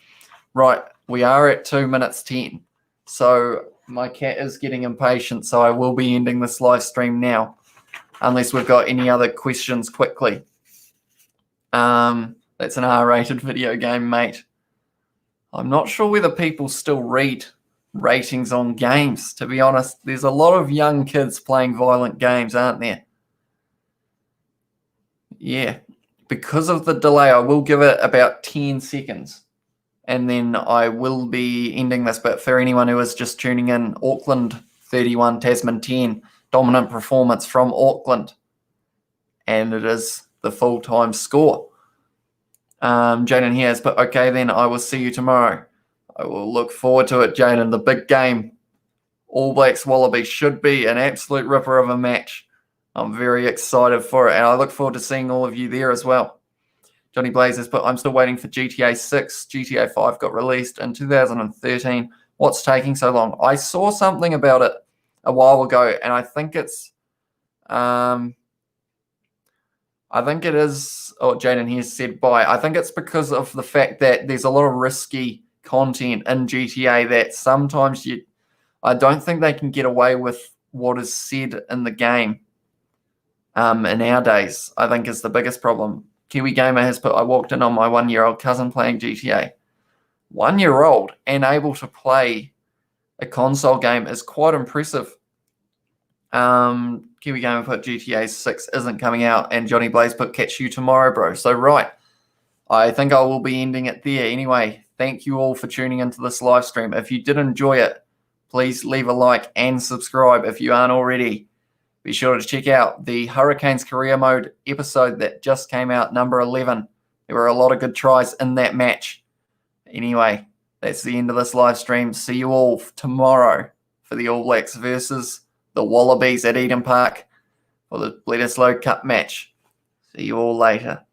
Right, we are at 2 minutes 10. So my cat is getting impatient, so I will be ending this live stream now, unless we've got any other questions quickly. That's an R-rated video game, mate. I'm not sure whether people still read ratings on games, to be honest. There's a lot of young kids playing violent games, aren't there? Yeah. because of the delay, I will give it about 10 seconds. And then I will be ending this. But for anyone who is just tuning in, Auckland 31, Tasman 10. Dominant performance from Auckland. And it is the full-time score. Jaden here has put, okay, then I will see you tomorrow. I will look forward to it, Jaden. The big game. All Blacks Wallabies should be an absolute ripper of a match. I'm very excited for it, and I look forward to seeing all of you there as well. Johnny Blaze has put, I'm still waiting for GTA 6. GTA 5 got released in 2013. What's taking so long? I saw something about it a while ago, and I think it's... I think it is... Oh, Jaden here said bye. I think it's because of the fact that there's a lot of risky content in GTA that sometimes I don't think they can get away with what is said in the game in our days, I think is the biggest problem. Kiwi Gamer has put, I walked in on my 1-year-old cousin playing GTA. 1-year-old and able to play a console game is quite impressive. Kiwi Gamer put GTA 6 isn't coming out, and Johnny Blaze put catch you tomorrow, bro. So right, I think I will be ending it there. Anyway, thank you all for tuning into this live stream. If you did enjoy it, please leave a like and subscribe if you aren't already. Be sure to check out the Hurricanes Career Mode episode that just came out, number 11. There were a lot of good tries in that match. Anyway, that's the end of this live stream. See you all tomorrow for the All Blacks versus the Wallabies at Eden Park for the Bledisloe Cup match. See you all later.